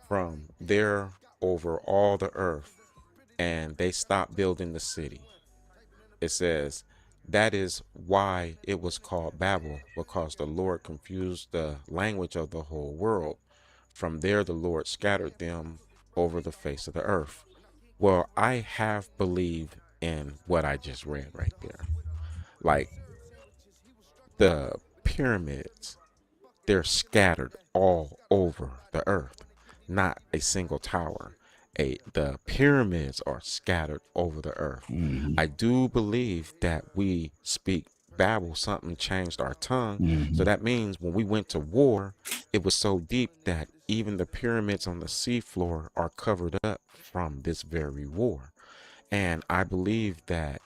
from there over all the earth, and they stopped building the city. It says, that is why it was called Babel, because the Lord confused the language of the whole world. From there, the Lord scattered them over the face of the earth. Well, I have believed in what I just read right there. Like the pyramids, they're scattered all over the earth, not a single tower. The pyramids are scattered over the earth. I do believe that we speak Babel, something changed our tongue. So that means when we went to war, it was so deep that even the pyramids on the seafloor are covered up from this very war. And I believe that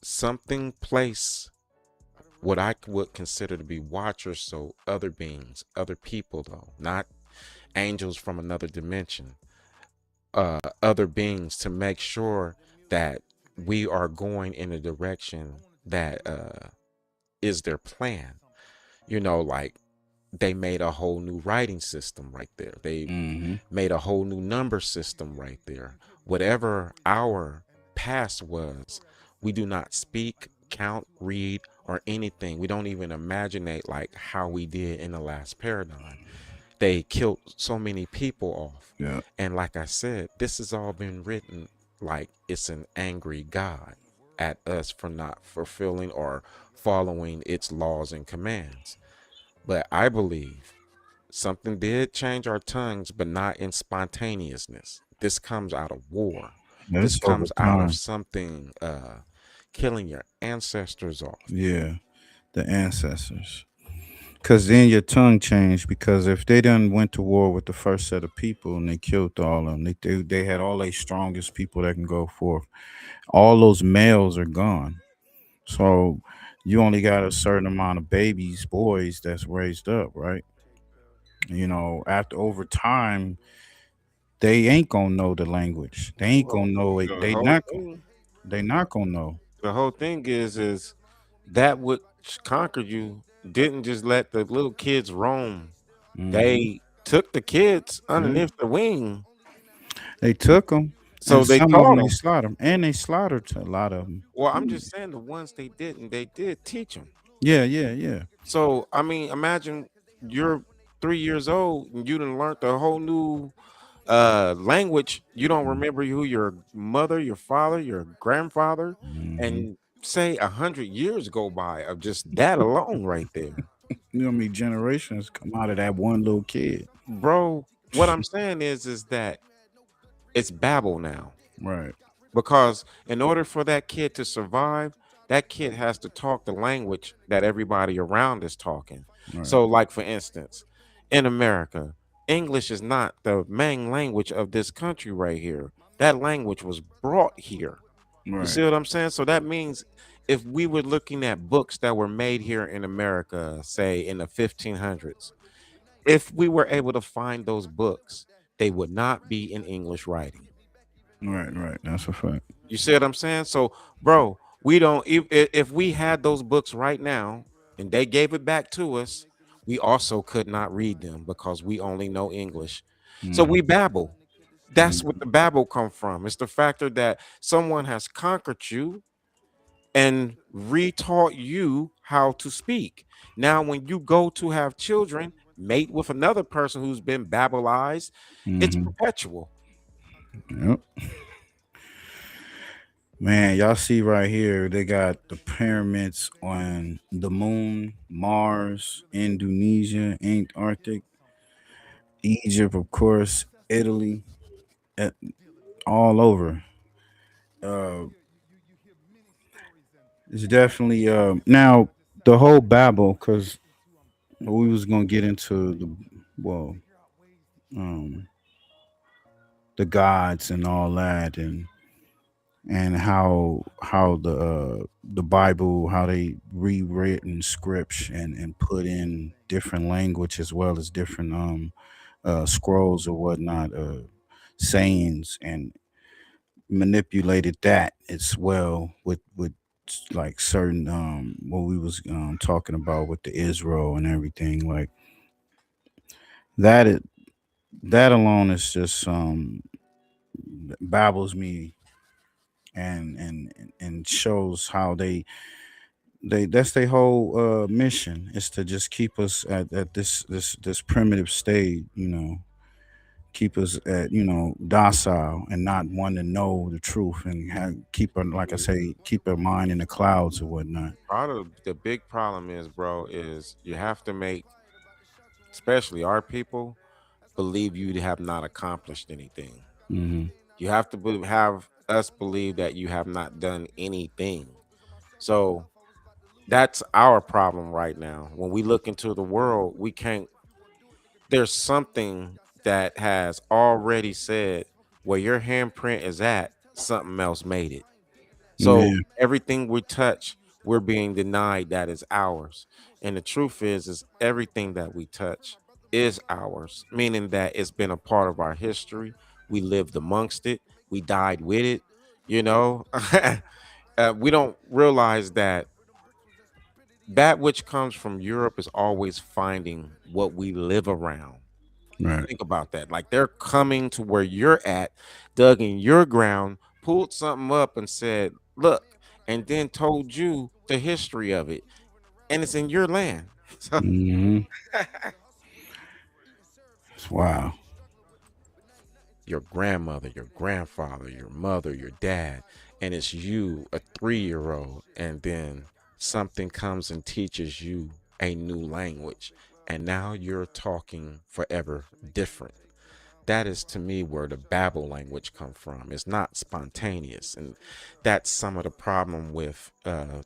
something placed what I would consider to be watchers, so other beings, other people though, not angels from another dimension, other beings, to make sure that we are going in a direction that is their plan. You know, like they made a whole new writing system right there. They made a whole new number system right there. Whatever our past was, we do not speak, count, read, or anything. We don't even imaginate like how we did in the last paradigm. They killed so many people off. Yeah. And like I said, this has all been written like it's an angry God at us for not fulfilling or following its laws and commands. But I believe something did change our tongues, but not in spontaneousness. This comes out of war. This That's over comes out of time. something killing your ancestors off. Yeah, the ancestors. Because then your tongue changed. Because if they done went to war with the first set of people and they killed all of them, they had all their strongest people that can go forth. All those males are gone. So you only got a certain amount of babies, boys that's raised up, right? You know, after over time, they ain't gonna know the language. They ain't Well, gonna know it. the whole thing, They not gonna know. the whole thing is that which conquered you didn't just let the little kids roam. Mhm. They took the kids Yeah. underneath the wing. They took them, So and they some of taught them they them. slaughtered 'em, and they slaughtered a lot of them. Well, I'm just saying the ones they didn't, they did teach them. Yeah, yeah, yeah. So I mean, imagine you're 3 years old and you done learned a whole new language. You don't remember who your mother, your father, your grandfather, and say 100 years go by of just that alone right there. You know how many generations come out of that one little kid? Bro, what I'm saying is that it's Babel now. Right. Because in order for that kid to survive, that kid has to talk the language that everybody around is talking. Right. So, like for instance, in America, English is not the main language of this country right here. That language was brought here. You see Right. what I'm saying? So that means if we were looking at books that were made here in America, say in the 1500s, if we were able to find those books, they would not be in English writing. Right, right. That's a fact. You see what I'm saying? So, bro, we don't if we had those books right now and they gave it back to us, we also could not read them because we only know English. So we babble. That's what the babble come from. It's the factor that someone has conquered you and retaught you how to speak. Now, when you go to have children, mate with another person who's been babblized, it's perpetual. Yep. Man, y'all see right here, they got the pyramids on the moon, Mars, Indonesia, Antarctic, Egypt, of course, Italy, eh, all over. Uh, it's definitely now the whole Babel, because we was gonna get into well, um, the gods and all that, and how the Bible, how they rewritten scripts and put in different language as well as different scrolls or whatnot, sayings, and manipulated that as well with like certain what we was talking about with the Israel and everything like that. That alone is just babbles me and shows how they that's their whole mission is to just keep us at this primitive state, you know, keep us at, you know, docile and not want to know the truth and keep our, like I say, keep our mind in the clouds or whatnot. Part of the big problem is, bro, is you have to make, especially our people, believe you have not accomplished anything. Mm-hmm. You have to have us believe that you have not done anything. So that's our problem right now. When we look into the world, we can't, there's something that has already said where your handprint is at, something else made it. So Yeah. everything we touch, we're being denied that is ours. And the truth is everything that we touch is ours, meaning that it's been a part of our history. We lived amongst it, we died with it, you know. We don't realize that that which comes from Europe is always finding what we live around. Right. Think about that. Like they're coming to where you're at, dug in your ground, pulled something up and said, look, and then told you the history of it. And it's in your land. So Wow. your grandmother, your grandfather, your mother, your dad, and it's you, a 3-year-old, and then something comes and teaches you a new language, and now you're talking forever different. That is to me where the Babel language come from. It's not spontaneous, and that's some of the problem with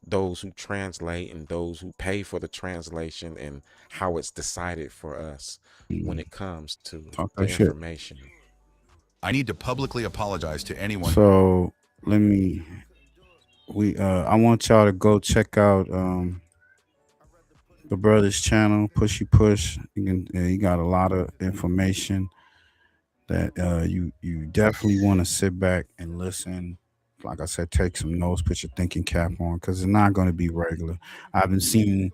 those who translate and those who pay for the translation and how it's decided for us when it comes to Talk the that shit. information. I need to publicly apologize to anyone. So I want y'all to go check out the brother's channel, Pushy Push. He got a lot of information that you definitely want to sit back and listen. Like I said, take some notes, put your thinking cap on, because it's not going to be regular. I haven't seen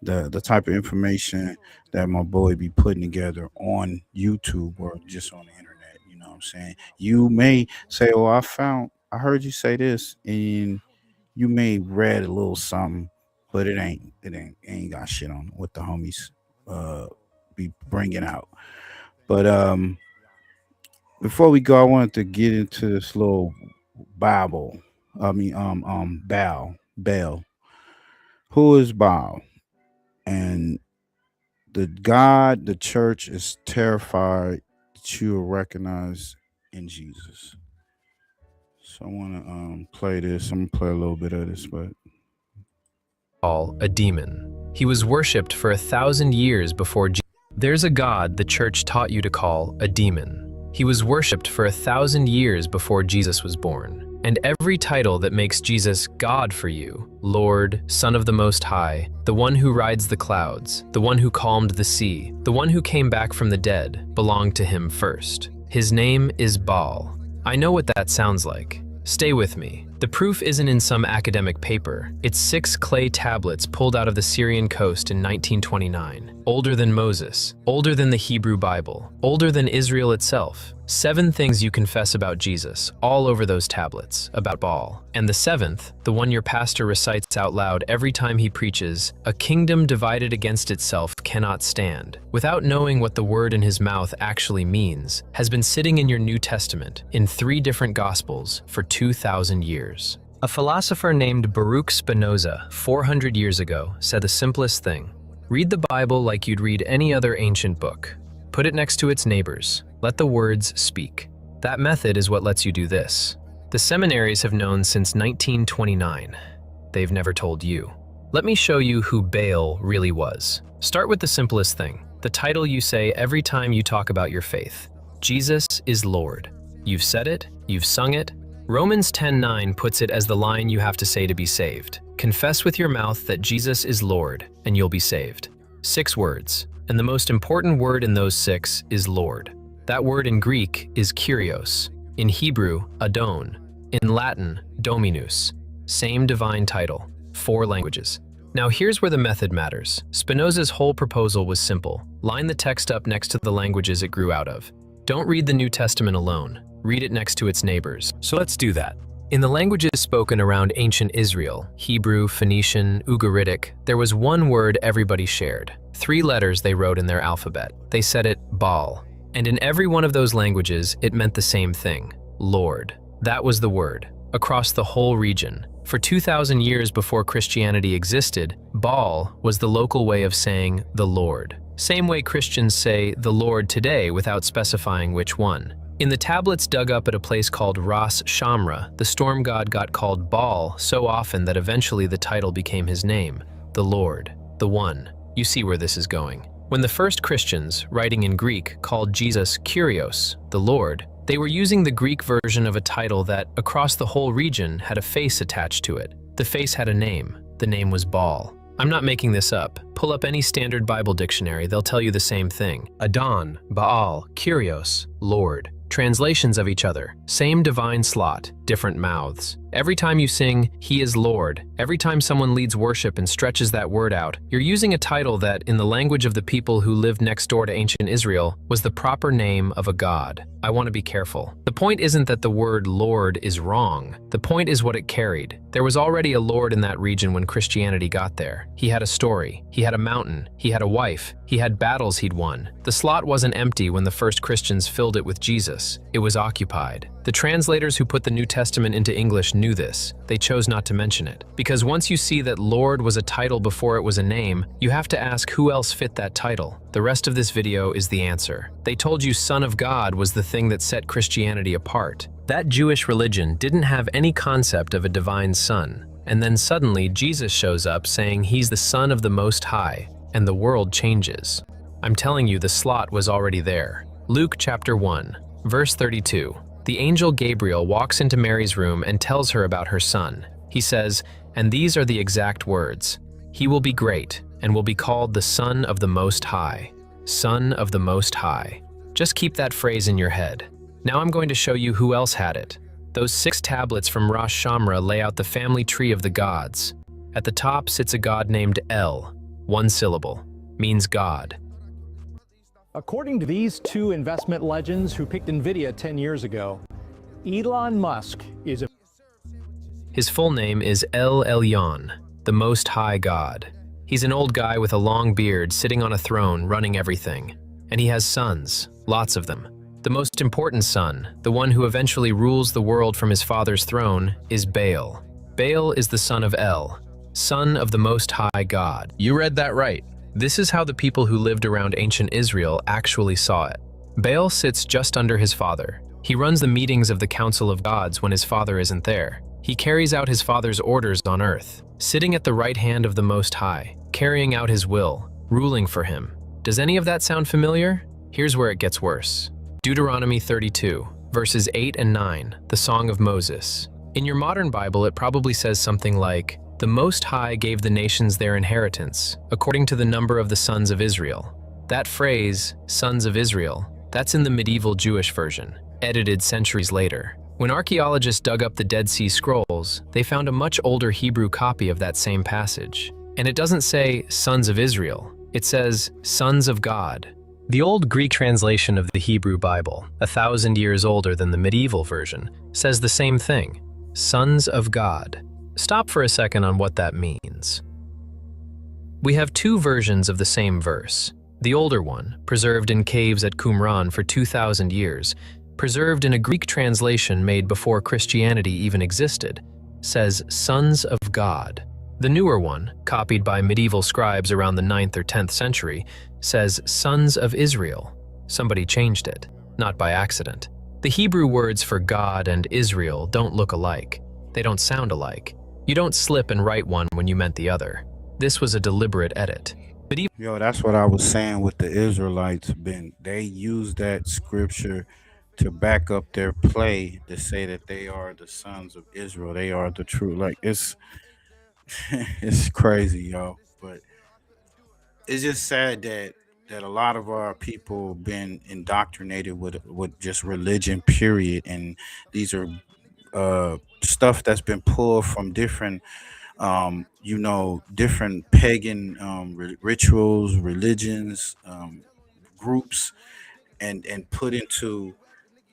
the type of information that my boy be putting together on YouTube or just on the internet. You know what I'm saying? You may say, "Oh, I heard you say this," and you may read a little something, but it ain't got shit on what the homies be bringing out. But before we go, I wanted to get into this little Bible. Baal. Who is Baal? And the God, the church is terrified that you will recognize in Jesus. So I want to play this. I'm gonna play a little bit of this, but A demon. He was worshipped for 1,000 years before Jesus. There's a God the church taught you to call a demon. He was worshipped for 1,000 years before Jesus was born. And every title that makes Jesus God for you, Lord, Son of the Most High, the one who rides the clouds, the one who calmed the sea, the one who came back from the dead, belonged to him first. His name is Baal. I know what that sounds like. Stay with me. The proof isn't in some academic paper. It's 6 clay tablets pulled out of the Syrian coast in 1929. Older than Moses, older than the Hebrew Bible, older than Israel itself. 7 things you confess about Jesus, all over those tablets, about Baal. And the 7th, the one your pastor recites out loud every time he preaches, a kingdom divided against itself cannot stand, without knowing what the word in his mouth actually means, has been sitting in your New Testament, in 3 different Gospels, for 2,000 years. A philosopher named Baruch Spinoza, 400 years ago, said the simplest thing. Read the Bible like you'd read any other ancient book. Put it next to its neighbors. Let the words speak. That method is what lets you do this. The seminaries have known since 1929. They've never told you. Let me show you who Baal really was. Start with the simplest thing, the title you say every time you talk about your faith. Jesus is Lord. You've said it, you've sung it. Romans 10:9 puts it as the line you have to say to be saved. Confess with your mouth that Jesus is Lord, and you'll be saved. 6 words, and the most important word in those 6 is Lord. That word in Greek is Kyrios, in Hebrew, Adon, in Latin, Dominus. Same divine title, 4 languages. Now here's where the method matters. Spinoza's whole proposal was simple. Line the text up next to the languages it grew out of. Don't read the New Testament alone. Read it next to its neighbors. So let's do that. In the languages spoken around ancient Israel, Hebrew, Phoenician, Ugaritic, there was one word everybody shared. 3 letters they wrote in their alphabet. They said it Baal. And in every one of those languages, it meant the same thing, Lord. That was the word, across the whole region. For 2,000 years before Christianity existed, Baal was the local way of saying the Lord. Same way Christians say the Lord today without specifying which one. In the tablets dug up at a place called Ras Shamra, the storm god got called Baal so often that eventually the title became his name, the Lord, the One. You see where this is going. When the first Christians, writing in Greek, called Jesus Kyrios, the Lord, they were using the Greek version of a title that, across the whole region, had a face attached to it. The face had a name. The name was Baal. I'm not making this up. Pull up any standard Bible dictionary, they'll tell you the same thing. Adon, Baal, Kyrios, Lord. Translations of each other. Same divine slot, different mouths. Every time you sing, "He is Lord," every time someone leads worship and stretches that word out, you're using a title that, in the language of the people who lived next door to ancient Israel, was the proper name of a god. I want to be careful. The point isn't that the word Lord is wrong. The point is what it carried. There was already a Lord in that region when Christianity got there. He had a story. He had a mountain. He had a wife. He had battles he'd won. The slot wasn't empty when the first Christians filled it with Jesus. It was occupied. The translators who put the New Testament into English knew this. They chose not to mention it. Because once you see that Lord was a title before it was a name, you have to ask who else fit that title. The rest of this video is the answer. They told you Son of God was the thing that set Christianity apart. That Jewish religion didn't have any concept of a divine son. And then suddenly Jesus shows up saying he's the Son of the Most High, and the world changes. I'm telling you, the slot was already there. Luke chapter 1, verse 32. The angel Gabriel walks into Mary's room and tells her about her son. He says, and these are the exact words, "He will be great and will be called the Son of the Most High." Son of the Most High. Just keep that phrase in your head. Now I'm going to show you who else had it. Those 6 tablets from Rosh Shamra lay out the family tree of the gods. At the top sits a god named El, one syllable, means God. According to these 2 investment legends who picked NVIDIA 10 years ago, Elon Musk is a... His full name is El Elyon, the Most High God. He's an old guy with a long beard sitting on a throne running everything. And he has sons, lots of them. The most important son, the one who eventually rules the world from his father's throne, is Baal. Baal is the son of El, son of the Most High God. You read that right. This is how the people who lived around ancient Israel actually saw it. Baal sits just under his father. He runs the meetings of the Council of Gods when his father isn't there. He carries out his father's orders on earth, sitting at the right hand of the Most High, carrying out his will, ruling for him. Does any of that sound familiar? Here's where it gets worse. Deuteronomy 32, verses 8 and 9, the Song of Moses. In your modern Bible, it probably says something like, "The Most High gave the nations their inheritance, according to the number of the sons of Israel." That phrase, sons of Israel, that's in the medieval Jewish version, edited centuries later. When archaeologists dug up the Dead Sea Scrolls, they found a much older Hebrew copy of that same passage. And it doesn't say sons of Israel, it says sons of God. The old Greek translation of the Hebrew Bible, 1,000 years older than the medieval version, says the same thing, sons of God. Stop for a second on what that means. We have 2 versions of the same verse. The older one, preserved in caves at Qumran for 2,000 years, preserved in a Greek translation made before Christianity even existed, says sons of God. The newer one, copied by medieval scribes around the 9th or 10th century, says sons of Israel. Somebody changed it, not by accident. The Hebrew words for God and Israel don't look alike. They don't sound alike. You don't slip and write one when you meant the other. This was a deliberate edit. Yo, that's what I was saying with the Israelites, Ben. They use that scripture to back up their play to say that they are the sons of Israel. They are the true, like, it's it's crazy, yo. But it's just sad that a lot of our people been indoctrinated with just religion, period. And these are stuff that's been pulled from different different pagan rituals, religions, groups, and put into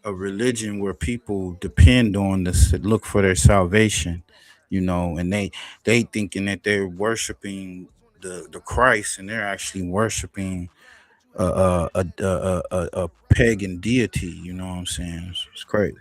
a religion where people depend on this, look for their salvation, and they thinking that they're worshiping the Christ, and they're actually worshiping a pagan deity. You know what I'm saying? It's crazy.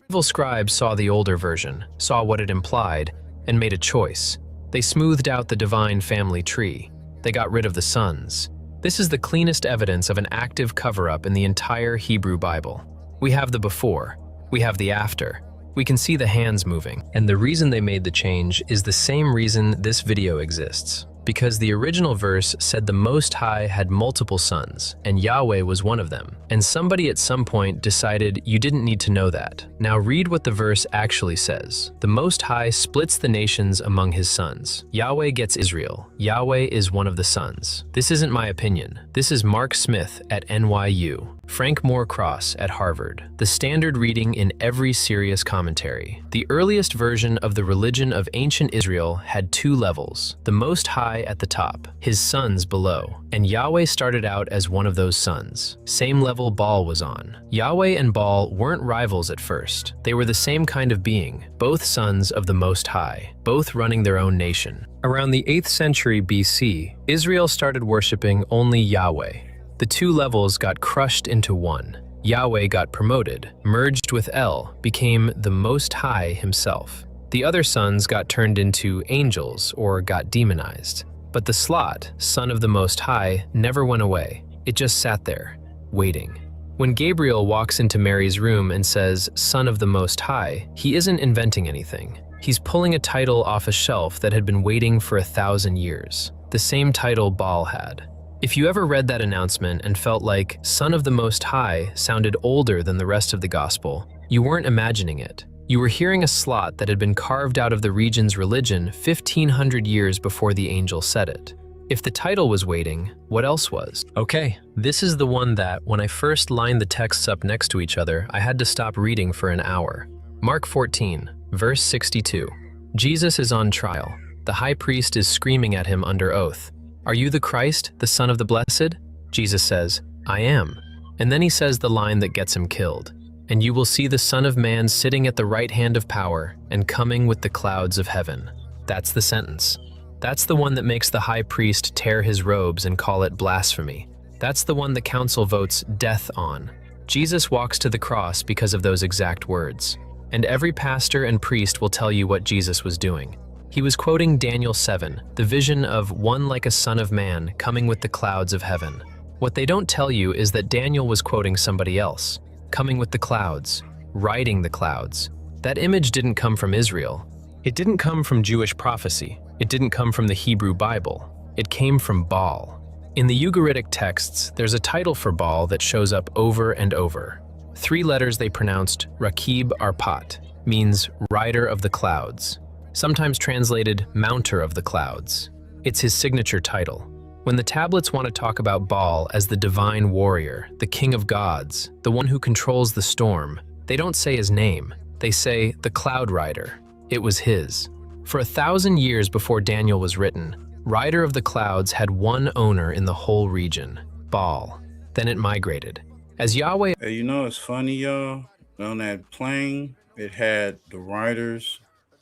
Evil scribes saw the older version, saw what it implied, and made a choice. They smoothed out the divine family tree. They got rid of the sons. This is the cleanest evidence of an active cover-up in the entire Hebrew Bible. We have the before, we have the after. We can see the hands moving. And the reason they made the change is the same reason this video exists. Because the original verse said the Most High had multiple sons, and Yahweh was one of them. And somebody at some point decided you didn't need to know that. Now read what the verse actually says. The Most High splits the nations among his sons. Yahweh gets Israel. Yahweh is one of the sons. This isn't my opinion. This is Mark Smith at NYU. Frank Moore-Cross at Harvard, the standard reading in every serious commentary. The earliest version of the religion of ancient Israel had two levels, the Most High at the top, his sons below, and Yahweh started out as one of those sons. Same level Baal was on. Yahweh and Baal weren't rivals at first. They were the same kind of being, both sons of the Most High, both running their own nation. Around the 8th century BC, Israel started worshiping only Yahweh. The two levels got crushed into one. Yahweh got promoted, merged with El, became the Most High himself. The other sons got turned into angels or got demonized. But the slot, son of the Most High, never went away. It just sat there, waiting. When Gabriel walks into Mary's room and says, Son of the Most High, he isn't inventing anything. He's pulling a title off a shelf that had been waiting for 1,000 years. The same title Baal had. If you ever read that announcement and felt like Son of the Most High sounded older than the rest of the gospel, you weren't imagining it. You were hearing a slot that had been carved out of the region's religion 1,500 years before the angel said it. If the title was waiting, what else was? Okay, this is the one that, when I first lined the texts up next to each other, I had to stop reading for an hour. Mark 14, verse 62. Jesus is on trial. The high priest is screaming at him under oath. Are you the Christ, the Son of the Blessed? Jesus says, I am. And then he says the line that gets him killed. And you will see the Son of Man sitting at the right hand of power and coming with the clouds of heaven. That's the sentence. That's the one that makes the high priest tear his robes and call it blasphemy. That's the one the council votes death on. Jesus walks to the cross because of those exact words. And every pastor and priest will tell you what Jesus was doing. He was quoting Daniel 7, the vision of one like a son of man coming with the clouds of heaven. What they don't tell you is that Daniel was quoting somebody else, coming with the clouds, riding the clouds. That image didn't come from Israel. It didn't come from Jewish prophecy. It didn't come from the Hebrew Bible. It came from Baal. In the Ugaritic texts, there's a title for Baal that shows up over and over. 3 letters they pronounced Rakib Arpat, means rider of the clouds. Sometimes translated mounter of the clouds. It's his signature title. When the tablets want to talk about Baal as the divine warrior, the king of gods, the one who controls the storm, they don't say his name. They say the cloud rider. It was his. For 1,000 years before Daniel was written, Rider of the Clouds had one owner in the whole region, Baal. Then it migrated. As Yahweh... Hey, you know, it's funny, y'all. On that plane, it had the riders.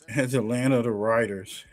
It had the land of the riders.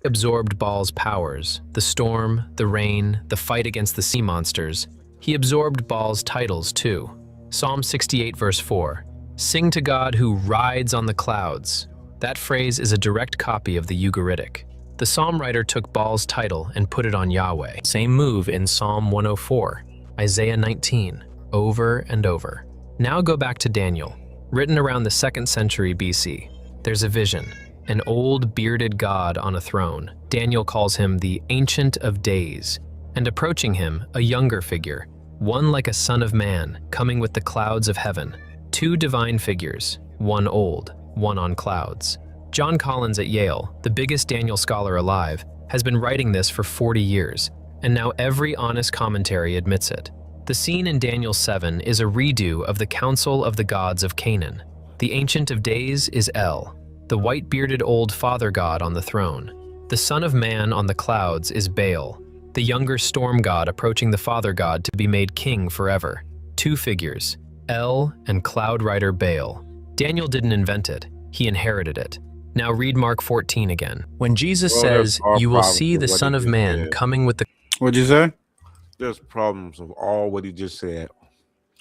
absorbed Baal's powers, the storm, the rain, the fight against the sea monsters. He absorbed Baal's titles too. Psalm 68 verse 4, sing to God who rides on the clouds. That phrase is a direct copy of the Ugaritic. The psalm writer took Baal's title and put it on Yahweh. Same move in Psalm 104, Isaiah 19, over and over. Now go back to Daniel, written around the 2nd century BC. There's a vision, an old bearded god on a throne. Daniel calls him the Ancient of Days, and approaching him, a younger figure, one like a son of man, coming with the clouds of heaven. 2 divine figures, one old, one on clouds. John Collins at Yale, the biggest Daniel scholar alive, has been writing this for 40 years, and now every honest commentary admits it. The scene in Daniel 7 is a redo of the Council of the Gods of Canaan. The Ancient of Days is El, the white-bearded old father god on the throne. The Son of Man on the clouds is Baal, the younger storm god approaching the father god to be made king forever. 2 figures, El and cloud rider Baal. Daniel didn't invent it, he inherited it. Now read Mark 14 again. When Jesus says, you will see the Son of Man coming with the... What'd you say? There's problems of all what he just said.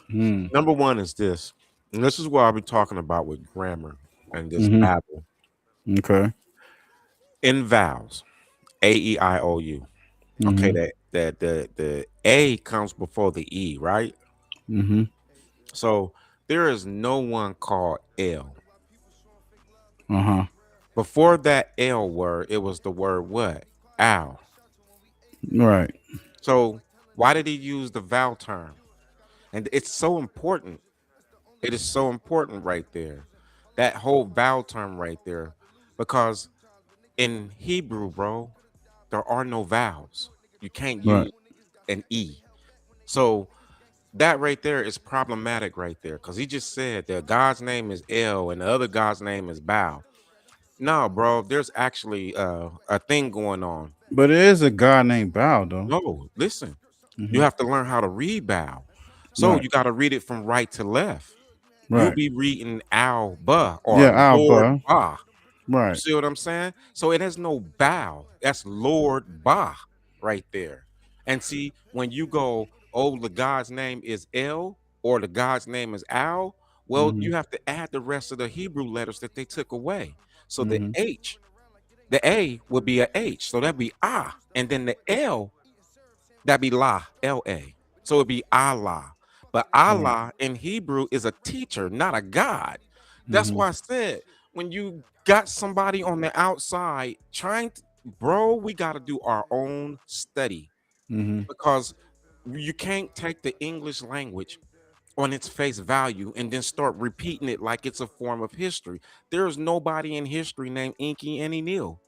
Number one is this, and this is what I'll be talking about with grammar and this Bible. Okay. In vowels, A-E-I-O-U. Okay, that the A comes before the E, right? So there is no one called L. Before that L word, it was the word what? Ow. Right. So why did he use the vowel term? And it's so important. It is so important right there. That whole vowel term right there. Because in Hebrew, bro, there are no vowels. You can't use an E. So that right there is problematic right there, because he just said that God's name is El and the other God's name is Bow. No, bro, there's actually a thing going on. But there is a God named Bow though. No, listen, you Mhm. have to learn how to read Bow. So Right. you got to read it from right to left. You'll Right. be reading Al-Ba Yeah, or Lord Alba. Ba. You Right. see what I'm saying? So it has no bow. That's Lord Ba right there. And see, when you go, oh, the God's name is El or the God's name is Al, well, Mhm. you have to add the rest of the Hebrew letters that they took away. So the Mhm. H, the A would be a H. So that'd be Ah. And then the L, that'd be La, L-A. So it'd be Allah. But Right. Allah in Hebrew is a teacher, not a God. That's Mhm. why I said when you got somebody on the outside trying to, bro, we got to do our own study, Mhm. because you can't take the English language on its face value and then start repeating it like it's a form of history. There's nobody in history named Inky Annie Neal.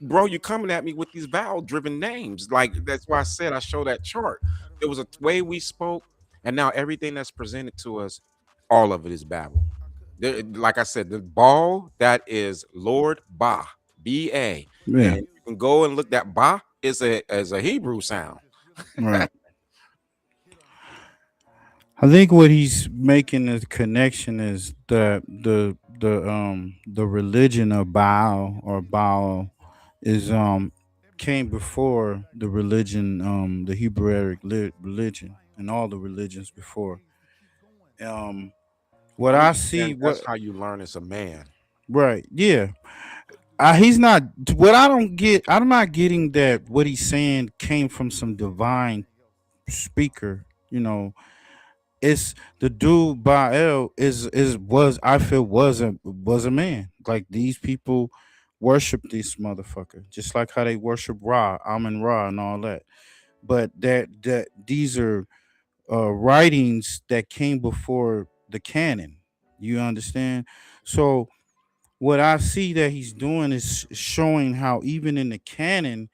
Bro, you're coming at me with these vowel driven names. Like, that's why I said I show that chart. There was a way we spoke, and now everything that's presented to us, all of it is Babel. Like I said, the ball, that is Lord Ba, B-A. Yeah. And you can go and look, that Ba is a Hebrew sound. Right. I think what he's making the connection is that the religion of Baal or Baal is came before the religion, the Hebraic religion and all the religions before. Um what I see, And what that's how you learn as a man. right, yeah. He's not, what I don't get, I'm not getting that what he's saying came from some divine speaker, you know. It's the dude Baal is was, I feel, was a man. Like, these people worship this motherfucker just like how they worship Ra, Amun Ra, and all that. But that these are writings that came before the canon. You understand? So what I see that he's doing is showing how even in the canon,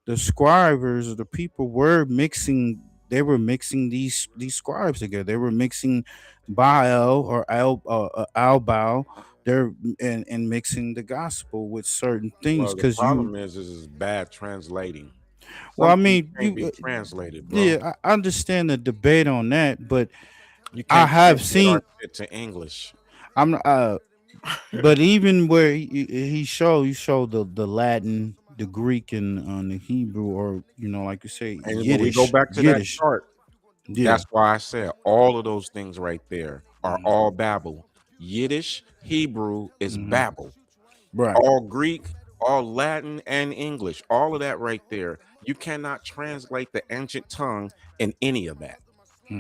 the scribers or the people were mixing, they were mixing these scribes together. They were mixing Baal or Al they're and mixing the gospel with certain things, Well, the because you, problem is bad translating. well, I Some things mean, can't you be translated, bro. yeah, I understand the debate on that, but You I can't have translate our seen, shit to English. I'm but even where he showed the Latin, the Greek, and the Hebrew, or, you know, like you say, And when we go back to that Yiddish. chart, Yeah. that's why I said all of those things right there are Mm-hmm. all Babel. Yiddish, Hebrew is Mm-hmm. Babel. Right. All Greek, all Latin, and English, all of that right there. You cannot translate the ancient tongue in any of that.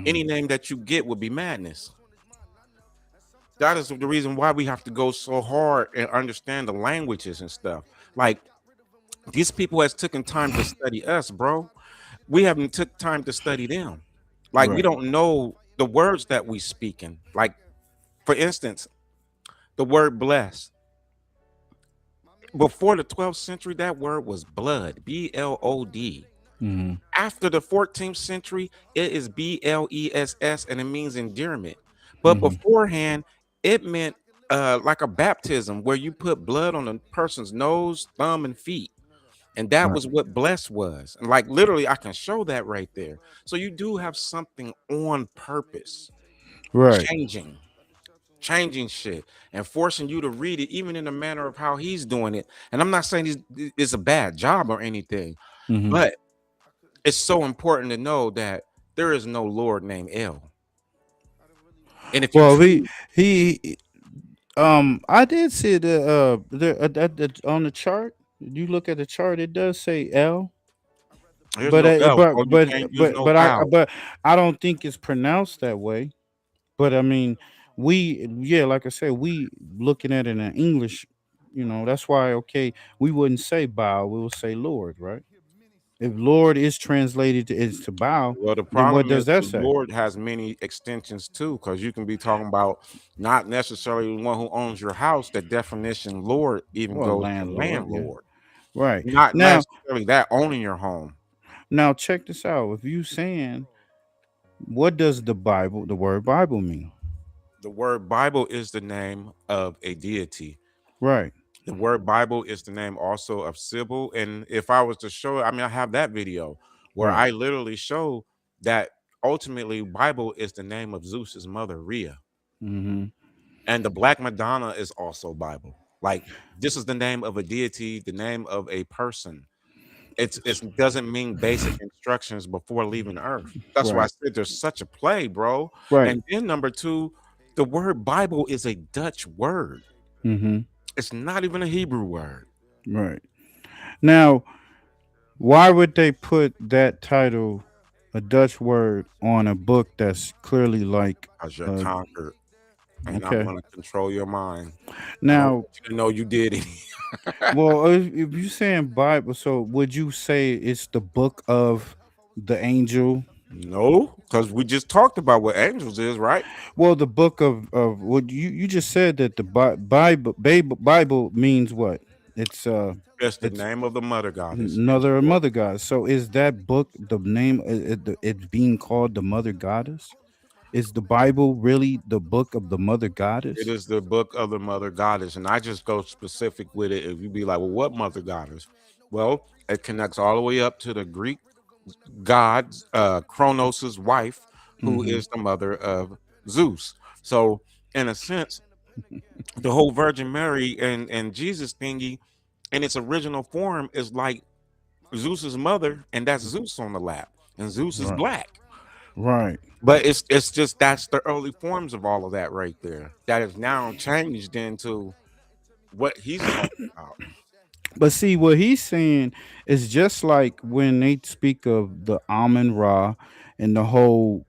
Any Mm-hmm. name that you get would be madness. That is the reason why we have to go so hard and understand the languages and stuff. Like, these people has taken time to study us, bro. We haven't took time to study them. Like, we Right. don't know the words that we speaking. Like, for instance, the word blessed. Before the 12th century, that word was blood, B-L-O-D. Mm-hmm. After the 14th century, it is B-L-E-S-S, and it means endearment. But Mm-hmm. beforehand, it meant like a baptism where you put blood on a person's nose, thumb, and feet. And that Right. was what blessed was. And like, literally, I can show that right there. So you do have something on purpose, Right. changing shit and forcing you to read it, even in the manner of how he's doing it. And I'm not saying it's a bad job or anything, Mm-hmm. but it's so important to know that there is no Lord named El. And if you Well, truly, he I did see on the chart. You look at the chart, it does say L, there's no L, bro, you can't use no vowel. but I don't think it's pronounced that way. But I mean, we, yeah, like I said, we looking at it in English, you know, that's why, okay, we wouldn't say bow, we will say Lord, right? If Lord is translated to, is to bow, Well, the then what problem is does that the say? Lord has many extensions too, because you can be talking about not necessarily the one who owns your house. The definition Lord even Well, goes to landlord, yeah. landlord, Right. not Now, necessarily that owning your home. Now check this out. If you saying, what does the word Bible mean? The word Bible is the name of a deity. Right. The word Bible is the name also of Sybil. And if I was to show, I mean, I have that video where Right. I literally show that ultimately Bible is the name of Zeus's mother, Rhea. Mm-hmm. And the Black Madonna is also Bible. Like, this is the name of a deity, the name of a person. It doesn't mean basic instructions before leaving Earth. That's why I Right. said there's such a play, bro. Right. And then number two, the word Bible is a Dutch word. Mm-hmm. It's not even a Hebrew word. Right. Now, why would they put that title, a Dutch word, on a book that's clearly like Because you're conquered. And I'm okay. going to control your mind. I don't Now, want you to know you did it. well, if you saying Bible, so would you say it's the book of the angel? No, because we just talked about what angels is, right? Well, the book of what you just said that the Bible means what? It's It's the it's name of the mother goddess. another mother goddess. So is that book the name? It's being called the mother goddess. Is the Bible really the book of the mother It goddess? is the book of the mother goddess. And I just go specific with it. If you be like, well, what mother goddess? Well, it connects all the way up to the Greek god, Kronos's wife, who Mm-hmm. is the mother of Zeus. So, in a sense, the whole Virgin Mary and Jesus thingy in its original form is like Zeus's mother, and that's Zeus on the lap, and Zeus is Right. black. Right. But it's just that's the early forms of all of that right there. That is now changed into what he's talking about. But see, what he's saying is just like when they speak of the Amun Ra and the whole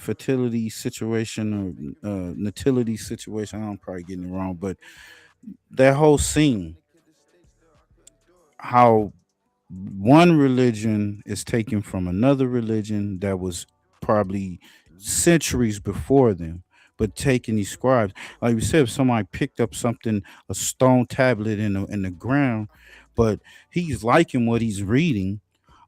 fertility situation or nativity situation. I'm probably getting it wrong, but that whole scene, how one religion is taken from another religion that was probably centuries before them, but taking these scribes, like you said, if somebody picked up something, a stone tablet in the ground, but he's liking what he's reading,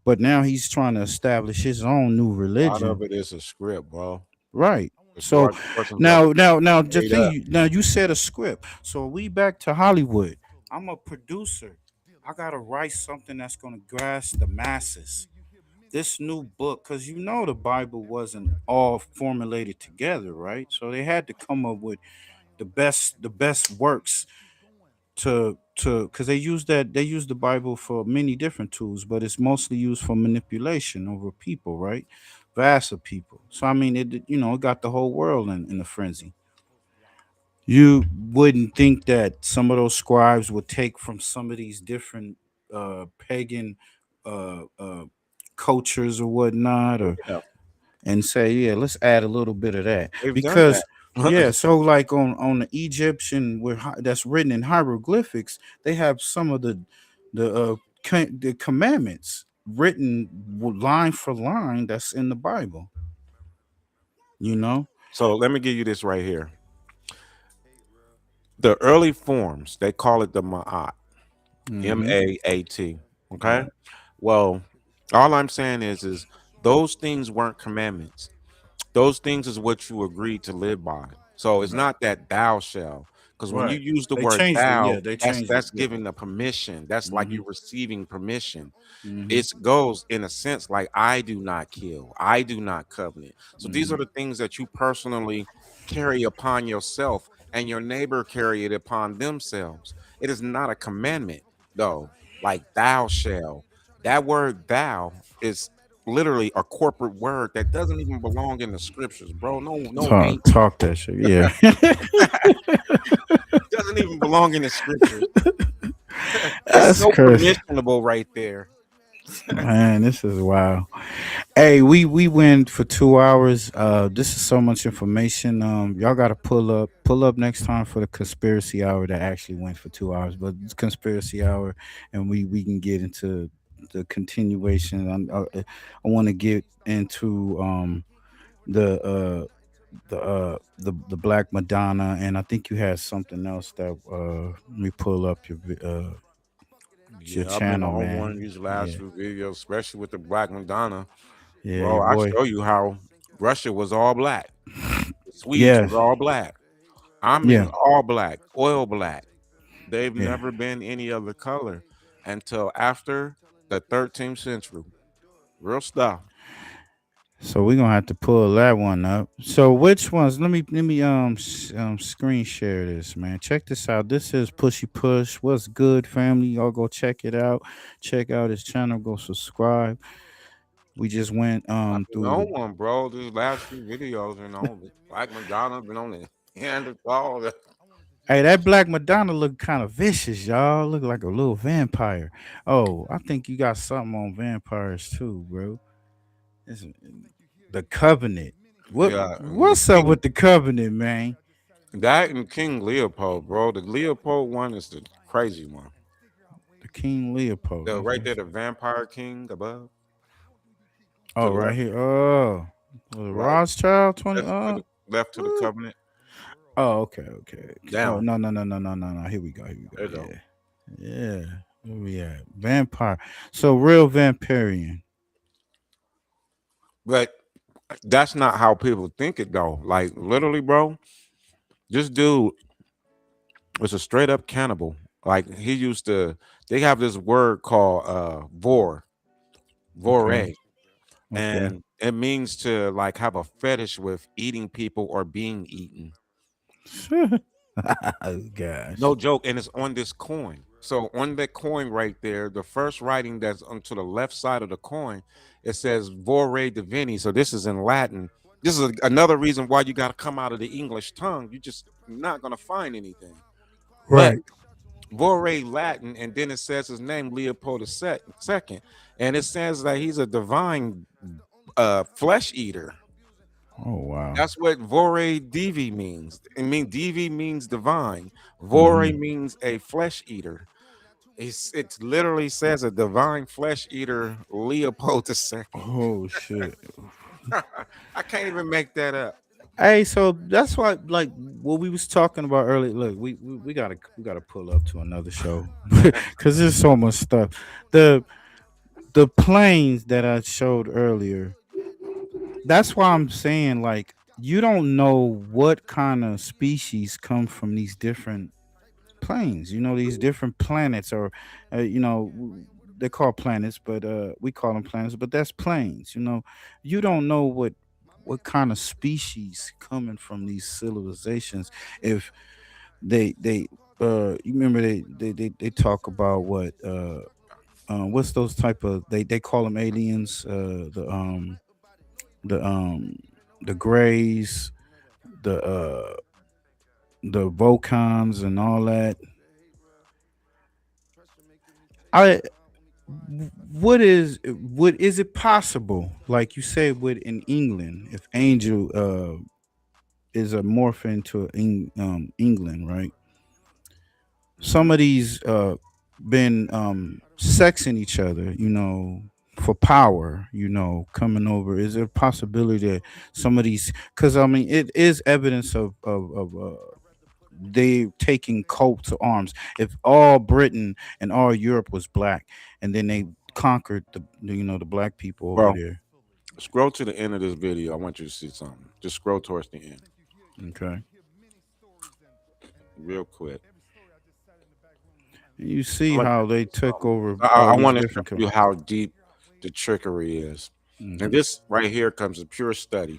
but now he's trying to establish his own new A lot of religion. it is a script, bro. Right. The So source and now the made up. thing now you said a script. So we back to Hollywood. I'm a producer. I gotta write something that's gonna grasp the masses. This new book, because you know the Bible wasn't all formulated together, right? So they had to come up with the best works to because they use the Bible for many different tools, but it's mostly used for manipulation over people, right? Vast of people. So I mean, it got the whole world in a frenzy. You wouldn't think that some of those scribes would take from some of these different pagan cultures or whatnot, or Yeah, and say, yeah, let's add a little bit of that they've done because that. yeah. So like on the Egyptian that's written in hieroglyphics, they have some of the commandments written line for line that's in the Bible. You know. So let me give you this right here. The early forms, they call it the Ma'at. Mm-hmm. M-A-A-T. Okay. Right. Well, all I'm saying is those things weren't commandments. Those things is what you agreed to live by. So it's Right. not that thou shall, because when you Right. use the They word changed it. thou, Yeah, they that's changed it. that's Yeah. giving the permission. That's like Mm-hmm. you receiving permission. Mm-hmm. It goes in a sense like I do not kill, I do not covenant. So these Mm-hmm. are the things that you personally carry upon yourself, and your neighbor carry it upon themselves. It is not a commandment, though. Like thou shall. That word thou is literally a corporate word that doesn't even belong in the scriptures, bro. No angel. Talk that shit. Yeah. Doesn't even belong in the scriptures. It's That's so crazy. permissionable right there. Man, this is wild. Hey, we went for 2 hours. This is so much information. Y'all gotta pull up next time for the conspiracy hour that actually went for 2 hours, but it's conspiracy hour, and we can get into the continuation. I want to get into the Black Madonna, and I think you had something else that let me pull up your your I've been channel, on one of man. these last Yeah, few videos, especially with the Black Madonna. yeah, Bro, your I boy. show you how Russia was all black. The Swedes Yeah, was all black. I mean, yeah, all black, oil black. They've yeah. never been any other color until after the 13th century. Real stuff. So we're gonna have to pull that one up. So which ones? Let me screen share this, man. Check this out. This is Pushy Push. What's good, family? Y'all go check it out. Check out his channel. Go subscribe. We just went I've been through on the. one, bro. These last few videos, Black Madonna been on the Neanderthal. Hey, that Black Madonna look kind of vicious, y'all. Look like a little vampire. Oh, I think you got something on vampires too, bro. It's the Covenant. Yeah, What's up with the Covenant, man? that and King Leopold, bro. The Leopold one is the crazy one. The King Leopold. The right Okay. there, the Vampire King above. To Oh, the right left, here. Oh, the right, Rothschild 20. left to the Covenant. Oh, okay. Oh, Down. no. Here we go. There you go. Yeah. Where we at? Vampire. So real vampirian. But that's not how people think it though. Like literally, bro, this dude was a straight up cannibal. Like he used to. They have this word called vore, Okay. Okay. and it means to like have a fetish with eating people or being eaten. Oh, gosh. No joke, and it's on this coin. So on that coin right there, the first writing that's onto the left side of the coin, it says "Vore Divini." So this is in Latin. This is another reason why you got to come out of the English tongue. You just not gonna find anything. But Right. Vore Latin, and then it says his name Leopold II, and it says that he's a divine flesh eater. Oh, wow. That's what Vore Divi means. I mean, Divi means divine. Vore Mhm. means a flesh eater. It literally says a divine flesh eater, Leopold II. Oh, shit. I can't even make that up. Hey, so that's why, like, what we was talking about earlier. Look, we gotta pull up to another show because there's so much stuff. The planes that I showed earlier. That's why I'm saying, like, you don't know what kind of species come from these different planes. You know, these different planets, or they're called planets, but we call them planets. But that's planes. You know, you don't know what kind of species coming from these civilizations. If they you remember they talk about what's those type of they call them aliens, the the grays, the Vocons and all that. I what is it possible, like you said, with in England, if Angel is a morph into England, right? Some of these been sexing each other, for power, coming over. Is there a possibility that some of these, because I mean it is evidence of they taking coat to arms. If all Britain and all Europe was black, and then they conquered the black people over Bro, there. scroll to the end of this video. I want you to see something. Just scroll towards the end. Okay. Real quick. You see how they took over. I all these want to show different you how deep the trickery is. Mhm. And this right here comes a pure study.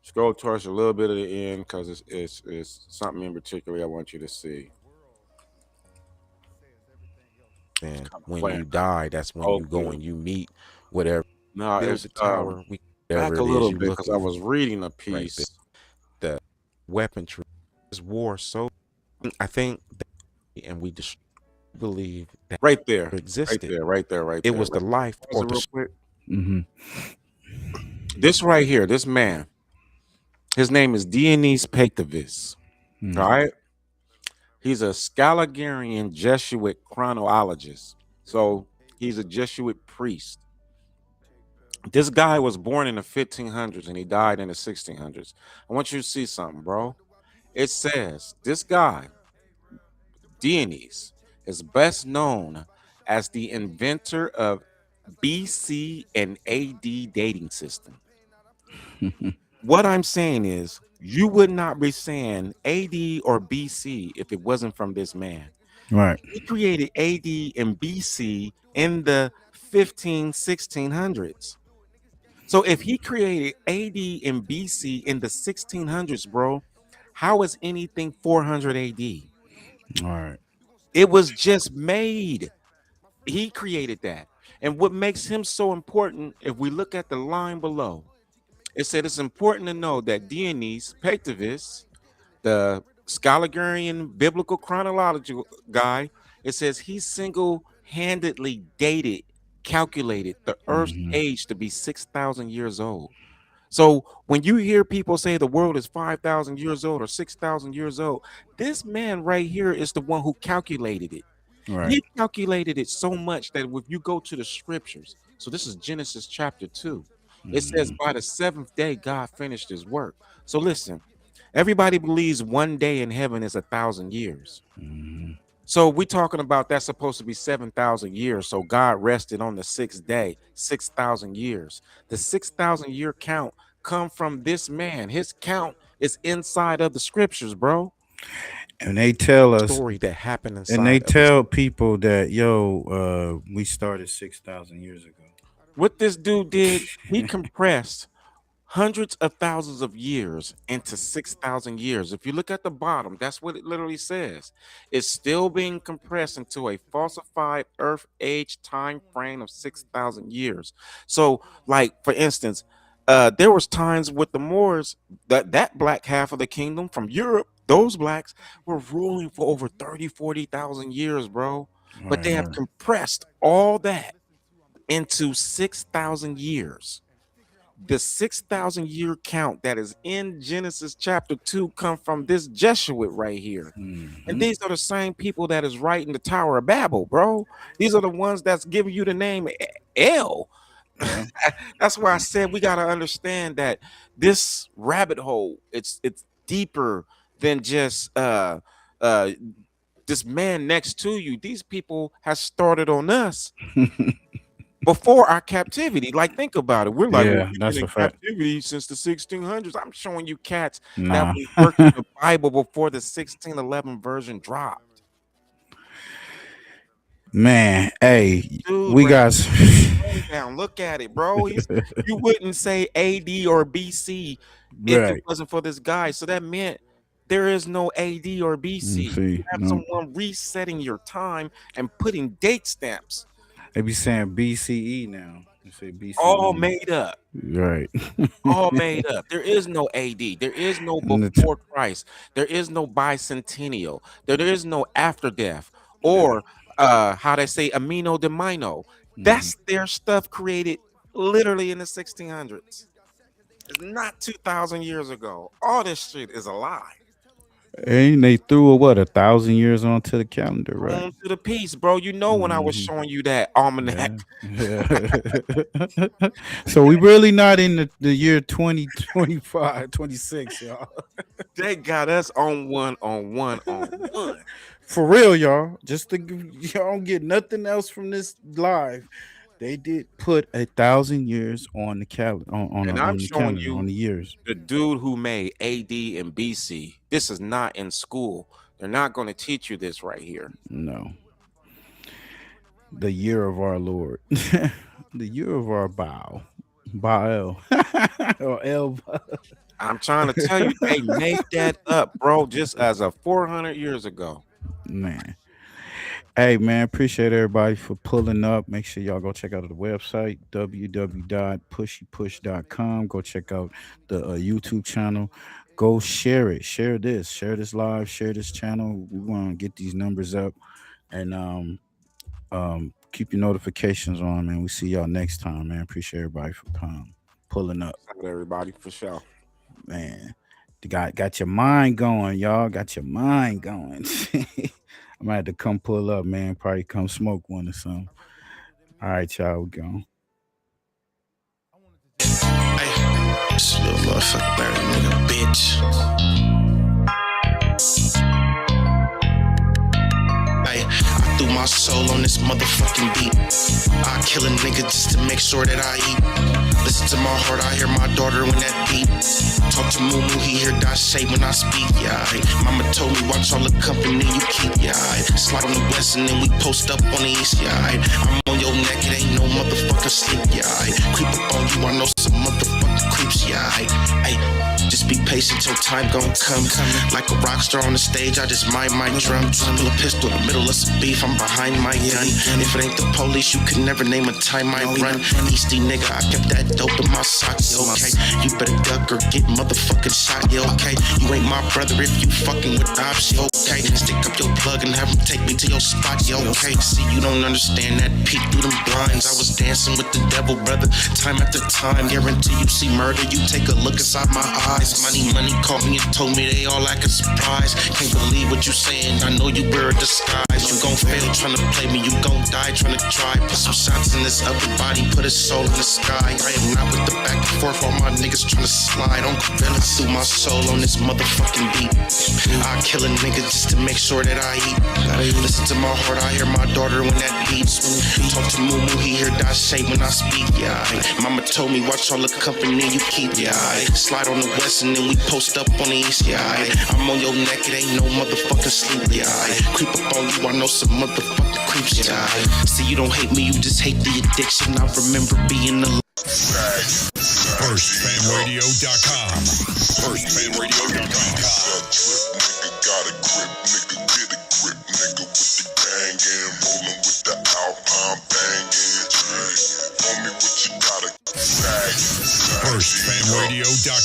Scroll towards a little bit of the end because it's something in particular I want you to see. And when you die, that's when you go and you meet whatever. No, Build it's the tower. back a little bit because I was reading a piece. The weaponry is war. So I think, and we just believe that Right there, existed. right there. It was the life or real the quick. Mhm. This right here, this man, his name is Dionys Pactavis. Mhm. All right. He's a Scalagarian Jesuit chronologist. So he's a Jesuit priest. This guy was born in the 1500s and he died in the 1600s. I want you to see something, bro. It says this guy, Dionys, is best known as the inventor of BC and AD dating system. What I'm saying is, you would not be saying AD or BC if it wasn't from this man. Right. He created AD and BC in the 1600s. So if he created AD and BC in the 1600s, bro, how is anything 400 AD? All right. It was just made. He created that. And what makes him so important, if we look at the line below, it said it's important to know that Dionys Pactavis, the Scholarian biblical chronological guy, it says he single-handedly calculated the Earth's age to be 6,000 years old. So when you hear people say the world is 5,000 years old or 6,000 years old, this man right here is the one who calculated it. Right. He calculated it so much that if you go to the scriptures, so this is Genesis chapter 2, it says by the seventh day God finished his work. So listen, everybody believes one day in heaven is 1,000 years. So we're talking about that's supposed to be 7,000 years. So God rested on the sixth day, 6,000 years. The 6,000 year count come from this man. His count is inside of the scriptures, bro. And they tell us story that happened inside. And they tell people that we started 6,000 years ago. What this dude did, he compressed hundreds of thousands of years into 6,000 years. If you look at the bottom, that's what it literally says. It's still being compressed into a falsified Earth age time frame of 6,000 years. So, like for instance, there was times with the Moors that black half of the kingdom from Europe, those blacks were ruling for over 40,000 years, bro. But they have compressed all that into 6,000 years. The 6,000 year count that is in Genesis chapter 2 come from this Jesuit right here. And these are the same people that is writing the Tower of Babel, bro. These are the ones that's giving you the name L. That's why I said we got to understand that this rabbit hole, it's deeper than just this man next to you. These people have started on us before our captivity. Like, think about it. We're like, well, we've been in captivity since the 1600s. I'm showing you cats that was working the Bible before the 1611 version dropped. Man, hey, dude, we got down. Look at it, bro. You wouldn't say AD or BC if it wasn't for this guy. So that meant there is no AD or BC. You have someone resetting your time and putting date stamps. They be saying BCE now. They say BCE. All made up. Right. All made up. There is no AD. There is no before Christ. There is no bicentennial. There is no after death. Or how they say amino de mino. That's their stuff created literally in the 1600s. It's not 2,000 years ago. All this shit is a lie. And they threw 1,000 years onto the calendar, right? Onto the piece, bro. You know when I was showing you that almanac. Yeah. So we really not in the year 2025, 26, y'all. They got us on one. For real, y'all. Just to y'all don't get nothing else from this live. They did put 1,000 years on the calendar, on the years. The dude who made AD and BC. This is not in school. They're not going to teach you this right here. No. The year of our Lord. The year of our Baal. Or El. I'm trying to tell you, they made that up, bro, just as of 400 years ago. Man. Hey, man, appreciate everybody for pulling up. Make sure y'all go check out the website, www.pushypush.com. Go check out the YouTube channel. Go share it. Share this live. Share this channel. We want to get these numbers up. And keep your notifications on, man. We see y'all next time, man. Appreciate everybody for pulling up. Everybody, for sure. Man, got your mind going, y'all. Got your mind going. I might have to come pull up, man. Probably come smoke one or something. All right, y'all, we go. Hey, this little motherfucker bird nigga, bitch. Hey, threw my soul on this motherfucking beat. I kill a nigga just to make sure that I eat. Listen to my heart, I hear my daughter when that beat. Talk to Moo, he hear that shade when I speak, yeah. Mama told me watch all the company you keep, yeah. Slide on the west and then we post up on the east, yeah. I'm on your neck, it ain't no motherfucking sleep, yeah. Creep up on you, I know some motherfucking creeps, yeah. Hey, just be patient till time gon' come. Like a rock star on the stage, I just mind my drum. Pull a pistol in the middle of some beef, I'm behind my gun. If it ain't the police, you could never name a time I run. Easty nigga, I kept that dope in my socks, okay. You better duck or get motherfucking shot, yeah, okay. You ain't my brother if you fucking with ops, yeah, okay. Stick up your plug and have him take me to your spot, yeah, okay. See, you don't understand that peek through them blinds. I was dancing with the devil, brother, time after time. Guarantee you see murder, you take a look inside my eyes. Money called me and told me they all acting surprised. Can't believe what you saying, I know you wear a disguise. You gon' fail trying to play me, you gon' die trying to try. Put some shots in this upper body, put his soul in the sky. I am not with the back and forth, all my niggas trying to slide. On I threw my soul on this motherfucking beat. I kill a nigga just to make sure that I eat. Listen to my heart, I hear my daughter when that beats. Talk to Moo, he hear that shade when I speak, yeah. Mama told me watch all the company you keep, yeah. Slide on the west and then we post up on the east, yeah. I'm on your neck, it ain't no motherfucking sleep, yeah. Creep up on you, I know some motherfucking creeps, yeah. See, you don't hate me, you just hate the addiction. I remember being alone. FirstFamRadio.com. FirstFamRadio.com. Nigga got a grip, nigga get a grip, nigga with the gang and rolling with the Alpine banging. Tell me what you gotta say. FirstFamRadio.com.